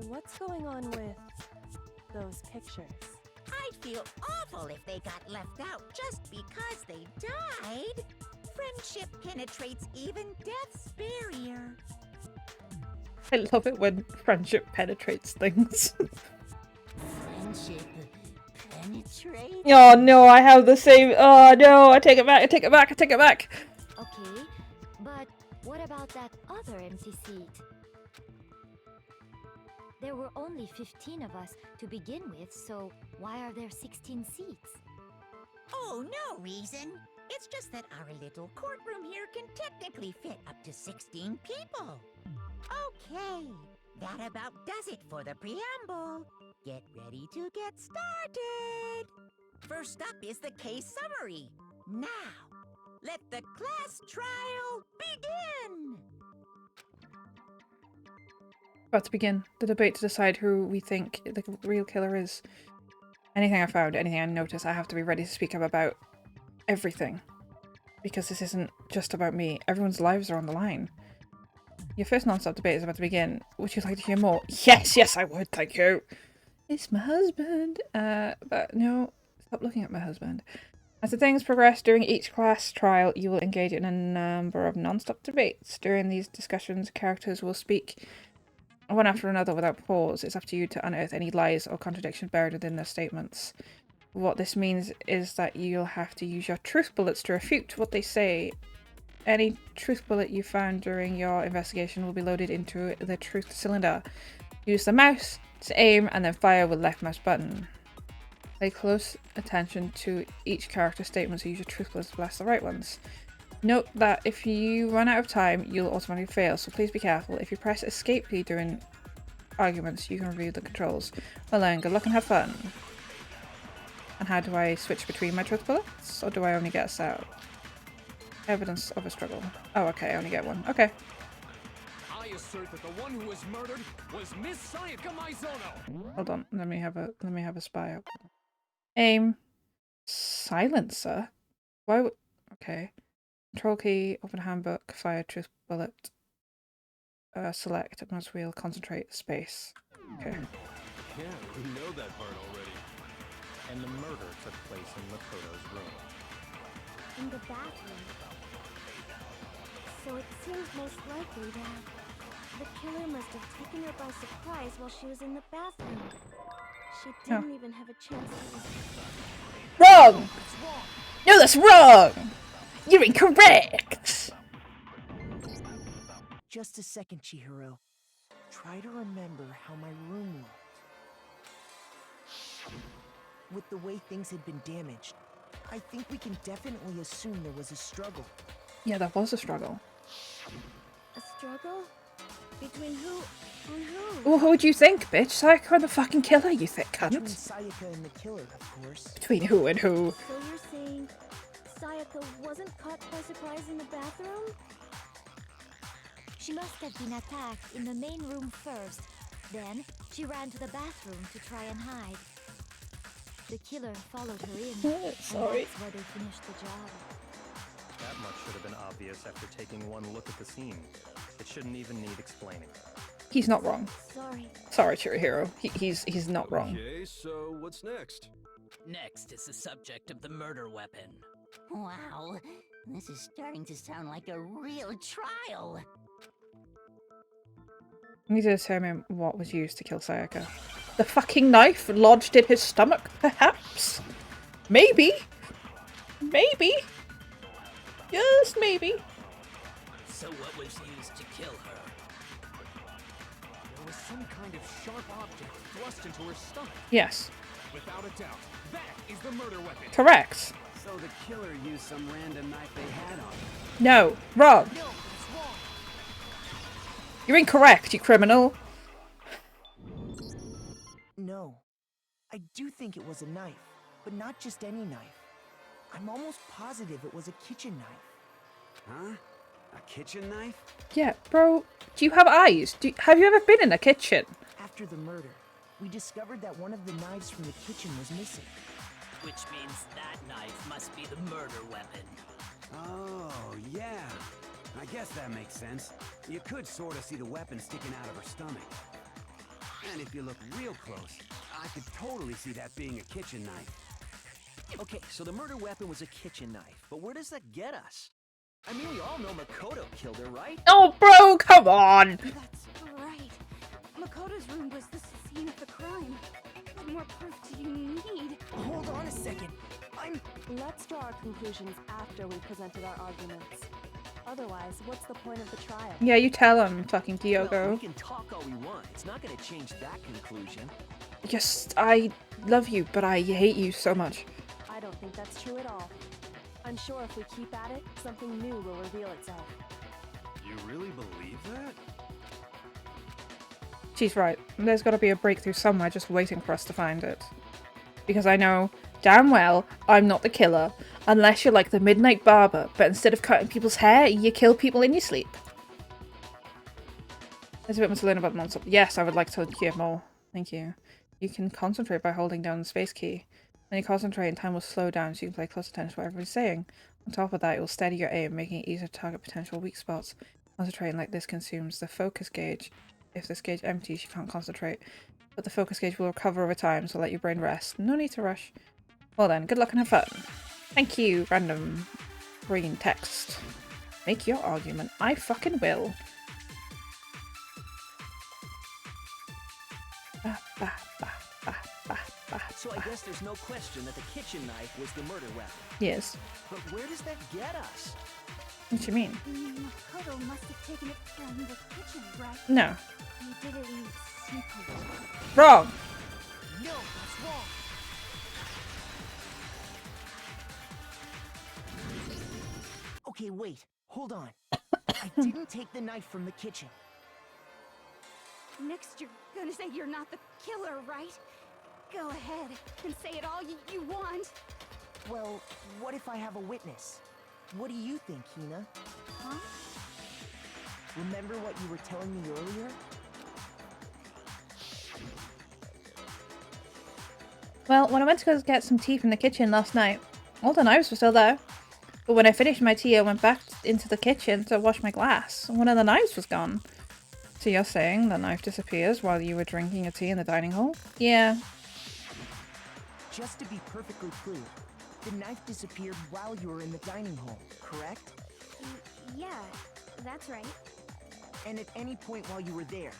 What's going on with those pictures? I'd feel awful if they got left out just because they died. Friendship penetrates even death's barrier. I love it when friendship penetrates things. Friendship penetrates? Oh no, I have the same. Oh no, I take it back, I take it back, I take it back. Okay, but what about that other empty seat? There were only 15 of us to begin with, so why are there 16 seats? Oh, no reason. It's just that our little courtroom here can technically fit up to 16 people. Okay, that about does it for the preamble. Get ready to get started. First up is the case summary. Now, let the class trial begin. About to begin the debate to decide who we think the real killer is. Anything I found, anything I notice, I have to be ready to speak up about everything. Because this isn't just about me. Everyone's lives are on the line. Your first non-stop debate is about to begin. Would you like to hear more? Yes, yes, I would, thank you. It's my husband. But no, Stop looking at my husband. As the things progress during each class trial, you will engage in a number of non-stop debates. During these discussions, characters will speak one after another without pause. It's up to you to unearth any lies or contradictions buried within their statements. What this means is that you'll have to use your truth bullets to refute what they say. Any truth bullet you found during your investigation will be loaded into the truth cylinder. Use the mouse to aim and then fire with left mouse button. Pay close attention to each character's statement so use your truth bullets to blast the right ones. Note that if you run out of time, you'll automatically fail, so please be careful. If you press escape key during arguments, you can review the controls. Well then, good luck and have fun. And how do I switch between my truth bullets? Or do I only get a set? Evidence of a struggle. Oh, okay, I only get one. Okay. I assert that the one who was murdered was Miss Sayaka Maizono. Hold on, let me have a spy up. Aim. Silencer? Why would... Okay. Control key, open handbook, fire, truth bullet. Select, mouse wheel, concentrate, space. Okay. Yeah, we know that part already. And the murder took place in Makoto's room. In the bathroom. So it seems most likely that the killer must have taken her by surprise while she was in the bathroom. She didn't even have a chance to... Wrong! No, that's wrong! You're incorrect! Just a second, Chihiro. Try to remember how my room looked. With the way things had been damaged, I think we can definitely assume there was a struggle. Yeah, that was a struggle. A struggle? Between who and who? Well, who do you think, bitch? Sayaka and the fucking killer, you thick Between cunt. Sayaka and the killer, of course. Between who and who? So you're saying Sayaka wasn't caught by surprise in the bathroom? She must have been attacked in the main room first. Then she ran to the bathroom to try and hide. The killer followed her in. Sorry. And that's where they finished the job. That much should have been obvious after taking one look at the scene. It shouldn't even need explaining. He's not wrong. Sorry. Sorry, Chihiro. He's not wrong. Okay, so what's next? Next is the subject of the murder weapon. Wow, this is starting to sound like a real trial. We need to determine what was used to kill Sayaka. The fucking knife lodged in his stomach, perhaps? Maybe? Maybe? Just maybe. So what was used to kill her? There was some kind of sharp object thrust into her stomach. Yes. Without a doubt, that is the murder weapon. Correct. So the killer used some random knife they had on him. No. Wrong. No, it's wrong. You're incorrect, you criminal. No. I do think it was a knife, but not just any knife. I'm almost positive it was a kitchen knife. Huh? A kitchen knife? Yeah, bro. Do you have eyes? Have you ever been in a kitchen? After the murder, we discovered that one of the knives from the kitchen was missing. Which means that knife must be the murder weapon. Oh, yeah. I guess that makes sense. You could sort of see the weapon sticking out of her stomach. And if you look real close, I could totally see that being a kitchen knife. Okay, so the murder weapon was a kitchen knife, but where does that get us? I mean, we all know Makoto killed her, right? Oh, bro, come on. That's right. Makoto's room was the scene of the crime. What more proof do you need? Hold on a second. Let's draw our conclusions after we presented our arguments. Otherwise, what's the point of the trial? Yeah, you tell him, fucking Well, Diogo. we can talk all we want. It's not gonna change that conclusion. Yes, I love you, but I hate you so much. I don't think that's true at all. I'm sure if we keep at it, something new will reveal itself. You really believe that? She's right. There's got to be a breakthrough somewhere just waiting for us to find it. Because I know damn well I'm not the killer, unless you're like the Midnight Barber, but instead of cutting people's hair, you kill people in your sleep. There's a bit more to learn about the monster. Yes, I would like to hear more. Thank you. You can concentrate by holding down the space key. When you concentrate, and time will slow down so you can pay close attention to what everybody's saying. On top of that, it will steady your aim, making it easier to target potential weak spots. Concentrating like this consumes the focus gauge. If this gauge empties, you can't concentrate. But the focus gauge will recover over time, so let your brain rest. No need to rush. Well then, good luck and have fun. Thank you, random green text. Make your argument. I fucking will. Ba, ba, ba, ba, ba, ba, So I guess there's no question that the kitchen knife was the murder weapon. Yes. But where does that get us? What do you mean? Makoto must have taken it from the kitchen, right? No. He did it in secret. Wrong! No, that's wrong. Okay, wait. Hold on. I didn't take the knife from the kitchen. Next, you're gonna say you're not the killer, right? Go ahead and say it all you want. Well, what if I have a witness? What do you think, Hina? Huh? Remember what you were telling me earlier? Well, when I went to go get some tea from the kitchen last night, all the knives were still there. But when I finished my tea, I went back into the kitchen to wash my glass, and one of the knives was gone. So you're saying the knife disappears while you were drinking your tea in the dining hall? Yeah. Just to be perfectly clear, the knife disappeared while you were in the dining hall, correct? Yeah, that's right. And at any point while you were there,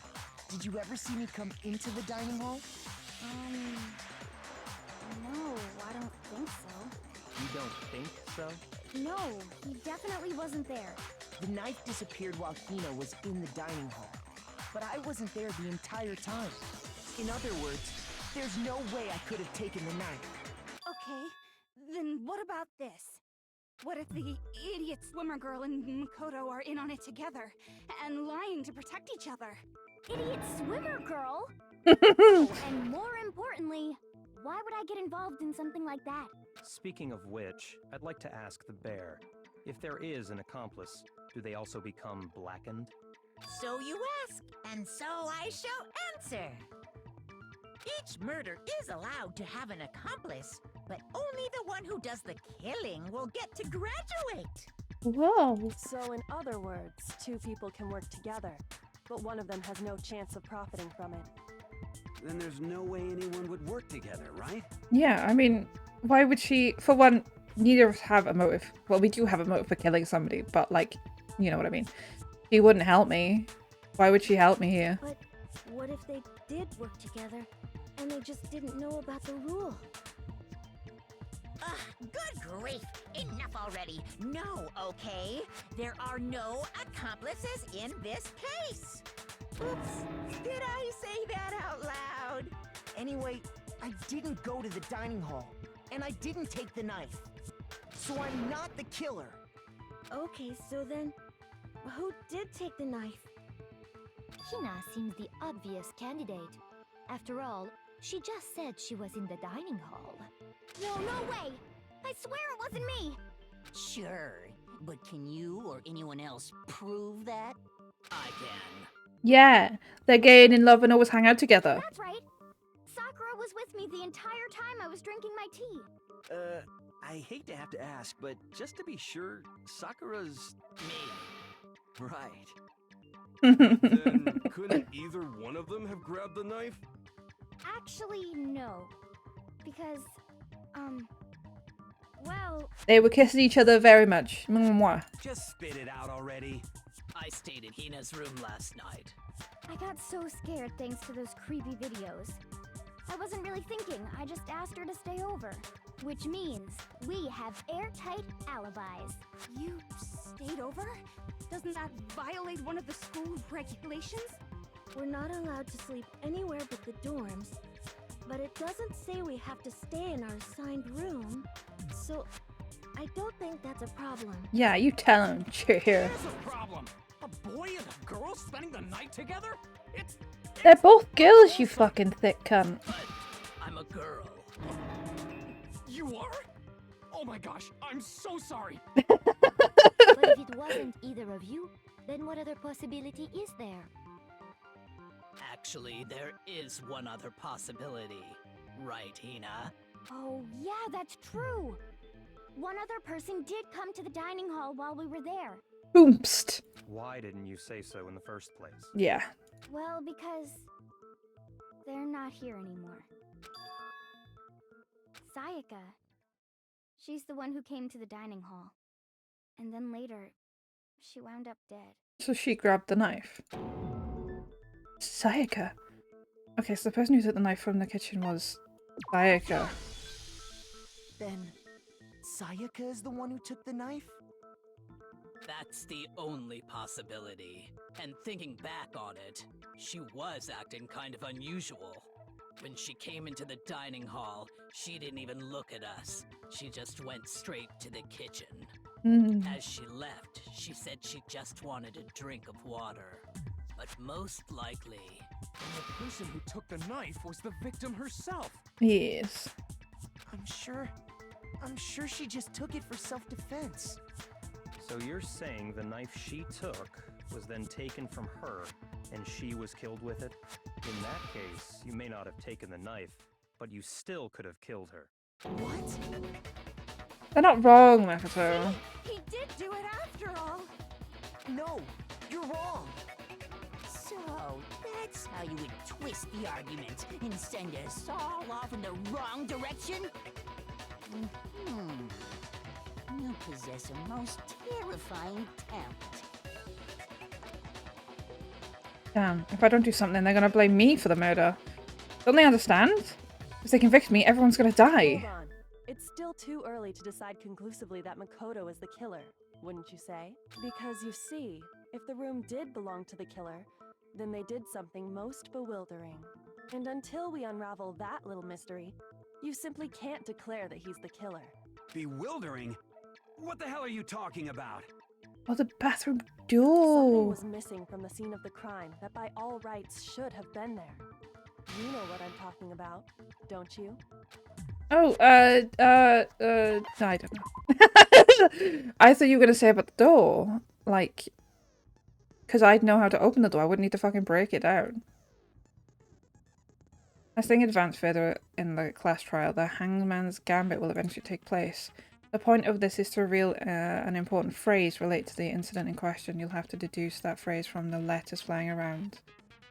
did you ever see me come into the dining hall? No, I don't think so. You don't think so? No, he definitely wasn't there. The knife disappeared while Hina was in the dining hall. But I wasn't there the entire time. In other words, there's no way I could have taken the knife. Okay, then what about this? What if the idiot swimmer girl and Makoto are in on it together and lying to protect each other? Idiot swimmer girl? Oh, and more importantly, why would I get involved in something like that? Speaking of which, I'd like to ask the bear, if there is an accomplice, do they also become blackened? So you ask, and so I shall answer. Each murder is allowed to have an accomplice, but only the one who does the killing will get to graduate. Whoa. So in other words, two people can work together, but one of them has no chance of profiting from it. Then there's no way anyone would work together, right? Yeah, I mean, why would she... For one, neither of us have a motive. Well, we do have a motive for killing somebody, but like, you know what I mean. She wouldn't help me. Why would she help me here? But what if they did work together and they just didn't know about the rule? Ugh, good grief! Enough already! No, okay? There are no accomplices in this case! Oops, did I say that out loud? Anyway, I didn't go to the dining hall, and I didn't take the knife. So I'm not the killer. Okay, so then, who did take the knife? Hina seems the obvious candidate. After all, she just said she was in the dining hall. No, no way! I swear it wasn't me! Sure, but can you or anyone else prove that? I can. Yeah, they're gay and in love and always hang out together. That's right! Sakura was with me the entire time I was drinking my tea. I hate to have to ask, but just to be sure, Sakura's Me. right. Then couldn't either one of them have grabbed the knife? Actually, no. Because, well... They were kissing each other very much. Mwah. Just spit it out already. I stayed in Hina's room last night. I got so scared thanks to those creepy videos. I wasn't really thinking, I just asked her to stay over. Which means, we have airtight alibis. You stayed over? Doesn't that violate one of the school regulations? We're not allowed to sleep anywhere but the dorms. But it doesn't say we have to stay in our assigned room. So, I don't think that's a problem. Yeah, you tell him, cheer. There's a problem. A boy and a girl spending the night together? They're both girls, you fucking thick cunt. But I'm a girl. You are? Oh my gosh, I'm so sorry. But if it wasn't either of you, then what other possibility is there? Actually, there is one other possibility. Right, Hina? Oh, yeah, that's true. One other person did come to the dining hall while we were there. Boomst. Why didn't you say so in the first place? Yeah. Well, because they're not here anymore. Sayaka She's the one who came to the dining hall. And then later, she wound up dead. So she grabbed the knife. Sayaka. Okay, so the person who took the knife from the kitchen was Sayaka. Then, Sayaka is the one who took the knife? That's the only possibility. And thinking back on it, she was acting kind of unusual. When she came into the dining hall, she didn't even look at us. She just went straight to the kitchen. As she left, she said she just wanted a drink of water. But most likely... And the person who took the knife was the victim herself. Yes. I'm sure she just took it for self-defense. So you're saying the knife she took was then taken from her, and she was killed with it? In that case, you may not have taken the knife, but you still could have killed her. What? They're not wrong, Makoto. He did do it after all. No, you're wrong. So, that's how you would twist the argument and send us all off in the wrong direction? You possess a most terrifying talent. Damn, if I don't do something, they're gonna blame me for the murder. Don't they understand? If they convict me, everyone's gonna die. Hold on. It's still too early to decide conclusively that Makoto is the killer, wouldn't you say? Because you see, if the room did belong to the killer, then they did something most bewildering. And until we unravel that little mystery, you simply can't declare that he's the killer. Bewildering? What the hell are you talking about? Oh, the bathroom Something door. was missing from the scene of the crime that by all rights should have been there. You know what I'm talking about, don't you? Oh, no, I don't know. I thought you were gonna say about the door. Like, because I'd know how to open the door. I wouldn't need to fucking break it down. As things advance further in the class trial, the hangman's gambit will eventually take place. The point of this is to reveal an important phrase related to the incident in question. You'll have to deduce that phrase from the letters flying around.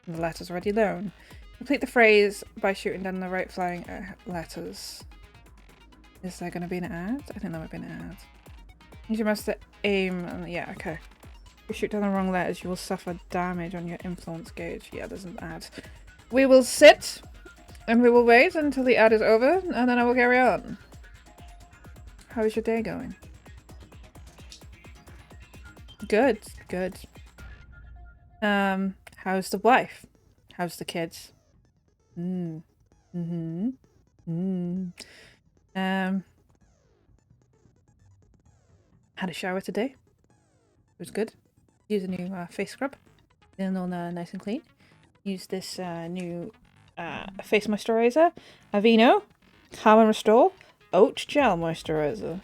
The letters already known. Complete the phrase by shooting down the right flying letters. Is there going to be an ad? I think there might be an ad. You must aim. Yeah, okay. If you shoot down the wrong letters, you will suffer damage on your influence gauge. Yeah, there's an ad. We will sit and we will wait until the ad is over, and then I will carry on. How is your day going? Good, good. How's the wife? How's the kids? Had a shower today. It was good. Use a new face scrub. Feeling all nice and clean. Use this new face moisturizer. Aveeno. Calm and Restore. Oat Gel Moisturizer.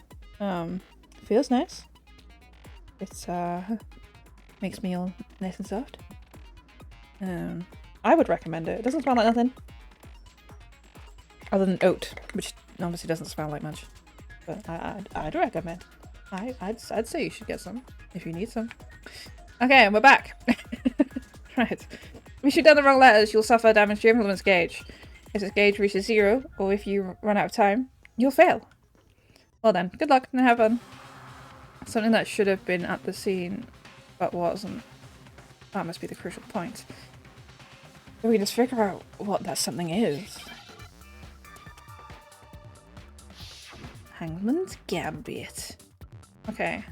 Feels nice. It's makes me all nice and soft. I would recommend it. It doesn't smell like nothing. Other than oat, which obviously doesn't smell like much. But I'd recommend. I'd say you should get some if you need some. Okay, and we're back. Right. If you shoot down the wrong letters, you'll suffer damage to your influence gauge. If this gauge reaches 0, or if you run out of time, you'll fail. Well then, good luck and have fun. Something that should have been at the scene, but wasn't. That must be the crucial point. We just figure out what that something is. Hangman's Gambit. Okay.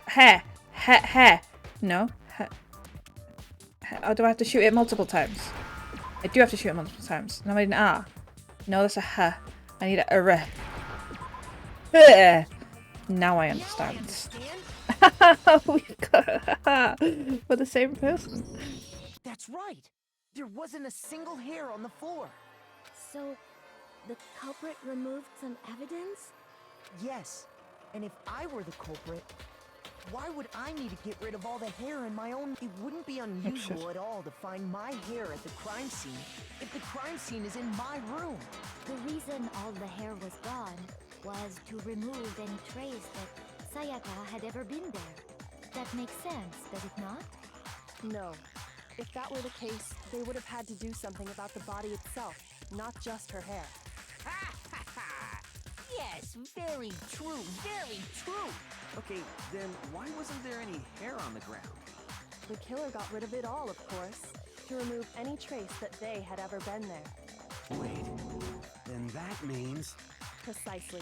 Hair. No. Oh, do I have to shoot it multiple times? I do have to shoot it multiple times. No, I need an R. No, that's a H. I need a R. Now I understand. We've got we're the same person. That's right. There wasn't a single hair on the floor. So, the culprit removed some evidence? Yes. And if I were the culprit, why would I need to get rid of all the hair in my own? It wouldn't be unusual at all to find my hair at the crime scene if the crime scene is in my room. The reason all the hair was gone was to remove any trace that Sayaka had ever been there. That makes sense, does it not? No. If that were the case, they would have had to do something about the body itself, not just her hair. Yes, very true, very true. Okay, then why wasn't there any hair on the ground? The killer got rid of it all, of course, to remove any trace that they had ever been there. Wait, then that means... Precisely.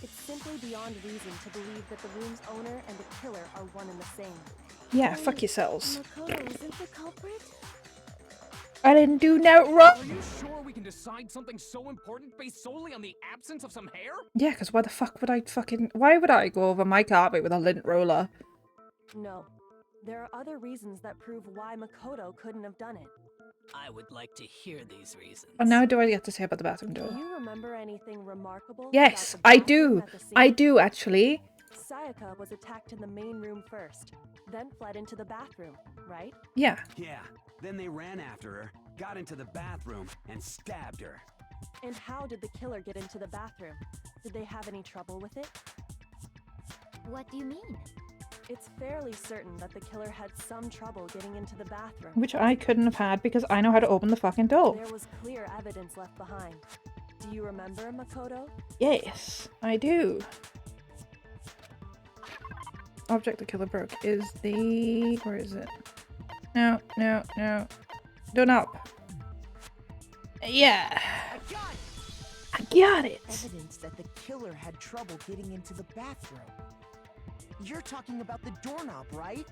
It's simply beyond reason to believe that the room's owner and the killer are one and the same. Yeah, fuck yourselves. Makoto isn't the culprit? I didn't do no wrong. Are you sure we can decide something so important based solely on the absence of some hair? Yeah, because why the fuck would I fucking... Why would I go over my carpet with a lint roller? No. There are other reasons that prove why Makoto couldn't have done it. I would like to hear these reasons. Oh, now do I get to say about the bathroom door? Do you remember anything remarkable? Yes, about the I bathroom do. at the scene? I do, actually. Sayaka was attacked in the main room first, then fled into the bathroom, right? Yeah. Yeah, then they ran after her, got into the bathroom, and stabbed her. And how did the killer get into the bathroom? Did they have any trouble with it? What do you mean? It's fairly certain that the killer had some trouble getting into the bathroom. Which I couldn't have had because I know how to open the fucking door. There was clear evidence left behind. Do you remember, Makoto? Yes, I do. Object the killer broke is the... Where is it? No, no, no. Don't up. Yeah. I got it. Evidence that the killer had trouble getting into the bathroom. You're talking about the doorknob, right?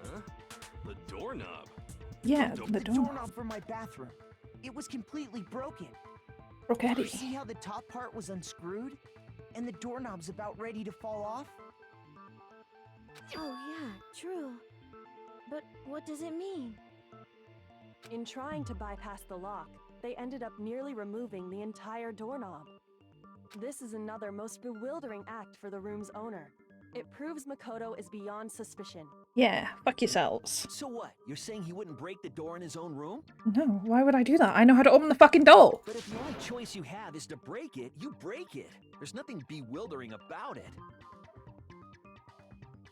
Huh? The doorknob? Yeah, The the doorknob. doorknob for my bathroom. It was completely broken. Broketti. See how the top part was unscrewed? And the doorknob's about ready to fall off? Oh yeah, true. But what does it mean? In trying to bypass the lock, they ended up nearly removing the entire doorknob. This is another most bewildering act for the room's owner. It proves Makoto is beyond suspicion. Yeah, fuck yourselves. So what? You're saying he wouldn't break the door in his own room? No, why would I do that? I know how to open the fucking door. But if the only choice you have is to break it, you break it. There's nothing bewildering about it.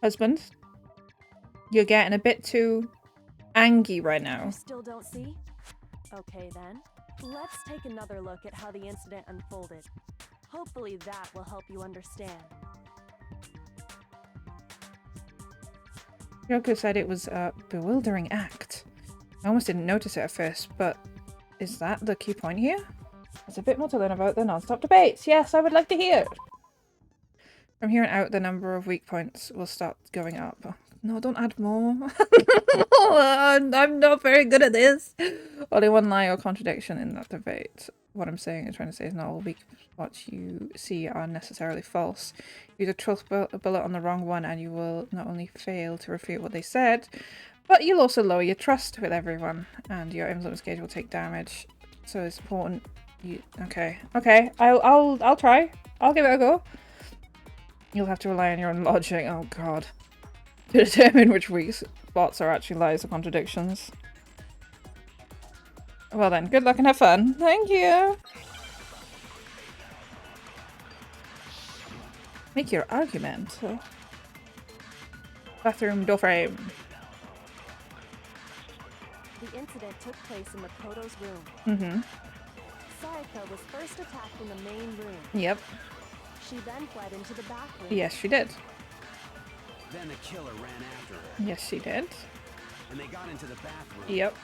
Husband, you're getting a bit too angry right now. You still don't see? Okay then. Let's take another look at how the incident unfolded. Hopefully that will help you understand. Yoko said it was a bewildering act. I almost didn't notice it at first, but is that the key point here? There's a bit more to learn about the non-stop debates. Yes, I would like to hear. From here on out, the number of weak points will start going up. No, don't add more. I'm not very good at this. Only one lie or contradiction in that debate. What I'm saying and trying to say is not all weak spots you see are necessarily false. Use a truth bullet on the wrong one and you will not only fail to refute what they said, but you'll also lower your trust with everyone and your influence gauge will take damage. So it's important you... Okay. I'll try. I'll give it a go. You'll have to rely on your own logic. Oh god. To determine which weak spots are actually lies or contradictions. Well then, good luck and have fun. Thank you. Make your argument. Bathroom door frame. The incident took place in Makoto's room. Mm-hmm. Sayaka was first attacked in the main room. Yep. She then fled into the bathroom. Yes, she did. Then the killer ran after her. Yes, she did. And they got into the bathroom. Yep.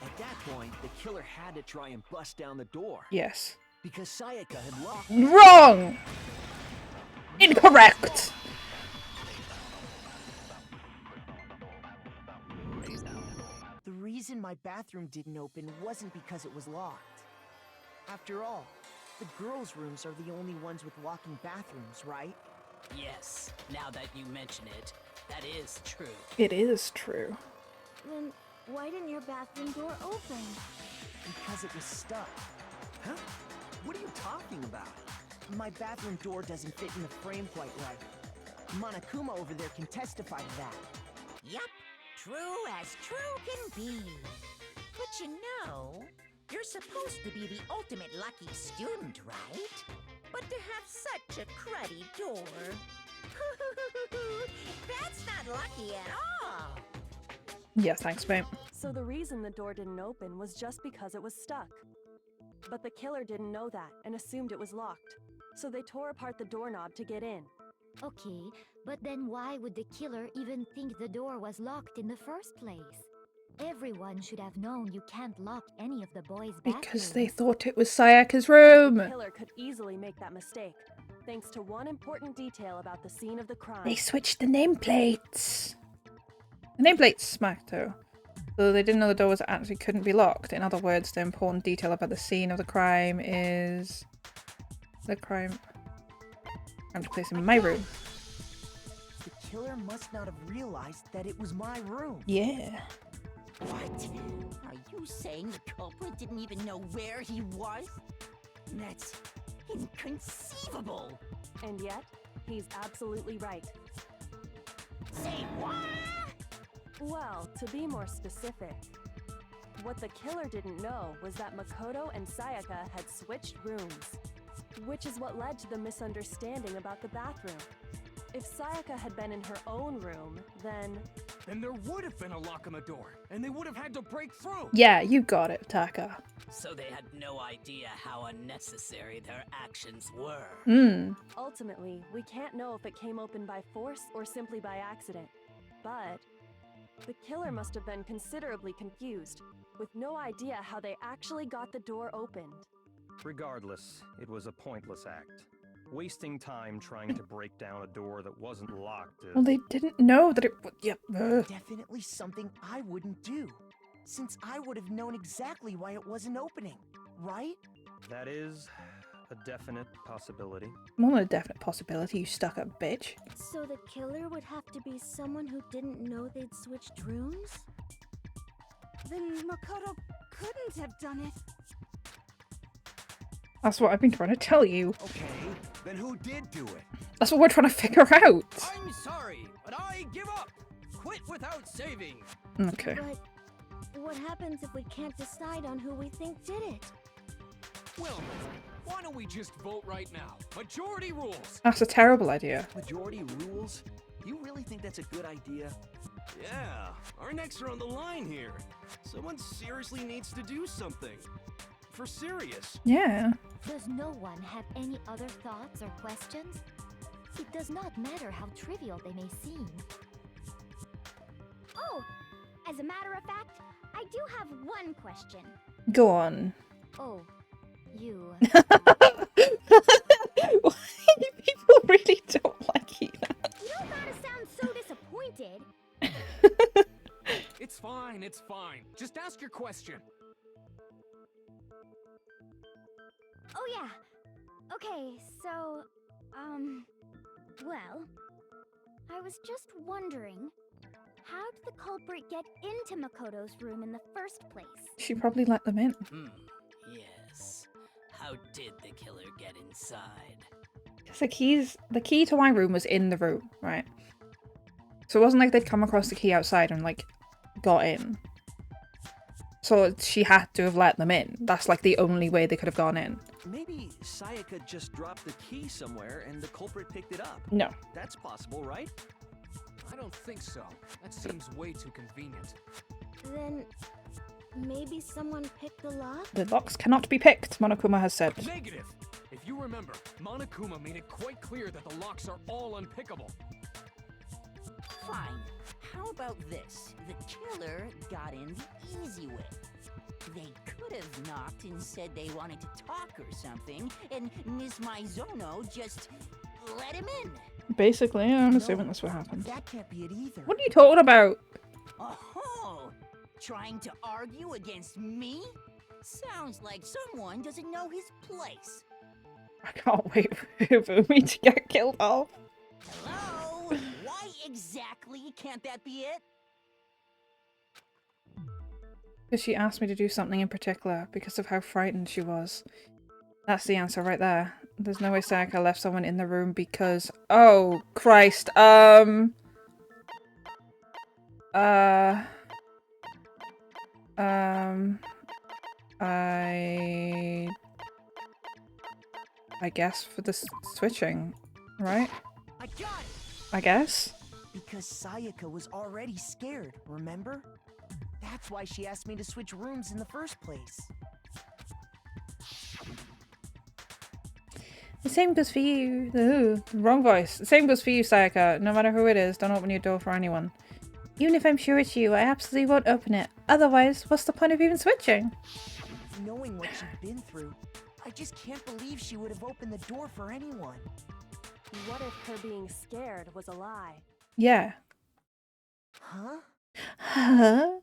At that point, the killer had to try and bust down the door. Yes. Because Sayaka had locked... Wrong! Incorrect! The reason my bathroom didn't open wasn't because it was locked. After all, the girls' rooms are the only ones with walking bathrooms, right? Yes, now that you mention it, that is true. It is true. Then why didn't your bathroom door open? Because it was stuck. Huh? What are you talking about? My bathroom door doesn't fit in the frame quite right. Monokuma over there can testify to that. Yup, true as true can be. But you know, you're supposed to be the ultimate lucky student, right? But to have such a cruddy door... That's not lucky at all! Yeah, thanks, mate. So the reason the door didn't open was just because it was stuck. But the killer didn't know that and assumed it was locked. So they tore apart the doorknob to get in. Okay, but then why would the killer even think the door was locked in the first place? Everyone should have known you can't lock any of the boys' bathrooms. Because they thought it was Sayaka's room. The killer could easily make that mistake, thanks to one important detail about the scene of the crime. They switched the nameplates. The nameplates smacked though. So they didn't know the doors actually couldn't be locked. In other words, the important detail about the scene of the crime is the crime took place in my room. The killer must not have realized that it was my room. Yeah. What? Are you saying the culprit didn't even know where he was? That's inconceivable. And yet, he's absolutely right. Say what? Well, to be more specific, what the killer didn't know was that Makoto and Sayaka had switched rooms, which is what led to the misunderstanding about the bathroom. If Sayaka had been in her own room, then there would have been a lock on the door, and they would have had to break through. Yeah, you got it, Taka. So they had no idea how unnecessary their actions were. Ultimately, we can't know if it came open by force or simply by accident. But the killer must have been considerably confused, with no idea how they actually got the door opened. Regardless, it was a pointless act. Wasting time trying to break down a door that wasn't locked is... Well, they didn't know that it would... Yep. Definitely something I wouldn't do, since I would have known exactly why it wasn't opening, right? That is a definite possibility. More than a definite possibility, you stuck-up bitch. So the killer would have to be someone who didn't know they'd switched rooms? Then Makoto couldn't have done it. That's what I've been trying to tell you. Okay, then who did do it? That's what we're trying to figure out. I'm sorry, but I give up. Quit without saving. Okay. But what happens if we can't decide on who we think did it? Well, why don't we just vote right now? Majority rules. That's a terrible idea. Majority rules? You really think that's a good idea? Yeah, our necks are on the line here. Someone seriously needs to do something. For serious. Yeah. Does no one have any other thoughts or questions? It does not matter how trivial they may seem. Oh, as a matter of fact, I do have one question. Go on. Oh, you. Why do people really don't like you? You don't gotta sound so disappointed. It's fine, it's fine. Just ask your question. Oh yeah. Okay, so, well, I was just wondering, how did the culprit get into Makoto's room in the first place? She probably let them in. Yes. How did the killer get inside? The key to my room was in the room, right? So it wasn't like they'd come across the key outside and, like, got in. So she had to have let them in. That's, like, the only way they could have gone in. Maybe Sayaka just dropped the key somewhere and the culprit picked it up. No. That's possible, right? I don't think so. That seems way too convenient. Then, maybe someone picked the lock? The locks cannot be picked, Monokuma has said. Negative! If you remember, Monokuma made it quite clear that the locks are all unpickable. Fine. How about this? The killer got in the easy way. They could have knocked and said they wanted to talk or something, and Miss Maizono just let him in. Basically, I'm assuming that's what happened. That can't be it either. What are you talking about? Oh, trying to argue against me? Sounds like someone doesn't know his place. I can't wait for me to get killed off. Hello? Why exactly can't that be it? Because she asked me to do something in particular because of how frightened she was. That's the answer right there. There's no way Sayaka left someone in the room because... Oh, Christ. I guess for the switching, right? I got it! I guess? Because Sayaka was already scared, remember? That's why she asked me to switch rooms in the first place. The same goes for you. Ooh, wrong voice. The same goes for you, Sayaka. No matter who it is, don't open your door for anyone. Even if I'm sure it's you, I absolutely won't open it. Otherwise, what's the point of even switching? Knowing what she'd been through, I just can't believe she would have opened the door for anyone. What if her being scared was a lie? Yeah. Huh? Huh?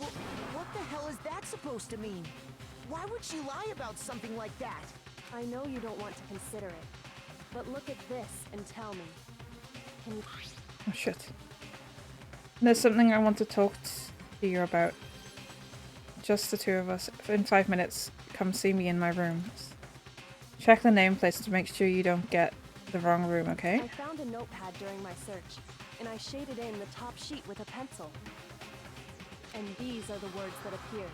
Well, what the hell is that supposed to mean? Why would she lie about something like that? I know you don't want to consider it, but look at this and tell me. Can you... Oh shit. There's something I want to talk to you about. Just the two of us. In 5 minutes, come see me in my room. Check the nameplates to make sure you don't get the wrong room, okay? I found a notepad during my search, and I shaded in the top sheet with a pencil. And these are the words that appeared.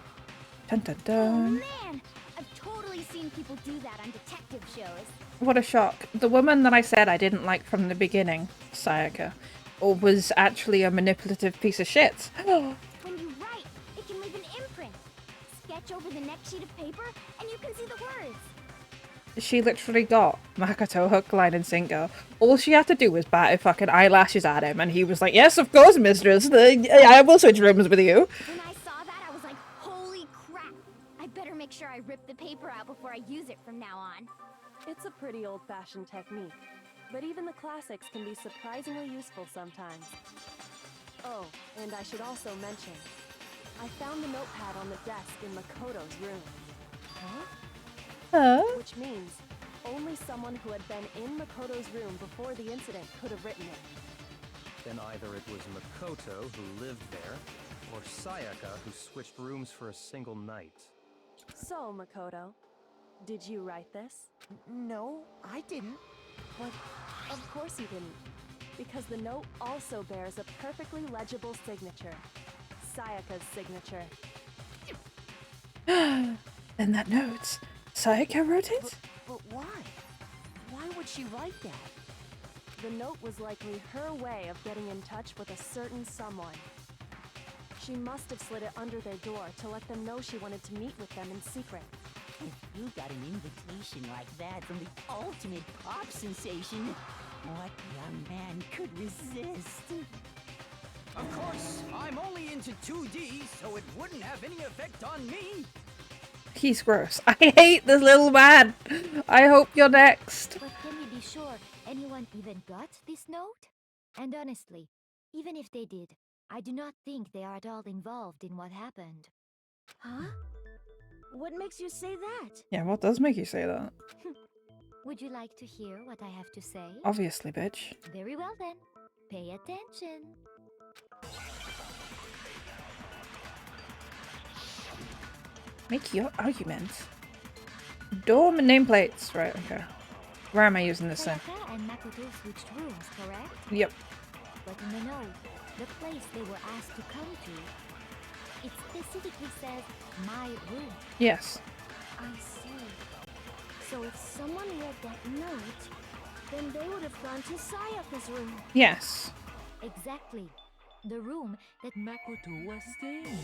Dun dun Oh dun. man! I've totally seen people do that on detective shows. What a shock. The woman that I said I didn't like from the beginning, Sayaka, was actually a manipulative piece of shit. When you write, it can leave an imprint. Sketch over the next sheet of paper, and you can see the words. She literally got Makoto hook, line, and sinker. All she had to do was bat her fucking eyelashes at him, and he was like, "Yes, of course, mistress. I will switch rooms with you." When I saw that, I was like, holy crap! I better make sure I rip the paper out before I use it from now on. It's a pretty old-fashioned technique, but even the classics can be surprisingly useful sometimes. Oh, and I should also mention, I found the notepad on the desk in Makoto's room. Huh? Which means only someone who had been in Makoto's room before the incident could have written it. Then either it was Makoto who lived there, or Sayaka who switched rooms for a single night. So, Makoto, did you write this? No, I didn't. But of course you didn't, because the note also bears a perfectly legible signature. Sayaka's signature. And that note, Sayaka wrote it? But why? Why would she write that? The note was likely her way of getting in touch with a certain someone. She must have slid it under their door to let them know she wanted to meet with them in secret. If you got an invitation like that from the ultimate pop sensation, what young man could resist? Of course, I'm only into 2D, so it wouldn't have any effect on me. He's gross. I hate this little man. I hope you're next. But can we be sure anyone even got this note? And honestly, even if they did, I do not think they are at all involved in what happened. Huh? What makes you say that? Yeah, what does make you say that? Would you like to hear what I have to say? Obviously, bitch. Very well then. Pay attention. Make your arguments. Dorm nameplates. Right, okay. Where am I using this then? Sayaka and Makoto switched rooms, correct? Yep. But in the note, the place they were asked to come to, it specifically says, my room. Yes. I see. So if someone read that note, then they would have gone to Sayaka's room. Yes. Exactly. The room that Makoto was staying in.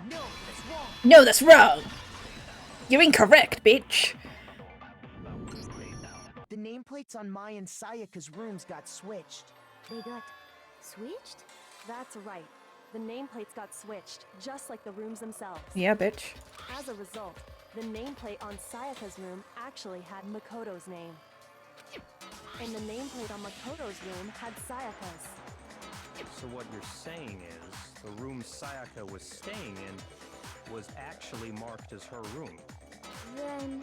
No, that's wrong. No, that's wrong. You're incorrect, bitch. The nameplates on Mai and Sayaka's rooms got switched. They got switched? That's right. The nameplates got switched, just like the rooms themselves. Yeah, bitch. As a result, the nameplate on Sayaka's room actually had Makoto's name. And the nameplate on Makoto's room had Sayaka's. So what you're saying is, the room Sayaka was staying in was actually marked as her room. Then,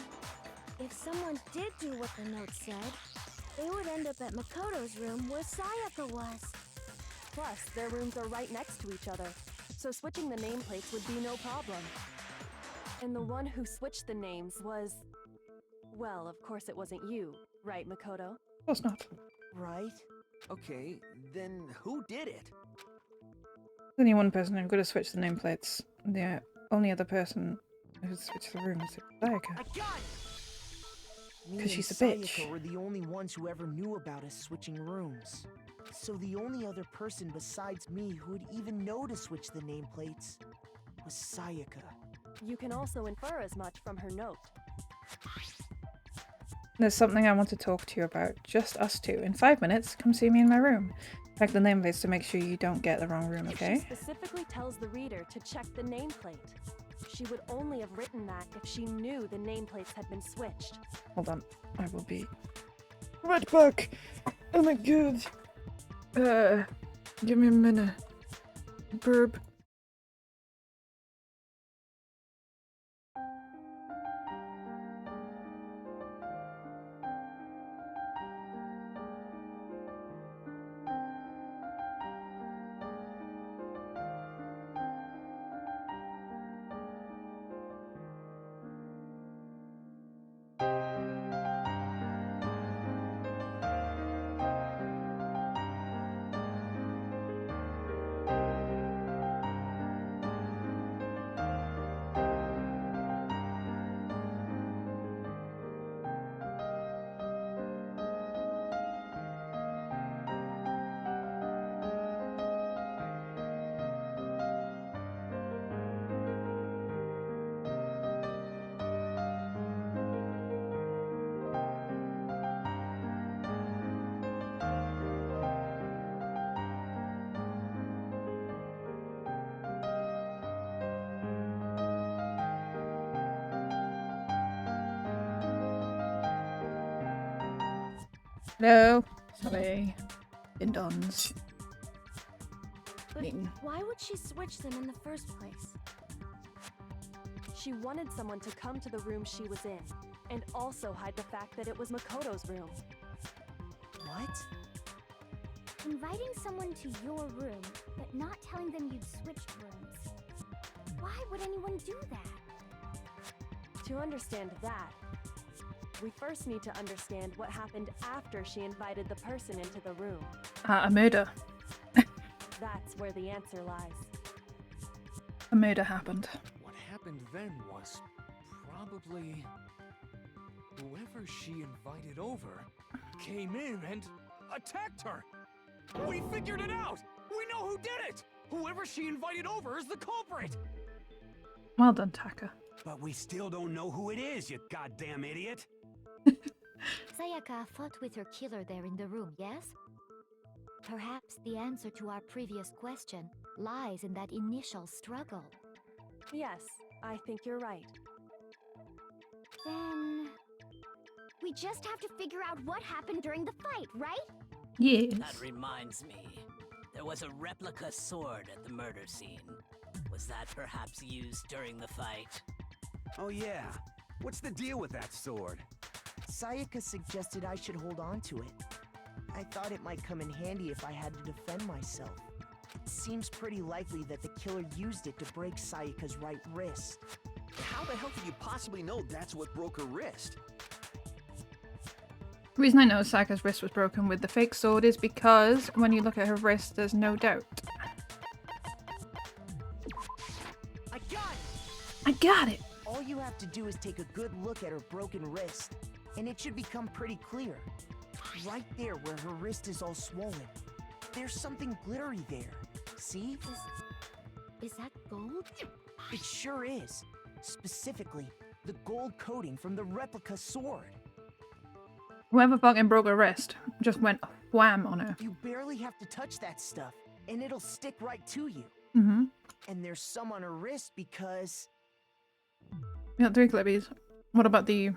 if someone did do what the note said, they would end up at Makoto's room where Sayaka was. Plus, their rooms are right next to each other, so switching the nameplates would be no problem. And the one who switched the names was... Well, of course it wasn't you, right, Makoto? Of course not. Right? Okay, then who did it? There's only one person who could have switched the nameplates. The only other person who switched the room is Sayaka. I got it! Me 'Cause and she's a Sayaka bitch. were the only ones who ever knew about us switching rooms. So the only other person besides me who would even know to switch the nameplates was Sayaka. You can also infer as much from her note. There's something I want to talk to you about. Just us two. In 5 minutes, come see me in my room. Check the nameplates to make sure you don't get the wrong room, okay? She specifically tells the reader to check the nameplate. She would only have written that if she knew the nameplates had been switched. Hold on. I will be right back. Oh my god. Give me a minute. Burp. Hello. Sorry. Dindons. But why would she switch them in the first place? She wanted someone to come to the room she was in, and also hide the fact that it was Makoto's room. What? Inviting someone to your room, but not telling them you'd switched rooms. Why would anyone do that? To understand that, we first need to understand what happened after she invited the person into the room. A murder. That's where the answer lies. A murder happened. What happened then was probably whoever she invited over came in and attacked her. We figured it out. We know who did it. Whoever she invited over is the culprit. Well done, Taka. But we still don't know who it is, you goddamn idiot. Sayaka fought with her killer there in the room, yes? Perhaps the answer to our previous question lies in that initial struggle. Yes, I think you're right. Then we just have to figure out what happened during the fight, right? Yes. That reminds me. There was a replica sword at the murder scene. Was that perhaps used during the fight? Oh yeah. What's the deal with that sword? Sayaka suggested I should hold on to it. I thought it might come in handy if I had to defend myself. It seems pretty likely that the killer used it to break Sayaka's right wrist. How the hell could you possibly know that's what broke her wrist? The reason I know Sayaka's wrist was broken with the fake sword is because when you look at her wrist, there's no doubt. I got it! I got it! All you have to do is take a good look at her broken wrist, and it should become pretty clear. Right there where her wrist is all swollen. There's something glittery there. See? Is that gold? It sure is. Specifically, the gold coating from the replica sword. Whoever fucking broke her wrist just went wham on her. You barely have to touch that stuff, and it'll stick right to you. Mm-hmm. And there's some on her wrist because... We got 3 clippies. What about the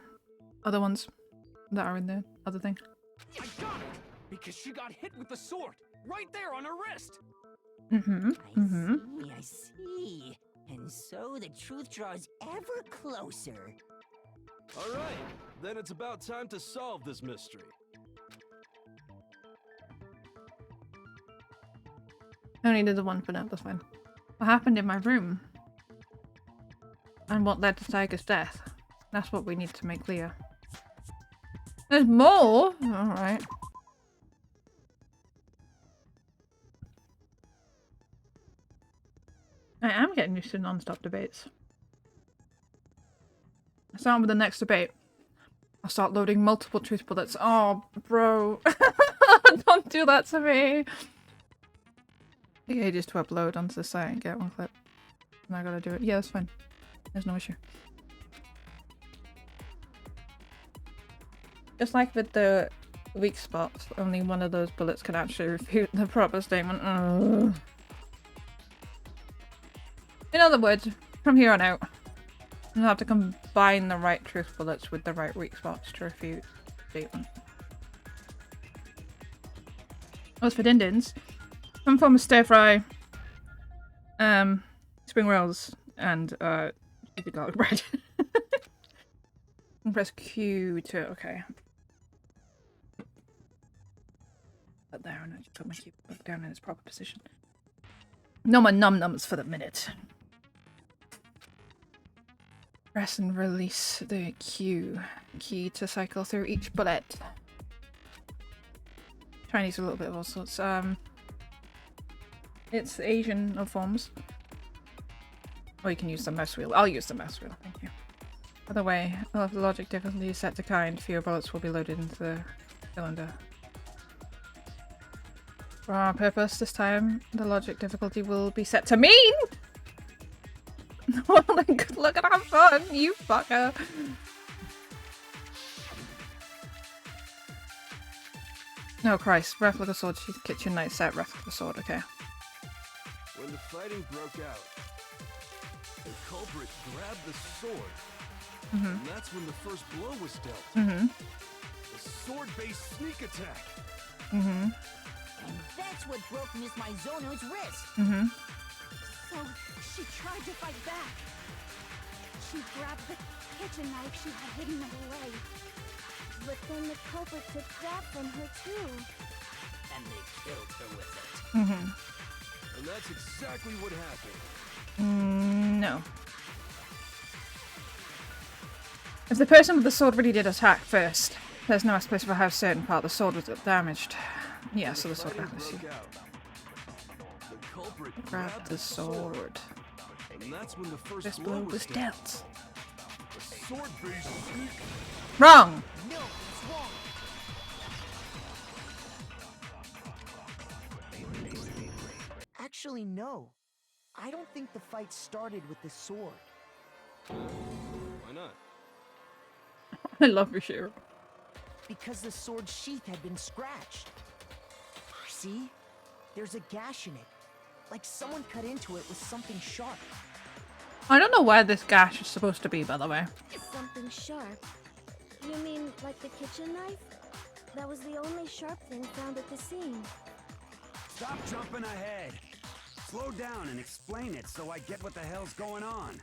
other ones that are in the other thing? I got it! Because she got hit with the sword, right there on her wrist! Mm-hmm. Mm-hmm. I see. And so the truth draws ever closer. Alright, then it's about time to solve this mystery. I only did the one for now, that's fine. What happened in my room? And what led to Sayaka's death? That's what we need to make clear. There's more? Alright. I am getting used to non-stop debates. I start with the next debate. I'll start loading multiple truth bullets. Oh, bro. Don't do that to me. Take ages to upload onto the site and get one clip. And I gotta do it. Yeah, that's fine. There's no issue. Just like with the weak spots, only one of those bullets can actually refute the proper statement. In other words, from here on out, you'll have to combine the right truth bullets with the right weak spots to refute the statement. As for din-dins, some form of stir-fry, spring rolls, and cheesy garlic bread. And press Q to okay. Put there and I just put my keyboard back down in its proper position. No more num-nums for the minute. Press and release the Q key to cycle through each bullet. Chinese a little bit of all sorts. It's Asian of forms. Or you can use the mouse wheel. I'll use the mouse wheel, thank you. By the way, I'll have the logic difficulty set to kind. Fewer bullets will be loaded into the cylinder. For our purpose this time, the logic difficulty will be set to mean! Well, then good luck and have fun, you fucker! No, Christ. Replica sword, she's kitchen knife set, replica sword, okay. When the fighting broke out, the culprit grabbed the sword. And that's when the first blow was dealt. The sword-based sneak attack. And that's what broke Miss Mizono's wrist. So she tried to fight back. She grabbed the kitchen knife she had hidden away. But then the culprit took that from her too. And they killed her with it. And that's exactly what happened. No. If the person with the sword really did attack first, there's no space for how certain part of the sword was damaged. Yeah, so the sword got this. Grab the sword. And that's when the First blow was dealt. The sword-based sneak. Wrong! No, it's wrong. Actually, no. I don't think the fight started with the sword. Why not? I love Rishiro. Because the sword's sheath had been scratched. See? There's a gash in it. Like someone cut into it with something sharp. I don't know where this gash is supposed to be, by the way. Something sharp? You mean like the kitchen knife? That was the only sharp thing found at the scene. Stop jumping ahead. Slow down and explain it so I get what the hell's going on.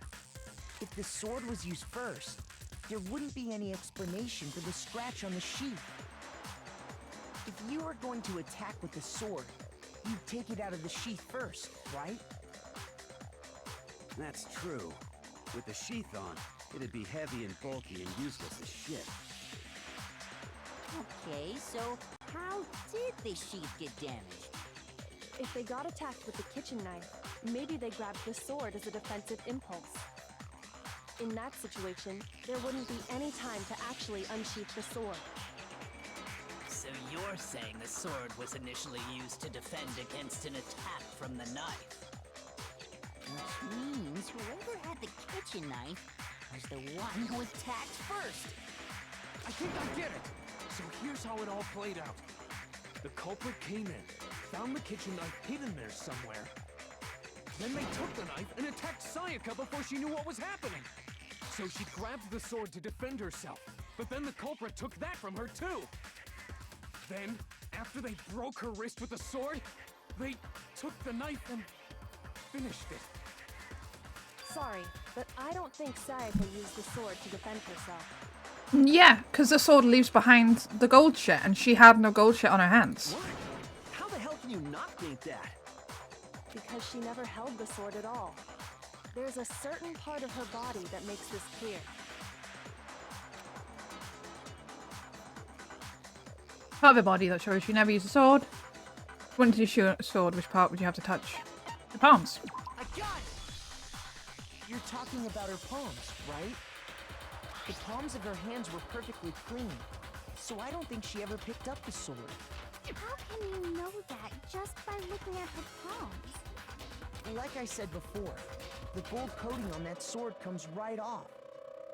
If the sword was used first, there wouldn't be any explanation for the scratch on the sheath. If you were going to attack with the sword, you'd take it out of the sheath first, right? That's true. With the sheath on, it'd be heavy and bulky and useless as shit. Okay, so how did the sheath get damaged? If they got attacked with the kitchen knife, maybe they grabbed the sword as a defensive impulse. In that situation, there wouldn't be any time to actually unsheath the sword. So you're saying the sword was initially used to defend against an attack from the knife? Which means whoever had the kitchen knife was the one who attacked first. I think I get it. So here's how it all played out. The culprit came in, found the kitchen knife hidden there somewhere. Then they took the knife and attacked Sayaka before she knew what was happening. So she grabbed the sword to defend herself, but then the culprit took that from her too. Then, after they broke her wrist with the sword, they took the knife and finished it. Sorry, but I don't think Sayaka used the sword to defend herself. Yeah, because the sword leaves behind the gold shit, and she had no gold shit on her hands. What? How the hell can you not think that? Because she never held the sword at all. There's a certain part of her body that makes this clear. Part of her body that shows she never used a sword. When did you shoot a sword? Which part would you have to touch? The palms. I got it! You're talking about her palms, right? The palms of her hands were perfectly clean, so I don't think she ever picked up the sword. How can you know that just by looking at her palms? Like I said before, the gold coating on that sword comes right off.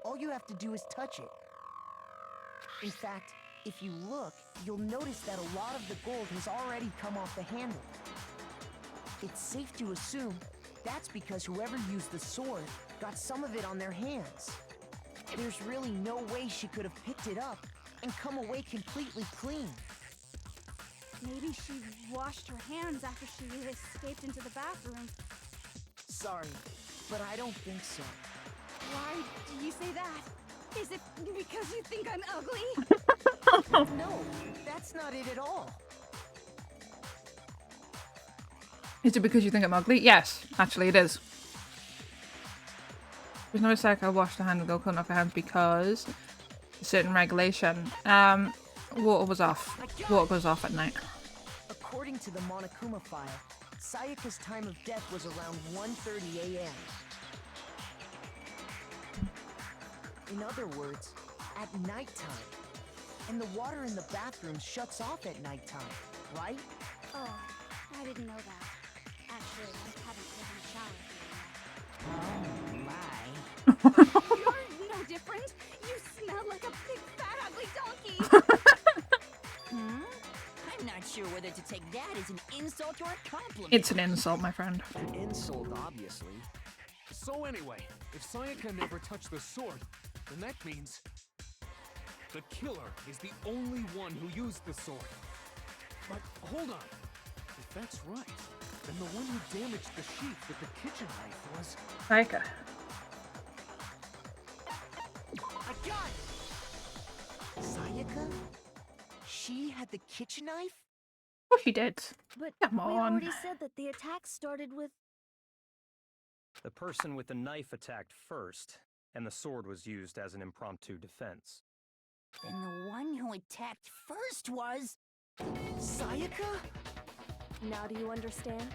All you have to do is touch it. In fact, If you look, you'll notice that a lot of the gold has already come off the handle. It's safe to assume that's because whoever used the sword got some of it on their hands. There's really no way she could have picked it up and come away completely clean. Maybe she washed her hands after she escaped into the bathroom. Sorry, but I don't think so. Why do you say that? Is it because you think I'm ugly? No, that's not it at all. Is it because you think I'm ugly? Yes, actually it is. There's no sec I washed the hand and go clean off her hands because a certain regulation. Water was off. Water goes off at night. According to the Monokuma file, Sayaka's time of death was around 1:30 a.m. In other words, at nighttime. And the water in the bathroom shuts off at nighttime, right? Oh, I didn't know that. Actually, I haven't taken a shower. Oh my. You're no different. You smell like a big fat ugly donkey. I'm not sure whether to take that as an insult or a compliment. It's an insult, my friend. An insult, obviously. So anyway, if Sayaka never touched the sword, then that means the killer is the only one who used the sword. But hold on. If that's right, then the one who damaged the sheath with the kitchen knife was... Sayaka. I got it! Sayaka? She had the kitchen knife? Oh, she did. But Come we on. already said that the attack started with... The person with the knife attacked first, and the sword was used as an impromptu defense. Then the one who attacked first was... Sayaka? Now do you understand?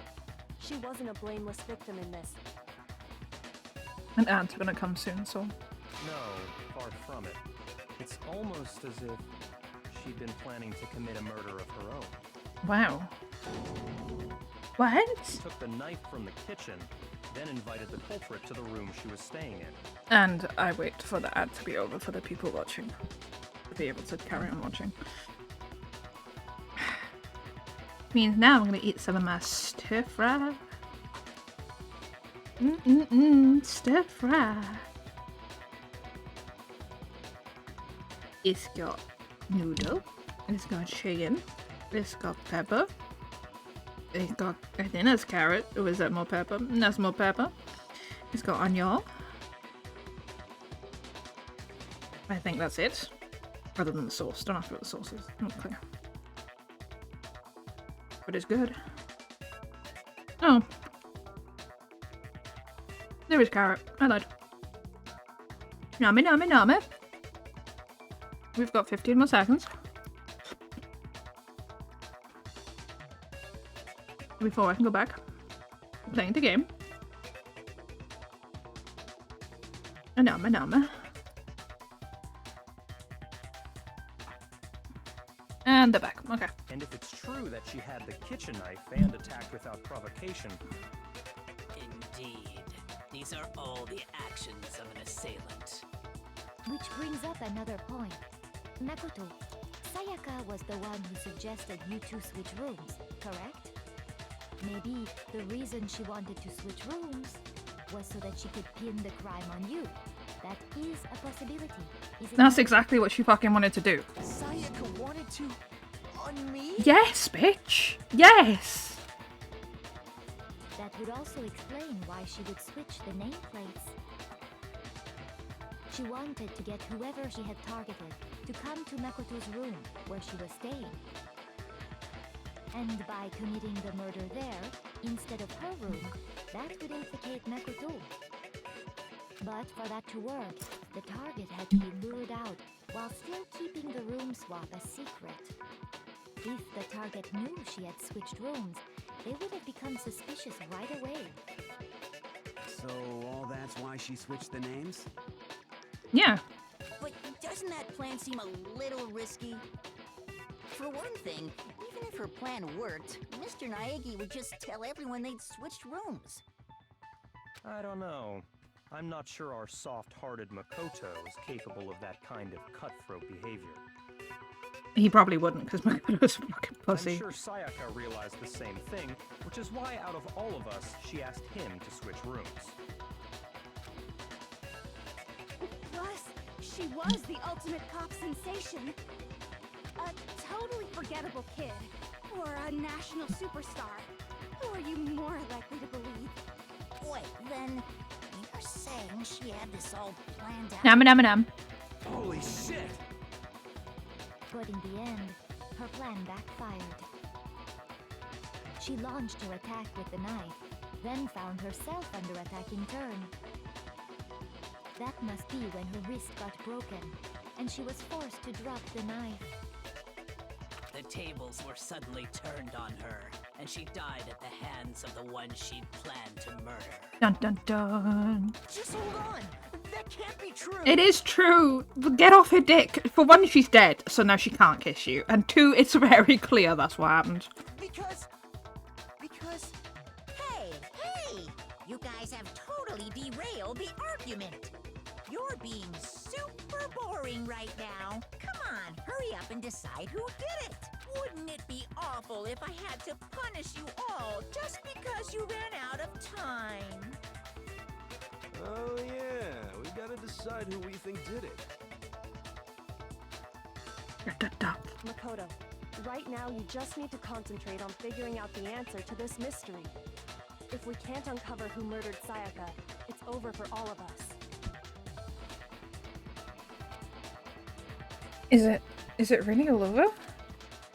She wasn't a blameless victim in this. An aunt's gonna come soon, so... No, far from it. It's almost as if she'd been planning to commit a murder of her own. Wow. What? She took the knife from the kitchen, then invited the culprit to the room she was staying in. And I wait for the ad to be over for the people watching. To be able to carry on watching. Means now I'm gonna eat some of my stir fry. Stir fry. It's got noodle. It's got chicken. It's got pepper. It's got, I think that's carrot. Or is that more pepper? That's more pepper. It's got onion. I think that's it. Other than the sauce. Don't ask what the sauce is. Not clear. But it's good. Oh. There is carrot. I lied. Yummy, yummy, yummy. We've got 15 more seconds. Before I can go back. Playing the game. And yummy, yummy. And they're back. Okay. And if it's true that she had the kitchen knife and attacked without provocation... Indeed. These are all the actions of an assailant. Which brings up another point. Makoto, Sayaka was the one who suggested you two switch rooms, correct? Maybe the reason she wanted to switch rooms was so that she could pin the crime on you. That is a possibility, isn't That's it? exactly what she fucking wanted to do. Sayaka wanted to... on me? Yes, bitch! Yes! That would also explain why she would switch the nameplates. She wanted to get whoever she had targeted to come to Makoto's room where she was staying. And by committing the murder there, instead of her room, that would implicate Makoto. But for that to work, the target had to be lured out while still keeping the room swap a secret. If the target knew she had switched rooms, they would have become suspicious right away. So all that's why she switched the names? Yeah. But doesn't that plan seem a little risky? For one thing, even if her plan worked, Mr. Naegi would just tell everyone they'd switched rooms. I don't know. I'm not sure our soft-hearted Makoto is capable of that kind of cutthroat behavior. He probably wouldn't, because Makoto's a fucking pussy. I'm sure Sayaka realized the same thing, which is why out of all of us, she asked him to switch rooms. Plus, she was the ultimate cop sensation. A totally forgettable kid. Or a national superstar. Who are you more likely to believe? Wait, then you're saying she had this all planned out? Nam nam nam. Holy shit! But in the end, her plan backfired. She launched her attack with the knife, then found herself under attack in turn. That must be when her wrist got broken, and she was forced to drop the knife. The tables were suddenly turned on her, and she died at the hands of the one she'd planned to murder. Dun dun dun. Just hold on. That can't be true. It is true. Get off her dick. For one, she's dead, so now she can't kiss you. And two, it's very clear that's what happened. Because... Hey! You guys have totally derailed the argument. You're being super boring right now. Come on, hurry up and decide who did it. Wouldn't it be awful if I had to punish you all just because you ran out of time? Oh yeah, we gotta decide who we think did it. Makoto, right now you just need to concentrate on figuring out the answer to this mystery. If we can't uncover who murdered Sayaka, it's over for all of us. Is it really all over?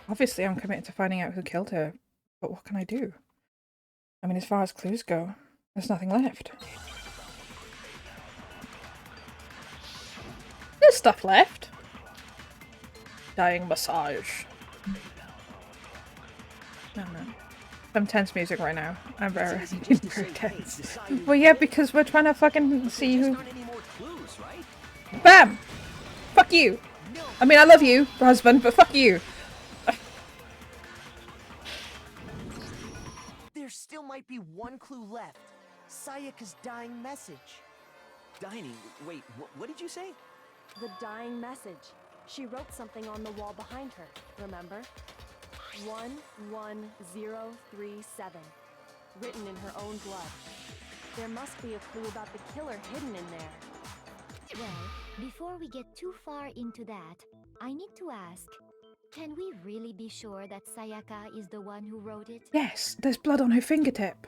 Obviously I'm committed to finding out who killed her, but what can I do? I mean, as far as clues go, there's nothing left. There's stuff left. Dying massage. No. I'm tense music right now. I'm very tense. Well, yeah, because we're trying to fucking see who... BAM! Fuck you! I mean, I love you, husband, but fuck you! There still might be one clue left. Sayaka's dying message. Dining? Wait, what did you say? The dying message. She wrote something on the wall behind her, remember? 11037. Written in her own blood. There must be a clue about the killer hidden in there. Well, before we get too far into that, I need to ask, can we really be sure that Sayaka is the one who wrote it? Yes, there's blood on her fingertip.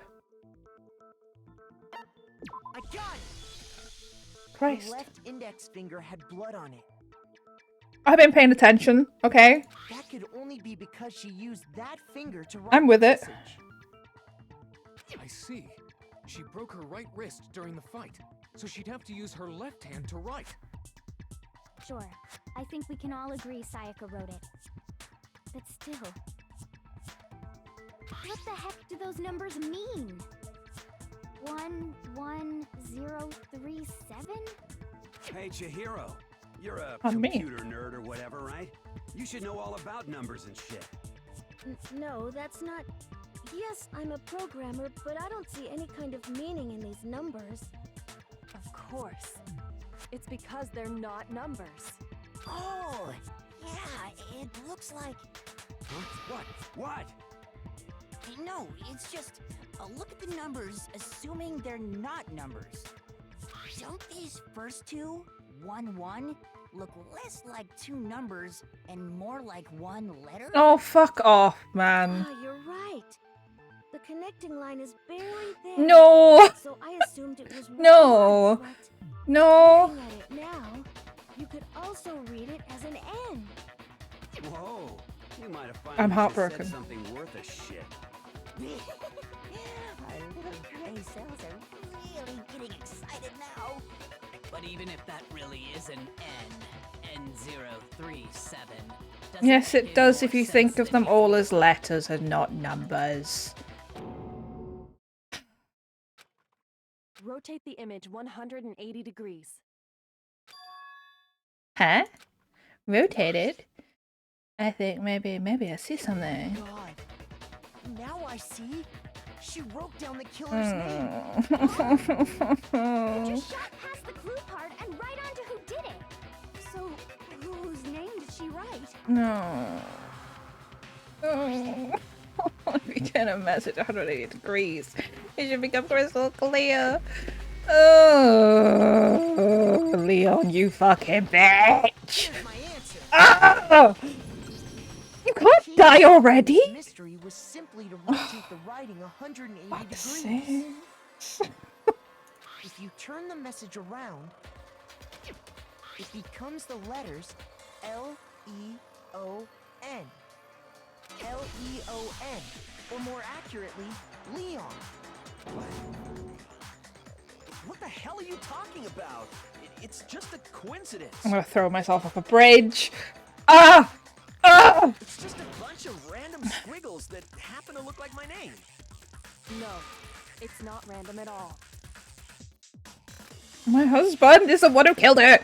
I got it! Christ. The left index finger had blood on it. I've been paying attention, okay? That could only be because she used that finger to write I'm with the it. message. I see. She broke her right wrist during the fight, so she'd have to use her left hand to write. Sure, I think we can all agree Sayaka wrote it. But still... What the heck do those numbers mean? 11037? Hey, Chihiro. You're a On me. computer nerd or whatever, right? You should know all about numbers and shit. No, that's not... Yes, I'm a programmer, but I don't see any kind of meaning in these numbers. Of course. It's because they're not numbers. Oh, yeah, it looks like... What? No, it's just... look at the numbers, assuming they're not numbers. Don't these first two, 1-1, look less like two numbers and more like one letter? Oh, fuck off, man. Ah, you're right. The connecting line is barely there. No! So I assumed it was No! one, No! but looking at it now, you could also read it as an N. Whoa. You might have I'm finally just heartbroken. said something worth a shit. Our little gray cells are really getting excited now. But even if that really is an N037, Yes, it does if you think of them all as letters and not numbers. Rotate the image 180 degrees. Huh? Rotated? I think maybe I see something. God. Now I see. She wrote down the killer's name. You just shot past the clue part and right on to who did it. So, whose name did she write? No. Oh. If you turn a message 180 degrees, it should become crystal clear. Oh, Leon, you fucking bitch! Oh! You can't die already? Mystery was simply to rotate the writing 180 degrees. If you turn the message around, it becomes the letters L-E-O-N. L-E-O-N, or more accurately, Leon. What the hell are you talking about? It's just a coincidence. I'm gonna throw myself off a bridge. Ah! Ah! It's just a bunch of random squiggles that happen to look like my name. No, it's not random at all. My husband is the one who killed her.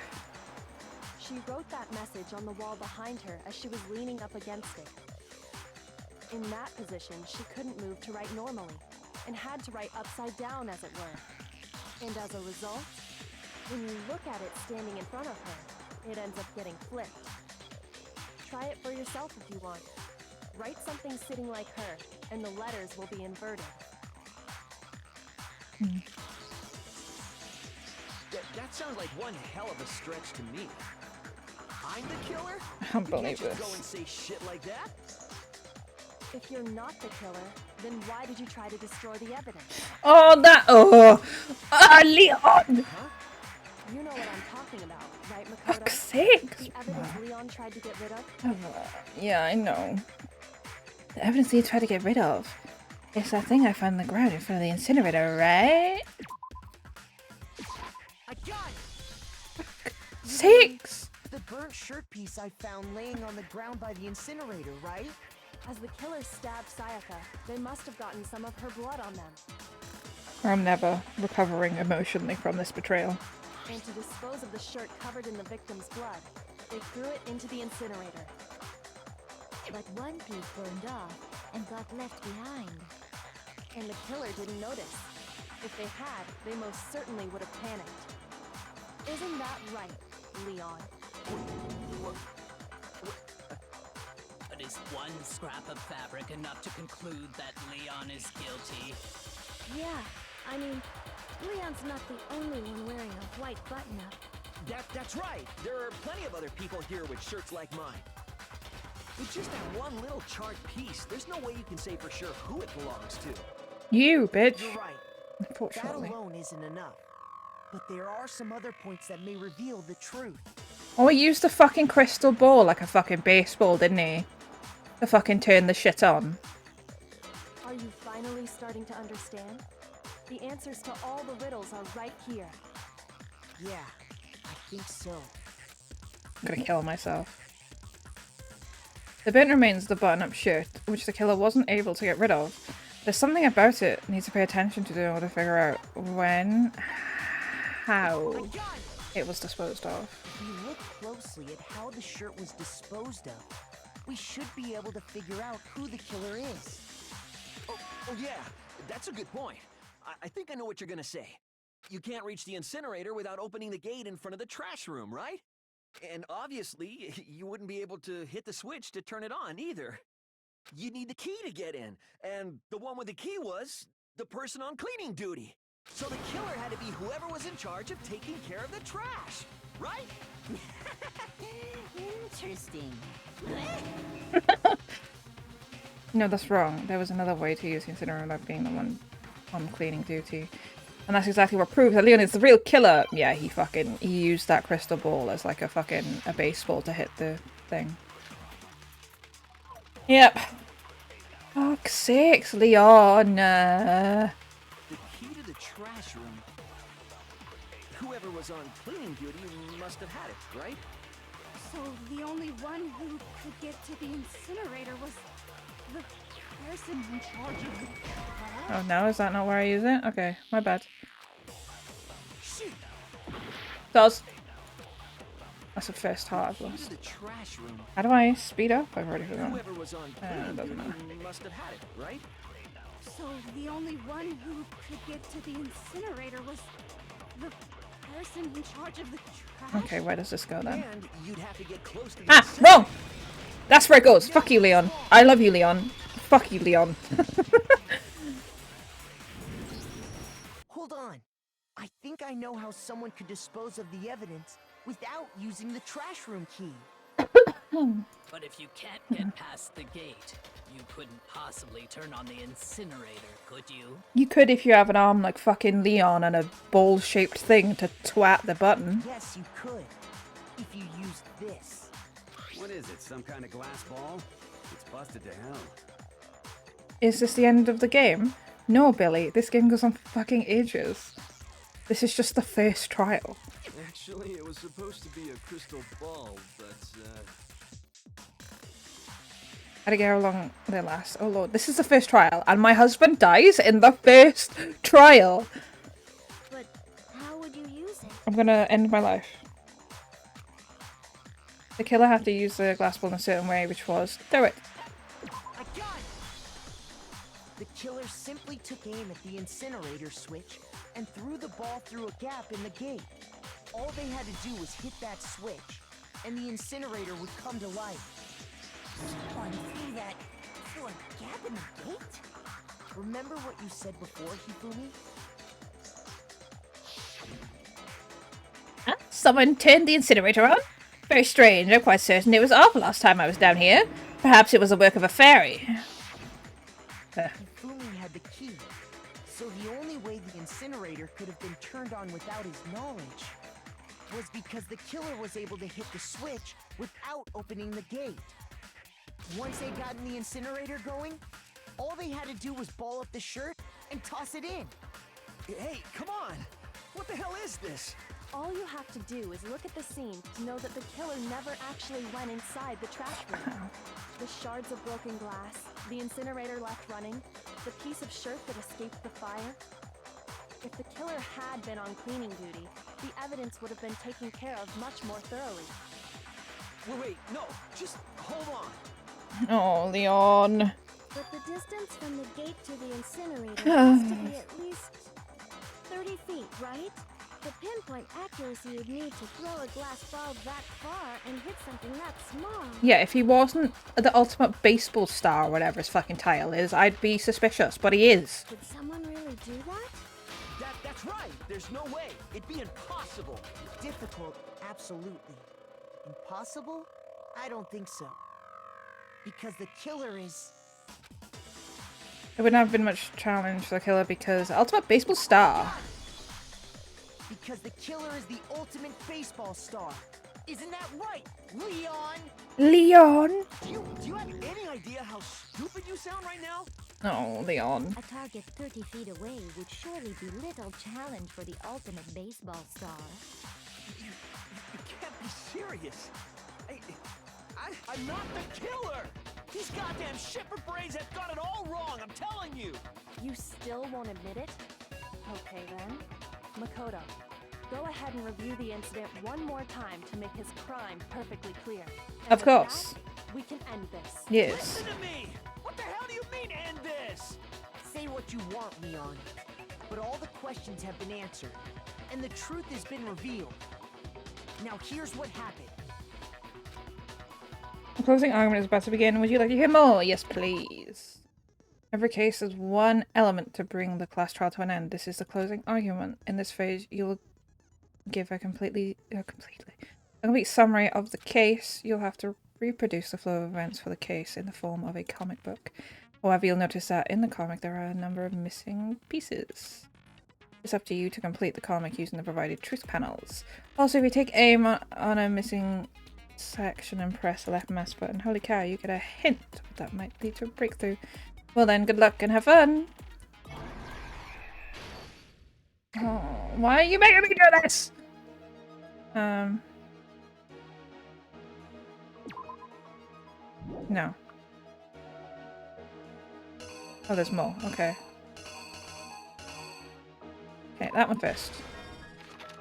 She wrote that message on the wall behind her as she was leaning up against it. In that position, she couldn't move to write normally, and had to write upside down, as it were. And as a result, when you look at it standing in front of her, it ends up getting flipped. Try it for yourself if you want. Write something sitting like her, and the letters will be inverted. That sounds like one hell of a stretch to me. I'm the killer? I can't believe you can't this. just go and say shit like that? If you're not the killer, then why did you try to destroy the evidence? Oh, that. Oh! Ah, Leon! Huh? You know what I'm talking about, right, Makoto? Fuck's sake! The evidence Leon tried to get rid of? Yeah, I know. The evidence he tried to get rid of. It's that thing I found on the ground in front of the incinerator, right? I got it! Sakes! The burnt shirt piece I found laying on the ground by the incinerator, right? As the killer stabbed Sayaka, they must have gotten some of her blood on them. I'm never recovering emotionally from this betrayal. And to dispose of the shirt covered in the victim's blood, they threw it into the incinerator. But one piece burned off and got left behind. And the killer didn't notice. If they had, they most certainly would have panicked. Isn't that right, Leon? But is one scrap of fabric enough to conclude that Leon is guilty? Yeah, I mean, Leon's not the only one wearing a white button-up. That's right. There are plenty of other people here with shirts like mine. With just that one little charred piece, there's no way you can say for sure who it belongs to. You, bitch. You're right. That Unfortunately. alone isn't enough. But there are some other points that may reveal the truth. Oh, he used the fucking crystal ball like a fucking baseball, didn't he? To fucking turn the shit on. Are you finally starting to understand? The answers to all the riddles are right here. Yeah, I think so. I'm gonna kill myself. The burnt remains of the button-up shirt, which the killer wasn't able to get rid of. There's something about it needs to pay attention to in order to figure out when, how it was disposed of. If we look closely at how the shirt was disposed of, we should be able to figure out who the killer is. Oh yeah, that's a good point. I think I know what you're gonna say. You can't reach the incinerator without opening the gate in front of the trash room, right? And obviously, you wouldn't be able to hit the switch to turn it on either. You'd need the key to get in, and the one with the key was the person on cleaning duty. So the killer had to be whoever was in charge of taking care of the trash, right? Interesting. No, that's wrong. There was another way to use considering like being the one on cleaning duty. And that's exactly what proves that Leon is the real killer. Yeah, he used that crystal ball as like a baseball to hit the thing. Yep. Fuck's sakes, Leon. The key to the trash room. Whoever was on cleaning duty must have had it, right? So the only one who could get to the incinerator was the person in charge of the trash? Oh no, is that not where I use it? Okay, my bad. That's the first heart I've lost. How do I speed up? I've already forgotten. Whoever was on It doesn't matter. must have had it, right? So the only one who could get to the incinerator was the person in charge of the trash? Okay, where does this go then? And you'd have to get close to the Ah, wrong! That's where it goes. Fuck you, Leon. I love you, Leon. Fuck you, Leon. Hold on. I think I know how someone could dispose of the evidence without using the trash room key. But if you can't get past the gate, you couldn't possibly turn on the incinerator, could you? You could if you have an arm like fucking Leon and a ball-shaped thing to twat the button. Yes, you could. If you used this. What is it, some kind of glass ball? It's busted to hell. Is this the end of the game? No, Billy. This game goes on fucking ages. This is just the first trial. Actually, it was supposed to be a crystal ball, but, How to get how long they last. Oh lord, this is the first trial, and my husband dies in the first trial. But how would you use it? I'm gonna end my life. The killer had to use the glass ball in a certain way, which was throw it. I got it! The killer simply took aim at the incinerator switch and threw the ball through a gap in the gate. All they had to do was hit that switch, and the incinerator would come to life. Someone threw that through a gap in the gate? Remember what you said before, Hifumi? Huh? Someone turned the incinerator on? Very strange. I'm quite certain it was off last time I was down here. Perhaps it was the work of a fairy. Hifumi had the key, so the only way the incinerator could have been turned on without his knowledge was because the killer was able to hit the switch without opening the gate. Once they got in the incinerator going, all they had to do was ball up the shirt and toss it in. Hey, come on! What the hell is this? All you have to do is look at the scene to know that the killer never actually went inside the trash room. The shards of broken glass, the incinerator left running, the piece of shirt that escaped the fire. If the killer had been on cleaning duty, the evidence would have been taken care of much more thoroughly. Wait, no, just hold on. Oh, Leon. But the distance from the gate to the incinerator has to be at least 30 feet, right? The pinpoint accuracy you'd need to throw a glass ball that far and hit something that small. Yeah, if he wasn't the ultimate baseball star or whatever his fucking title is, I'd be suspicious, but he is. Could someone really do that? That's right. There's no way. It'd be impossible. Difficult, absolutely. Impossible? I don't think so. Because the killer is... It wouldn't have been much challenge for the killer because ultimate baseball star. Because the killer is the ultimate baseball star. Isn't that right, Leon? Leon? Do you have any idea how stupid you sound right now? Oh, Leon. A target 30 feet away would surely be little challenge for the ultimate baseball star. You can't be serious. I'm not the killer! These goddamn Shepherd Brains have got it all wrong, I'm telling you! You still won't admit it? Okay then. Makoto, go ahead and review the incident one more time to make his crime perfectly clear. And Of course. with that, we can end this. Yes. Listen to me! What the hell do you mean, end this? Say what you want, Leon. But all the questions have been answered, and the truth has been revealed. Now here's what happened. The closing argument is about to begin. Would you like to hear more? Yes, please. Every case has one element to bring the class trial to an end. This is the closing argument. In this phase, you'll give a complete summary of the case. You'll have to reproduce the flow of events for the case in the form of a comic book. However, you'll notice that in the comic there are a number of missing pieces. It's up to you to complete the comic using the provided truth panels. Also, if you take aim on a missing section and press the left mouse button, holy cow, you get a hint that might lead to a breakthrough. Well then, good luck and have fun! Oh, why are you making me do this? No. Oh, there's more. Okay. Okay, that one first.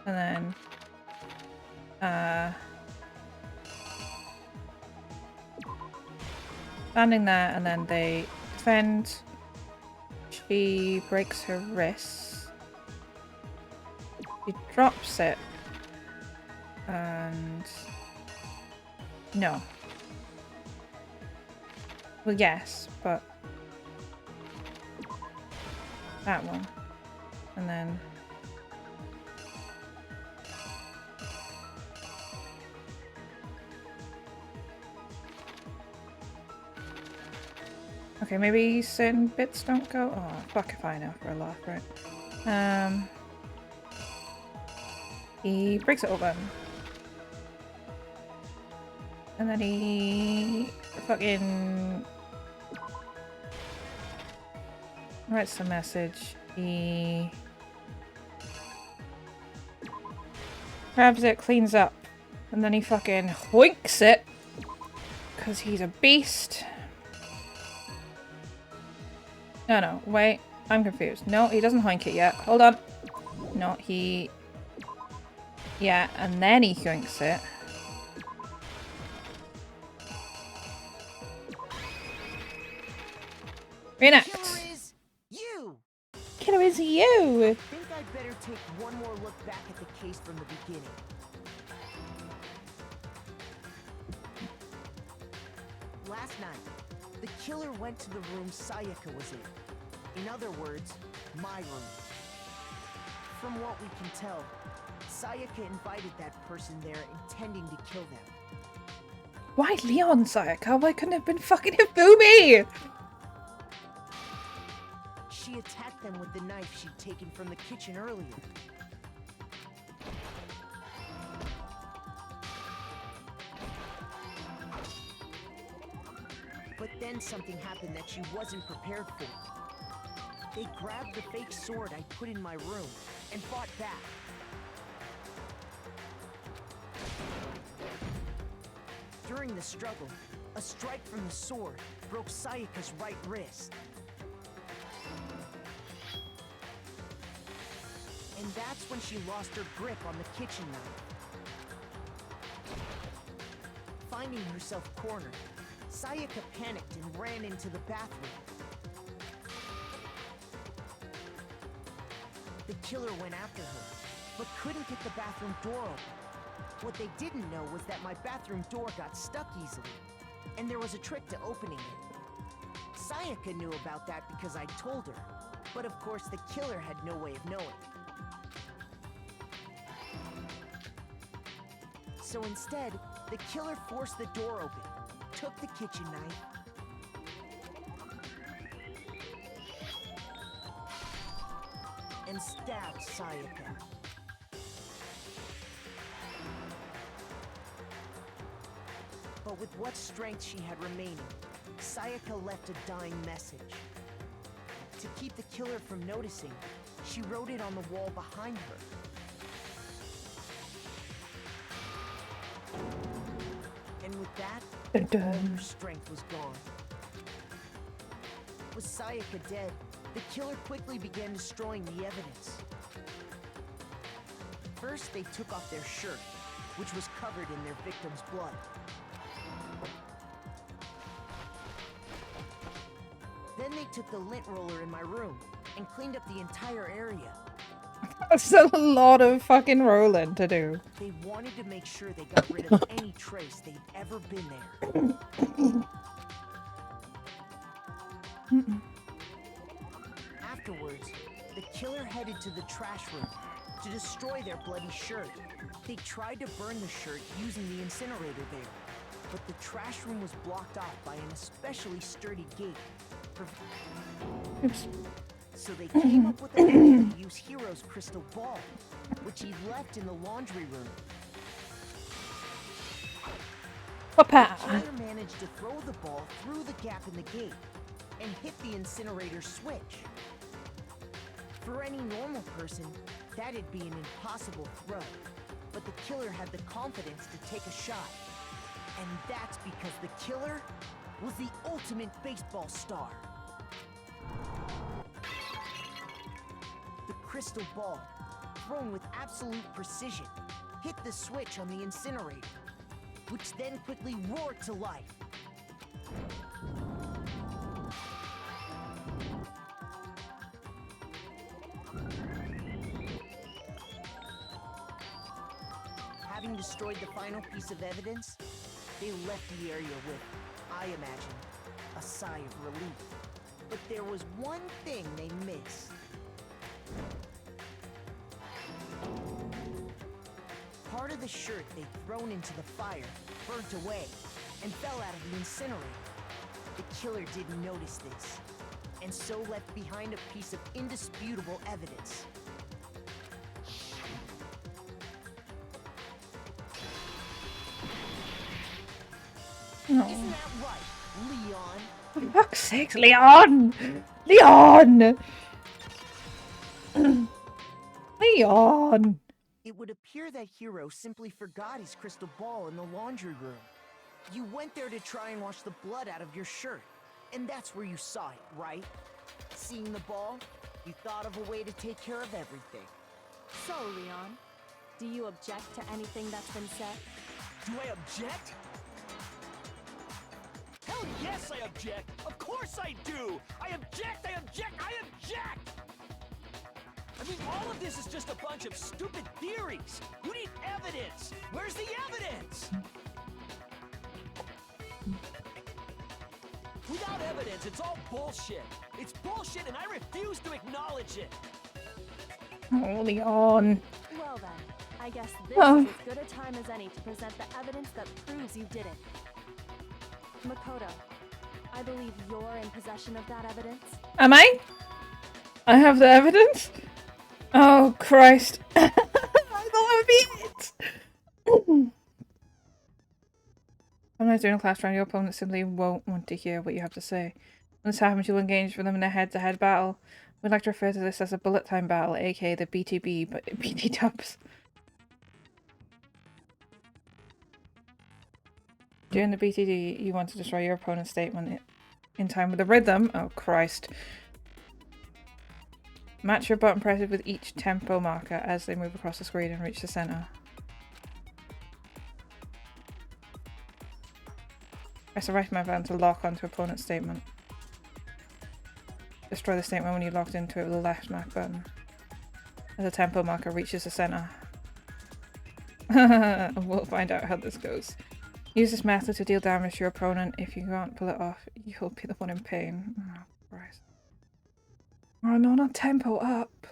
And then... standing there, and then they defend. She breaks her wrist. She drops it. And... no. Well, yes, but that one. And then okay, maybe certain bits don't go. Oh, fuck if I know for a laugh, right? He breaks it open. And then he fucking writes the message. He grabs it, cleans up, and then he fucking hoinks it because he's a beast. No, wait, I'm confused. No, he doesn't hoink it yet. Hold on. No, yeah, and then he hoinks it. Reenact. Killer is you! I think I'd better take one more look back at the case from the beginning. Last night, the killer went to the room Sayaka was in. In other words, my room. From what we can tell, Sayaka invited that person there intending to kill them. Why Leon Sayaka? Why couldn't it have been fucking Hifumi? She attacked them with the knife she'd taken from the kitchen earlier. But then something happened that she wasn't prepared for. They grabbed the fake sword I put in my room and fought back. During the struggle, a strike from the sword broke Sayaka's right wrist. And that's when she lost her grip on the kitchen knife. Finding herself cornered, Sayaka panicked and ran into the bathroom. The killer went after her, but couldn't get the bathroom door open. What they didn't know was that my bathroom door got stuck easily, and there was a trick to opening it. Sayaka knew about that because I told her, but of course the killer had no way of knowing. So instead, the killer forced the door open, took the kitchen knife, and stabbed Sayaka. But with what strength she had remaining, Sayaka left a dying message. To keep the killer from noticing, she wrote it on the wall behind her. And with that, all her strength was gone. With Sayaka dead, the killer quickly began destroying the evidence. First, they took off their shirt, which was covered in their victim's blood. Then they took the lint roller in my room and cleaned up the entire area. That's a lot of fucking rolling to do. They wanted to make sure they got rid of any trace they'd ever been there. Afterwards, the killer headed to the trash room to destroy their bloody shirt. They tried to burn the shirt using the incinerator there, but the trash room was blocked off by an especially sturdy gate. Oops. So they came up with a plan to use Hero's crystal ball, which he left in the laundry room. Papa. The killer managed to throw the ball through the gap in the gate and hit the incinerator switch. For any normal person, that'd be an impossible throw, but the killer had the confidence to take a shot. And that's because the killer was the ultimate baseball star. The crystal ball, thrown with absolute precision, hit the switch on the incinerator, which then quickly roared to life. Having destroyed the final piece of evidence, they left the area with, I imagine, a sigh of relief. But there was one thing they missed. Part of the shirt they'd thrown into the fire burnt away and fell out of the incinerator. The killer didn't notice this, and so left behind a piece of indisputable evidence. No. Isn't that right, Leon? For fuck's sake, Leon! Leon! Leon! It would appear that Hiro simply forgot his crystal ball in the laundry room. You went there to try and wash the blood out of your shirt, and that's where you saw it, right? Seeing the ball, you thought of a way to take care of everything. So, Leon, do you object to anything that's been said? Do I object? Hell yes, I object! Of course I do! I object! I object! I object! I mean, all of this is just a bunch of stupid theories! You need evidence! Where's the evidence? Without evidence, it's all bullshit! It's bullshit and I refuse to acknowledge it! Oh, Leon. Well then, I guess this Oh. is as good a time as any to present the evidence that proves you did it. Makoto, I believe you're in possession of that evidence. Am I? I have the evidence? Oh, Christ. I thought it would be it. Sometimes during a class round, your opponent simply won't want to hear what you have to say. When this happens, you'll engage with them in a head-to-head battle. We'd like to refer to this as a bullet time battle, aka the BTB, but BT dubs. During the BTD, you want to destroy your opponent's statement in time with the rhythm. Oh, Christ. Match your button presses with each tempo marker as they move across the screen and reach the center. Press the right mouse button to lock onto opponent's statement. Destroy the statement when you locked into it with the left mouse button. As the tempo marker reaches the center. And we'll find out how this goes. Use this method to deal damage to your opponent. If you can't pull it off, you'll be the one in pain. Oh, Christ. Oh no, not tempo up.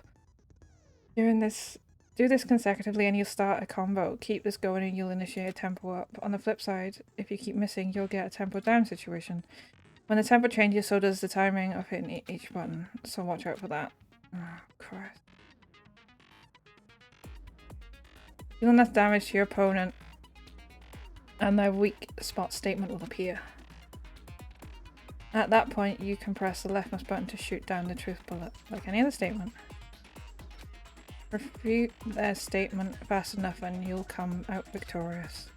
Do this consecutively and you'll start a combo. Keep this going and you'll initiate a tempo up. On the flip side, if you keep missing, you'll get a tempo down situation. When the tempo changes, so does the timing of hitting each button. So watch out for that. Oh, Christ. Deal enough damage to your opponent and their weak spot statement will appear. At that point, you can press the leftmost button to shoot down the truth bullet, like any other statement. Refute their statement fast enough and you'll come out victorious.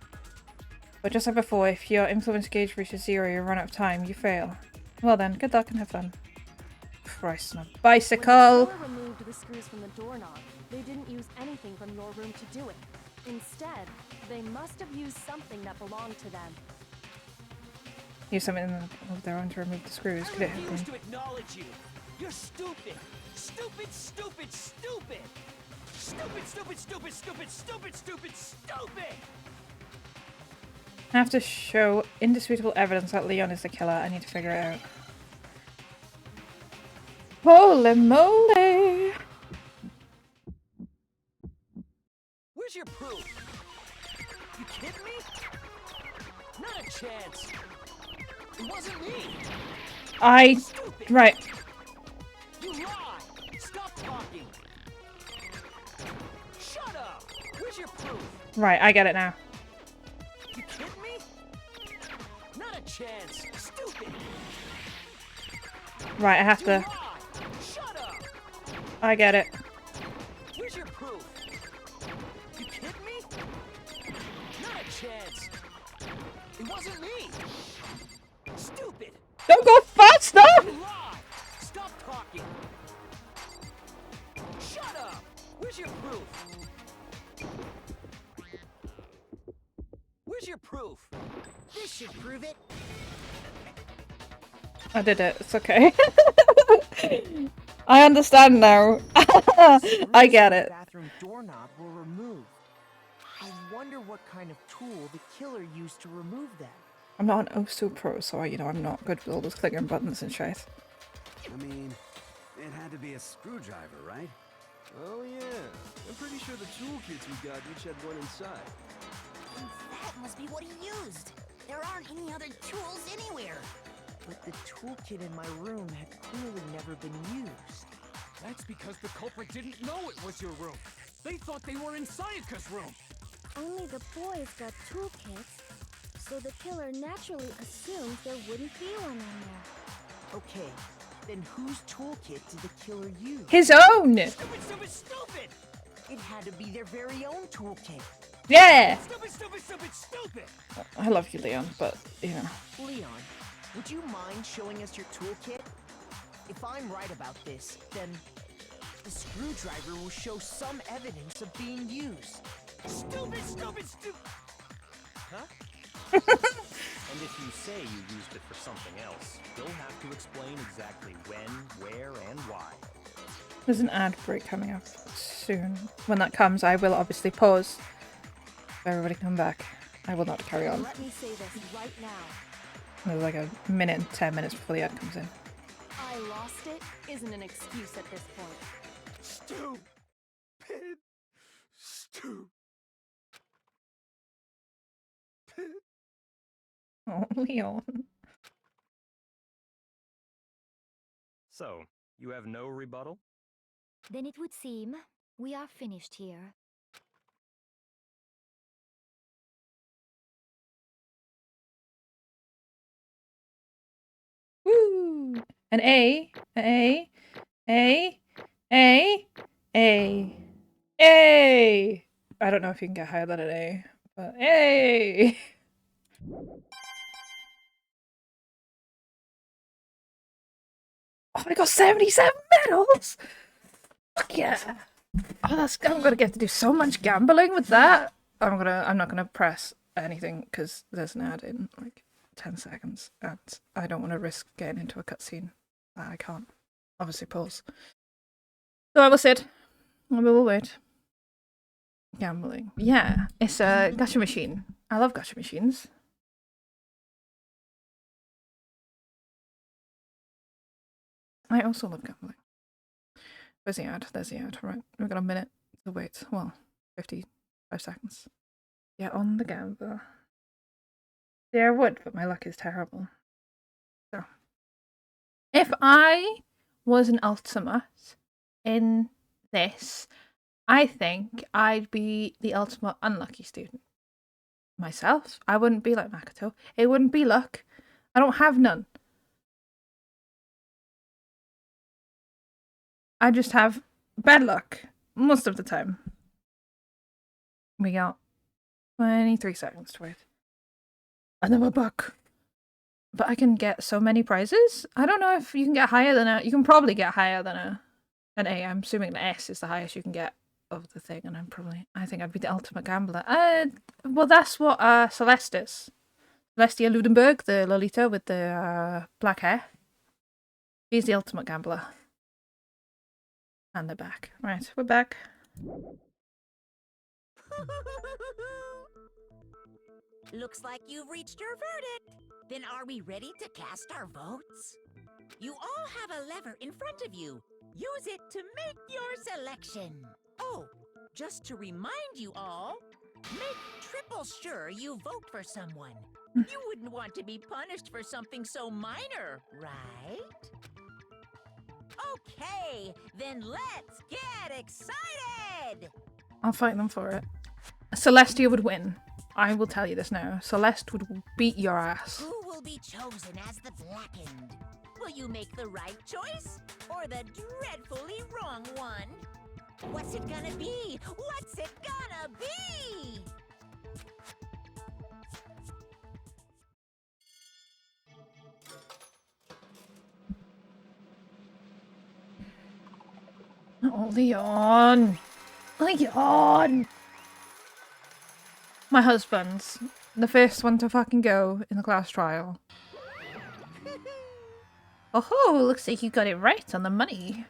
But just like before, if your influence gauge reaches 0, you run out of time, you fail. Well then, good luck and have fun. Christ, on a bicycle! When the killer removed the screws from the doorknob, they didn't use anything from your room to do it. Instead, they must have used something that belonged to them. Use something of their own to remove the screws. Could it have refuse been? to acknowledge you. You're stupid. Stupid, stupid, stupid. Stupid, stupid, stupid, stupid, stupid, stupid, stupid. I have to show indisputable evidence that Leon is the killer. I need to figure it out. Holy moly! Where's your proof? You kidding me? Not a chance. It wasn't me. Right. You lied. Stop talking. Shut up. Where's your proof? Right, I get it now. You kidding me? Not a chance. Stupid. Right, I have to. Shut up. I get it. Where's your proof? You kidding me? Not a chance. It wasn't me. Stupid. Don't go fast enough! You lied. Stop talking. Shut up. Where's your proof? Where's your proof? This should prove it. I did it. It's okay. I understand now. I get it. The bathroom doorknob were removed. I wonder what kind of tool the killer used to remove them. I'm not an O2 pro, so you know I'm not good with all those clicking buttons and shit. I mean, it had to be a screwdriver, right? Oh yeah, I'm pretty sure the toolkits we got each had one inside. And that must be what he used. There aren't any other tools anywhere. But the toolkit in my room had clearly never been used. That's because the culprit didn't know it was your room. They thought they were in Sayaka's room. Only the boys got toolkits, so the killer naturally assumed there wouldn't be one in there. Okay, then whose toolkit did the killer use? His own! Stupid, stupid, stupid! It had to be their very own toolkit. Yeah! Stupid, stupid, stupid, stupid! I love you, Leon, but, you know. Leon, would you mind showing us your toolkit? If I'm right about this, then the screwdriver will show some evidence of being used. Stupid, stupid, stupid! Huh? And if you say you used it for something else, you'll have to explain exactly when, where, and why. There's an ad break coming up soon. When that comes, I will obviously pause. Everybody come back. I will not carry on. Let me say this right now. There's like a minute and 10 minutes before the ad comes in. I lost it isn't an excuse at this point. Stupid. Stupid. Oh, Leon. So, you have no rebuttal? Then it would seem we are finished here. Woo! An A, A, A, A, A, A. I don't know if you can get higher than an A, but A. Oh, I got 77 medals! Fuck yeah! Oh, I'm gonna get to do so much gambling with that. I'm not gonna press anything because there's an ad in like 10 seconds, and I don't want to risk getting into a cutscene that I can't obviously pause. So I will sit. We will wait. Gambling. Yeah, it's a gacha machine. I love gacha machines. I also love gambling. Where's the ad? There's the ad. Right, we've got a minute to wait. Well, 55 seconds. Get on the gamble. Yeah, I would, but my luck is terrible. So, if I was an ultimate in this, I think I'd be the ultimate unlucky student. Myself, I wouldn't be like Makoto. It wouldn't be luck. I don't have none. I just have bad luck most of the time. We got 23 seconds to wait. And then we're back. But I can get so many prizes. I don't know if you can get higher than a... You can probably get higher than an A. I'm assuming an S is the highest you can get of the thing. And I think I'd be the ultimate gambler. Well, that's what Celeste is. Celestia Ludenberg, the Lolita with the black hair. She's the ultimate gambler. And they're back. Right, we're back. Looks like you've reached your verdict. Then are we ready to cast our votes? You all have a lever in front of you. Use it to make your selection. Oh, just to remind you all, make triple sure you vote for someone. You wouldn't want to be punished for something so minor, right? Okay, then let's get excited! I'll fight them for it. Celestia would win. I will tell you this now. Celeste would beat your ass. Who will be chosen as the Blackened? Will you make the right choice or the dreadfully wrong one? What's it gonna be? What's it gonna be? Oh, Leon. Leon! My husband's the first one to fucking go in the class trial. Oh, looks like you got it right on the money.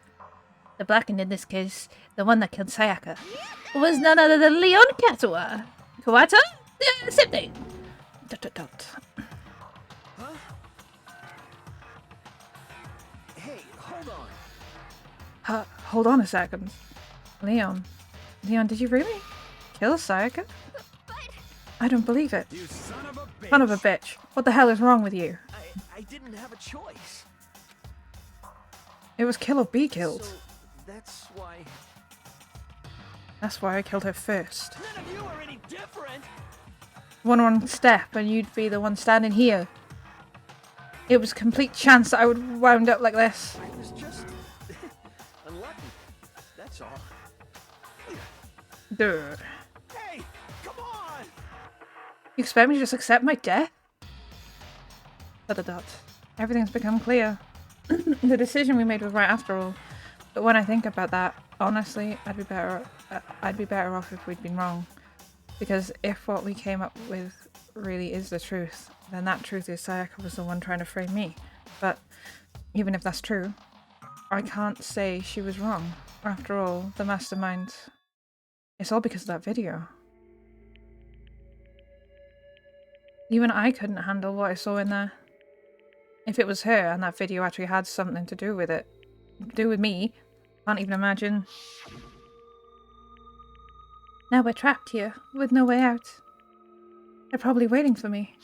The Blackened in this case, the one that killed Sayaka, was none other than Leon Katua. Kawata? Same thing. Hold on a second. Leon. Leon, did you really kill Sayaka? I don't believe it. You son of a bitch! Son of a bitch. What the hell is wrong with you? I didn't have a choice. It was kill or be killed. So that's why. That's why I killed her first. None of you are any different. One wrong step and you'd be the one standing here. It was complete chance that I would wound up like this. I was just unlucky. That's all. Dude. Hey, come on! You expect me to just accept my death? Dot. Everything's become clear. The decision we made was right after all. But when I think about that, honestly, I'd be better off if we'd been wrong. Because if what we came up with really is the truth, then that truth is Sayaka was the one trying to frame me. But even if that's true, I can't say she was wrong. After all, the mastermind... It's all because of that video. Even I couldn't handle what I saw in there. If it was her and that video actually had something to do with it, to do with me, can't even imagine. Now we're trapped here, with no way out. They're probably waiting for me.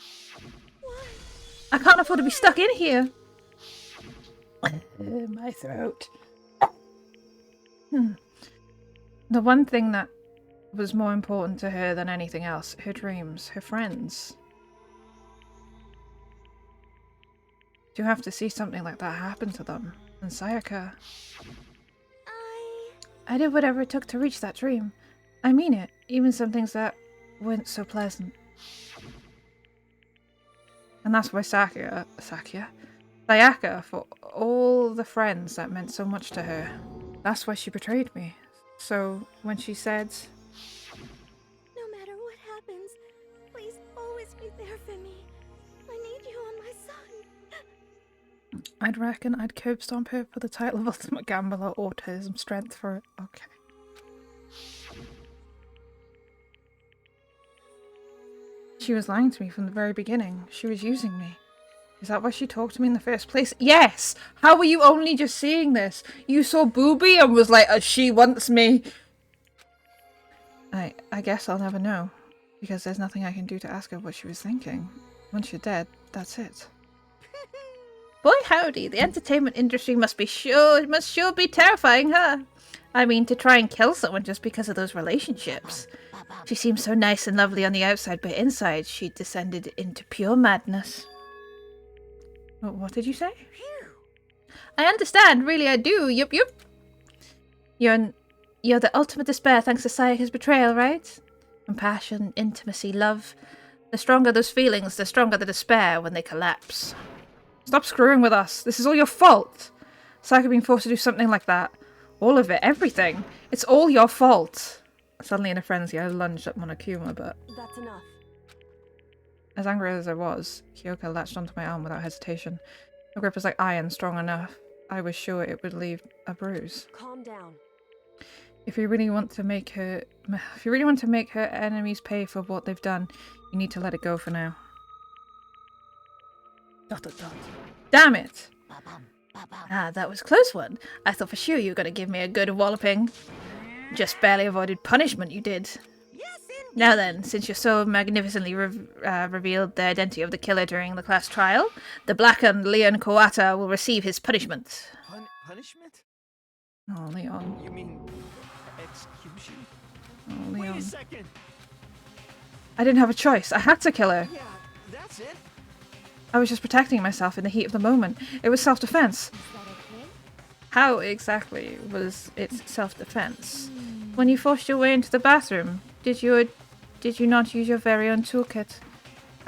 I can't afford to be stuck in here! My throat. The one thing that was more important to her than anything else, her dreams, her friends. You have to see something like that happen to them. And Sayaka... I did whatever it took to reach that dream. I mean it, even some things that weren't so pleasant. And that's why Sayaka, for all the friends that meant so much to her, that's why she betrayed me. So when she said... No matter what happens, please always be there for me. I need you on my side. I'd reckon I'd curb stomp her for the title of Ultimate Gambler, Autism, Strength for it. Okay. She was lying to me from the very beginning. She was using me. Is that why she talked to me in the first place? Yes! How were you only just seeing this? You saw Booby and was like, she wants me. I guess I'll never know. Because there's nothing I can do to ask her what she was thinking. Once you're dead, that's it. Boy howdy, the entertainment industry must sure be terrifying, huh? I mean, to try and kill someone just because of those relationships. She seems so nice and lovely on the outside, but inside she descended into pure madness. What did you say? I understand, really I do, yup. You're the ultimate despair thanks to Sayaka's betrayal, right? Compassion, intimacy, love. The stronger those feelings, the stronger the despair when they collapse. Stop screwing with us. This is all your fault. Sayaka being forced to do something like that. All of it, everything. It's all your fault. Suddenly in a frenzy, I lunged at Monokuma, but... That's enough. As angry as I was, Kyoka latched onto my arm without hesitation. Her grip was like iron, strong enough. I was sure it would leave a bruise. Calm down. If you really want to make her enemies pay for what they've done, you need to let it go for now. ... Damn it! Ah, that was a close one. I thought for sure you were going to give me a good walloping. Just barely avoided punishment, you did. Now then, since you so magnificently revealed the identity of the killer during the class trial, the blackened Leon Kawata will receive his punishment. Punishment? Oh, Leon. You mean execution? Oh, Leon. Wait a second. I didn't have a choice. I had to kill her. Yeah, that's it. I was just protecting myself in the heat of the moment. It was self-defense. How exactly was it self-defense? When you forced your way into the bathroom, did you not use your very own toolkit?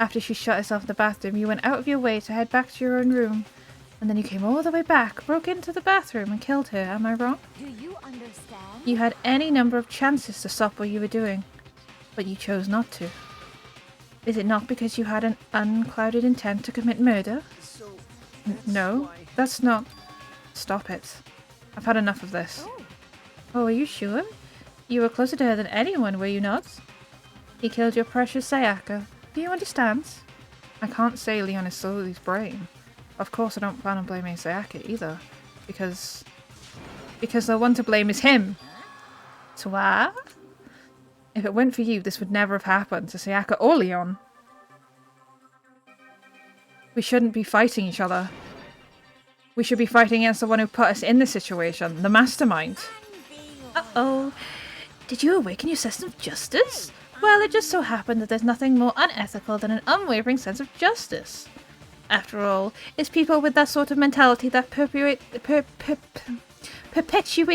After she shot herself in the bathroom, you went out of your way to head back to your own room. And then you came all the way back, broke into the bathroom and killed her, am I wrong? Do you understand? You had any number of chances to stop what you were doing, but you chose not to. Is it not because you had an unclouded intent to commit murder? No, that's not... Stop it. I've had enough of this. Oh, are you sure? You were closer to her than anyone, were you not? He killed your precious Sayaka. Do you understand? I can't say Leon is Sully's brain. Of course I don't plan on blaming Sayaka either, because Because the one to blame is him. Toi? If it weren't for you, this would never have happened to Sayaka or Leon. We shouldn't be fighting each other. We should be fighting against the one who put us in this situation, the mastermind. Uh-oh. Did you awaken your sense of justice? Well, it just so happened that there's nothing more unethical than an unwavering sense of justice. After all, it's people with that sort of mentality that perpetuate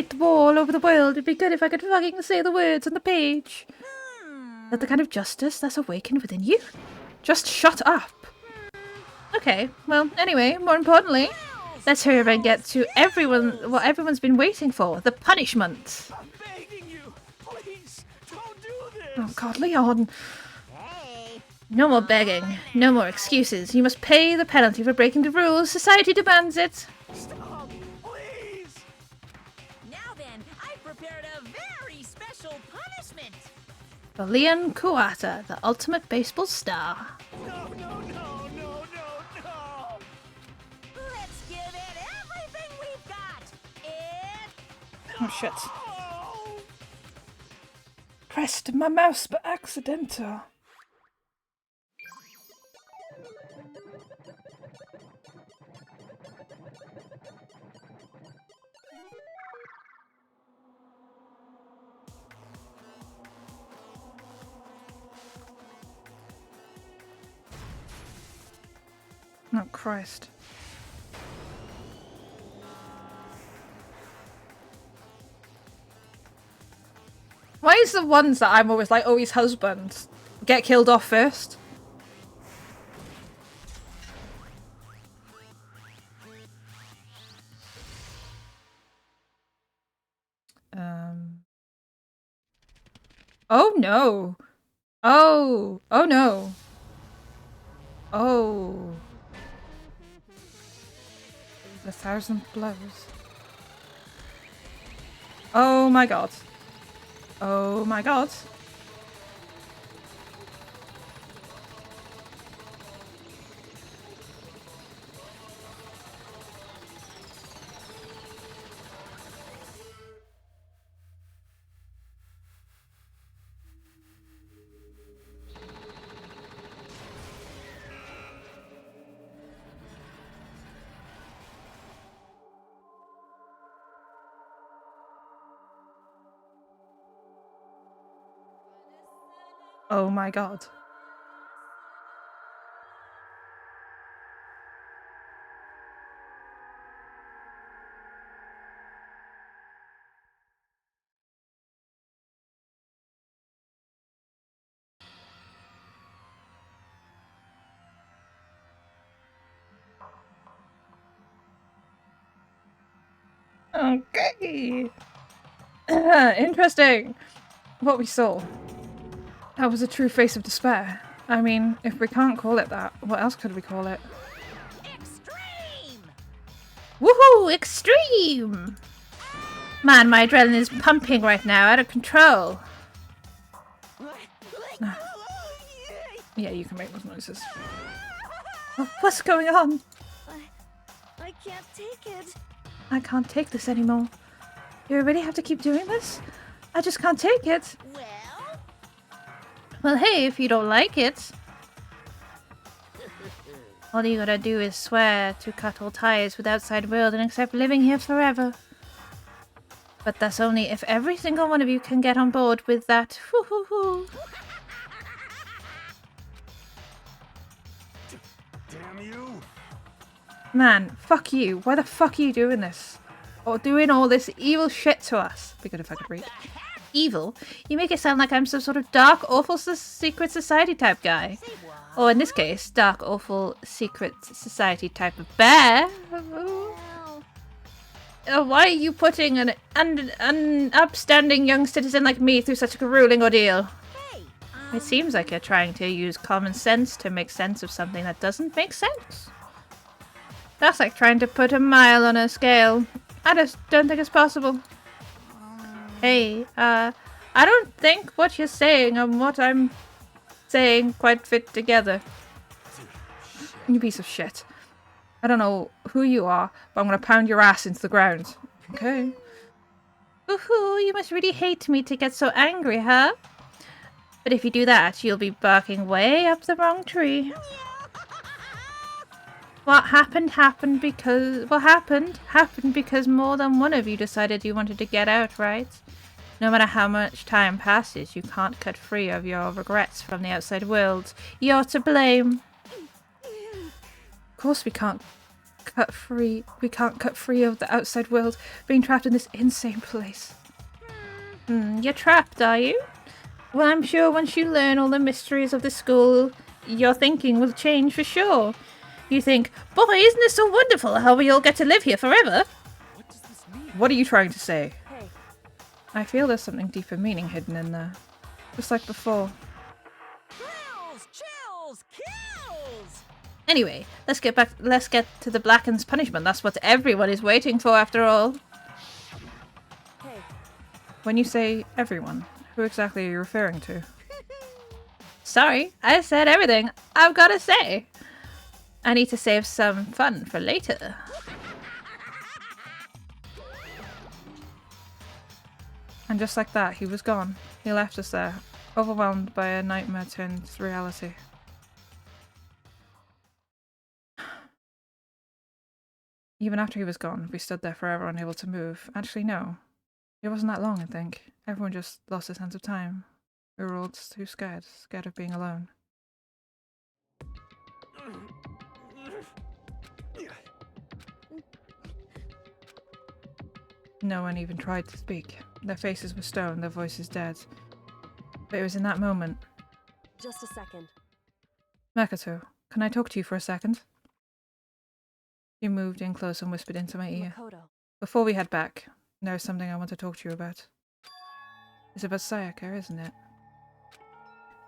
the war all over the world. It'd be good if I could fucking say the words on the page. That the kind of justice that's awakened within you? Just shut up. Okay, well, anyway, more importantly, let's hurry up and get to what everyone's been waiting for, the punishment. I'm begging you, please, don't do this. Oh god, Leon. No more begging, no more excuses. You must pay the penalty for breaking the rules. Society demands it. Stop, please. Now then, I prepared a very special punishment. For Leon Kuwata, the ultimate baseball star. No. Let's give it everything we've got. Oh shit. Pressed my mouse by accidental. Oh Christ. Why is the ones that I'm always like, oh, his husband, get killed off first? Oh no. Oh no. Oh. The 1,000 blows. Oh my god. Oh my god. Oh my god. Okay. Interesting. What we saw. That was a true face of despair. I mean, if we can't call it that, what else could we call it? Extreme! Woohoo! Extreme! Man, my adrenaline is pumping right now, out of control. Yeah, you can make those noises. Oh, what's going on? I can't take it. I can't take this anymore. You really have to keep doing this? I just can't take it. Well, hey, if you don't like it, all you gotta do is swear to cut all ties with the outside world and accept living here forever. But that's only if every single one of you can get on board with that. Hoo-hoo-hoo. Damn you! Man, fuck you. Why the fuck are you doing this? Or doing all this evil shit to us? Be good if I could read. Evil? You make it sound like I'm some sort of dark, awful secret society type guy. Or in this case, dark, awful, secret society type of bear. Why are you putting an upstanding young citizen like me through such a grueling ordeal? It seems like you're trying to use common sense to make sense of something that doesn't make sense. That's like trying to put a mile on a scale. I just don't think it's possible. Hey, I don't think what you're saying and what I'm saying quite fit together. You piece of shit. I don't know who you are, but I'm gonna pound your ass into the ground. Okay. Ooh, you must really hate me to get so angry, huh? But if you do that, you'll be barking way up the wrong tree. What happened because more than one of you decided you wanted to get out, right? No matter how much time passes, you can't cut free of your regrets from the outside world. You're to blame. Of course we can't cut free. We can't cut free of the outside world, being trapped in this insane place. You're trapped, are you? Well, I'm sure once you learn all the mysteries of the school, your thinking will change for sure. You think, boy, isn't this so wonderful how we all get to live here forever? What does this mean? What are you trying to say? Hey, I feel there's something deeper meaning hidden in there. Just like before. Thrills, chills, kills! Anyway, let's get to the Blacken's punishment. That's what everyone is waiting for after all. hey, When you say everyone, who exactly are you referring to? Sorry, I said everything I've got to say. I need to save some fun for later. And just like that, he was gone. He left us there, overwhelmed by a nightmare turned reality. Even after he was gone, we stood there forever unable to move. Actually, no. It wasn't that long, I think. Everyone just lost a sense of time. We were all just too scared of being alone. No one even tried to speak. Their faces were stone, their voices dead. But it was in that moment. just a second. Makoto, can I talk to you for a second? She moved in close and whispered into my ear. Makoto. Before we head back, there is something I want to talk to you about. It's about Sayaka, isn't it?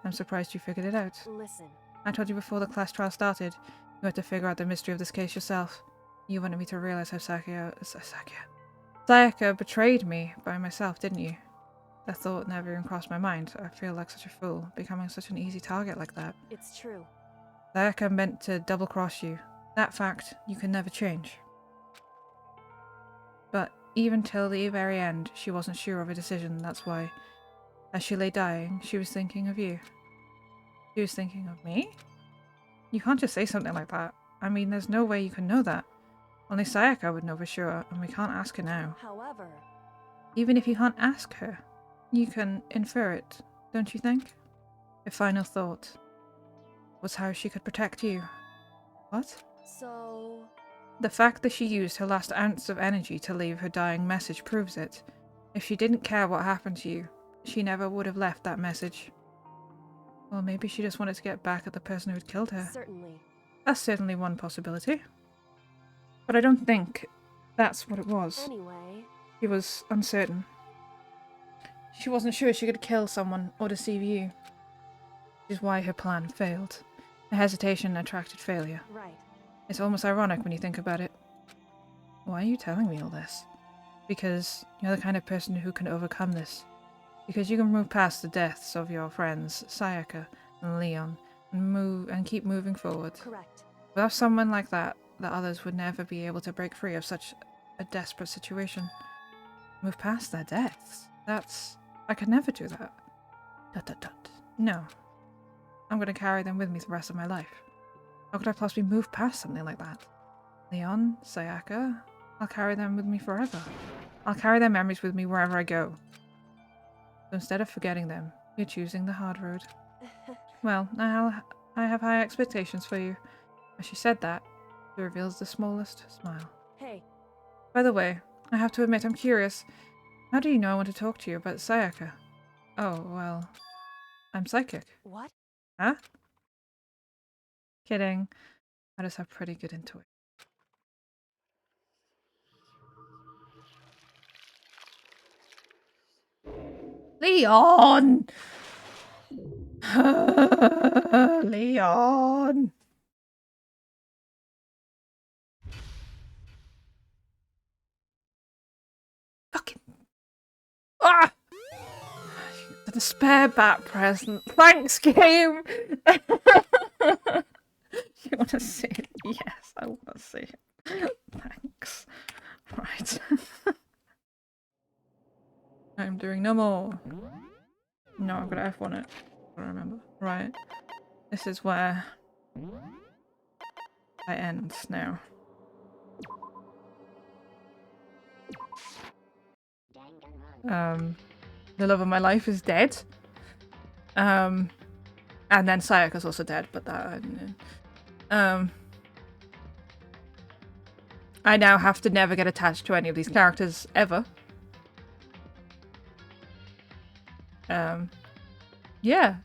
I'm surprised you figured it out. Listen. I told you before the class trial started, you had to figure out the mystery of this case yourself. You wanted me to realize how Sayaka betrayed me by myself, didn't you? That thought never even crossed my mind. I feel like such a fool, becoming such an easy target like that. It's true. Sayaka meant to double-cross you. That fact you can never change. But even till the very end, she wasn't sure of her decision. That's why, as she lay dying, she was thinking of you. She was thinking of me? You can't just say something like that. I mean, there's no way you can know that. Only Sayaka would know for sure, and we can't ask her now. However, Even if you can't ask her, you can infer it, don't you think? Her final thought was how she could protect you. What? so... The fact that she used her last ounce of energy to leave her dying message proves it. If she didn't care what happened to you, she never would have left that message. Well, maybe she just wanted to get back at the person who had killed her. Certainly. That's certainly one possibility. But I don't think that's what it was. Anyway... She was uncertain. She wasn't sure she could kill someone or deceive you. Which is why her plan failed. Her hesitation attracted failure. Right. It's almost ironic when you think about it. Why are you telling me all this? Because you're the kind of person who can overcome this. Because you can move past the deaths of your friends, Sayaka and Leon, and keep moving forward. Correct. Without someone like that, the others would never be able to break free of such a desperate situation. Move past their deaths? I could never do that. ... No. I'm gonna carry them with me the rest of my life. How could I possibly move past something like that? Leon, Sayaka, I'll carry them with me forever. I'll carry their memories with me wherever I go. So instead of forgetting them, you're choosing the hard road. Well, I have high expectations for you. As she said that, she reveals the smallest smile. Hey. By the way, I have to admit I'm curious. How do you know I want to talk to you about Sayaka? Oh, well, I'm psychic. What? Huh? Kidding. I just have pretty good intuition. Leon! Leon! Fucking... Ah! The spare bat present. Thanks, game! You want to see it? Yes, I want to see it. Thanks. Right. I'm doing no more. No, I've got to F1 it. I don't remember. Right. This is where I end now. The love of my life is dead. And then Sayaka's also dead, but that I now have to never get attached to any of these characters ever. Yeah.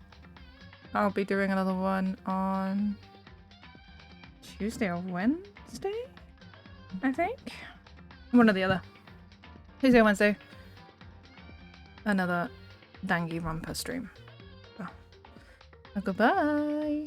I'll be doing another one on Tuesday or Wednesday, I think. One or the other. Tuesday or Wednesday. Another Danganronpa stream. Oh. Goodbye.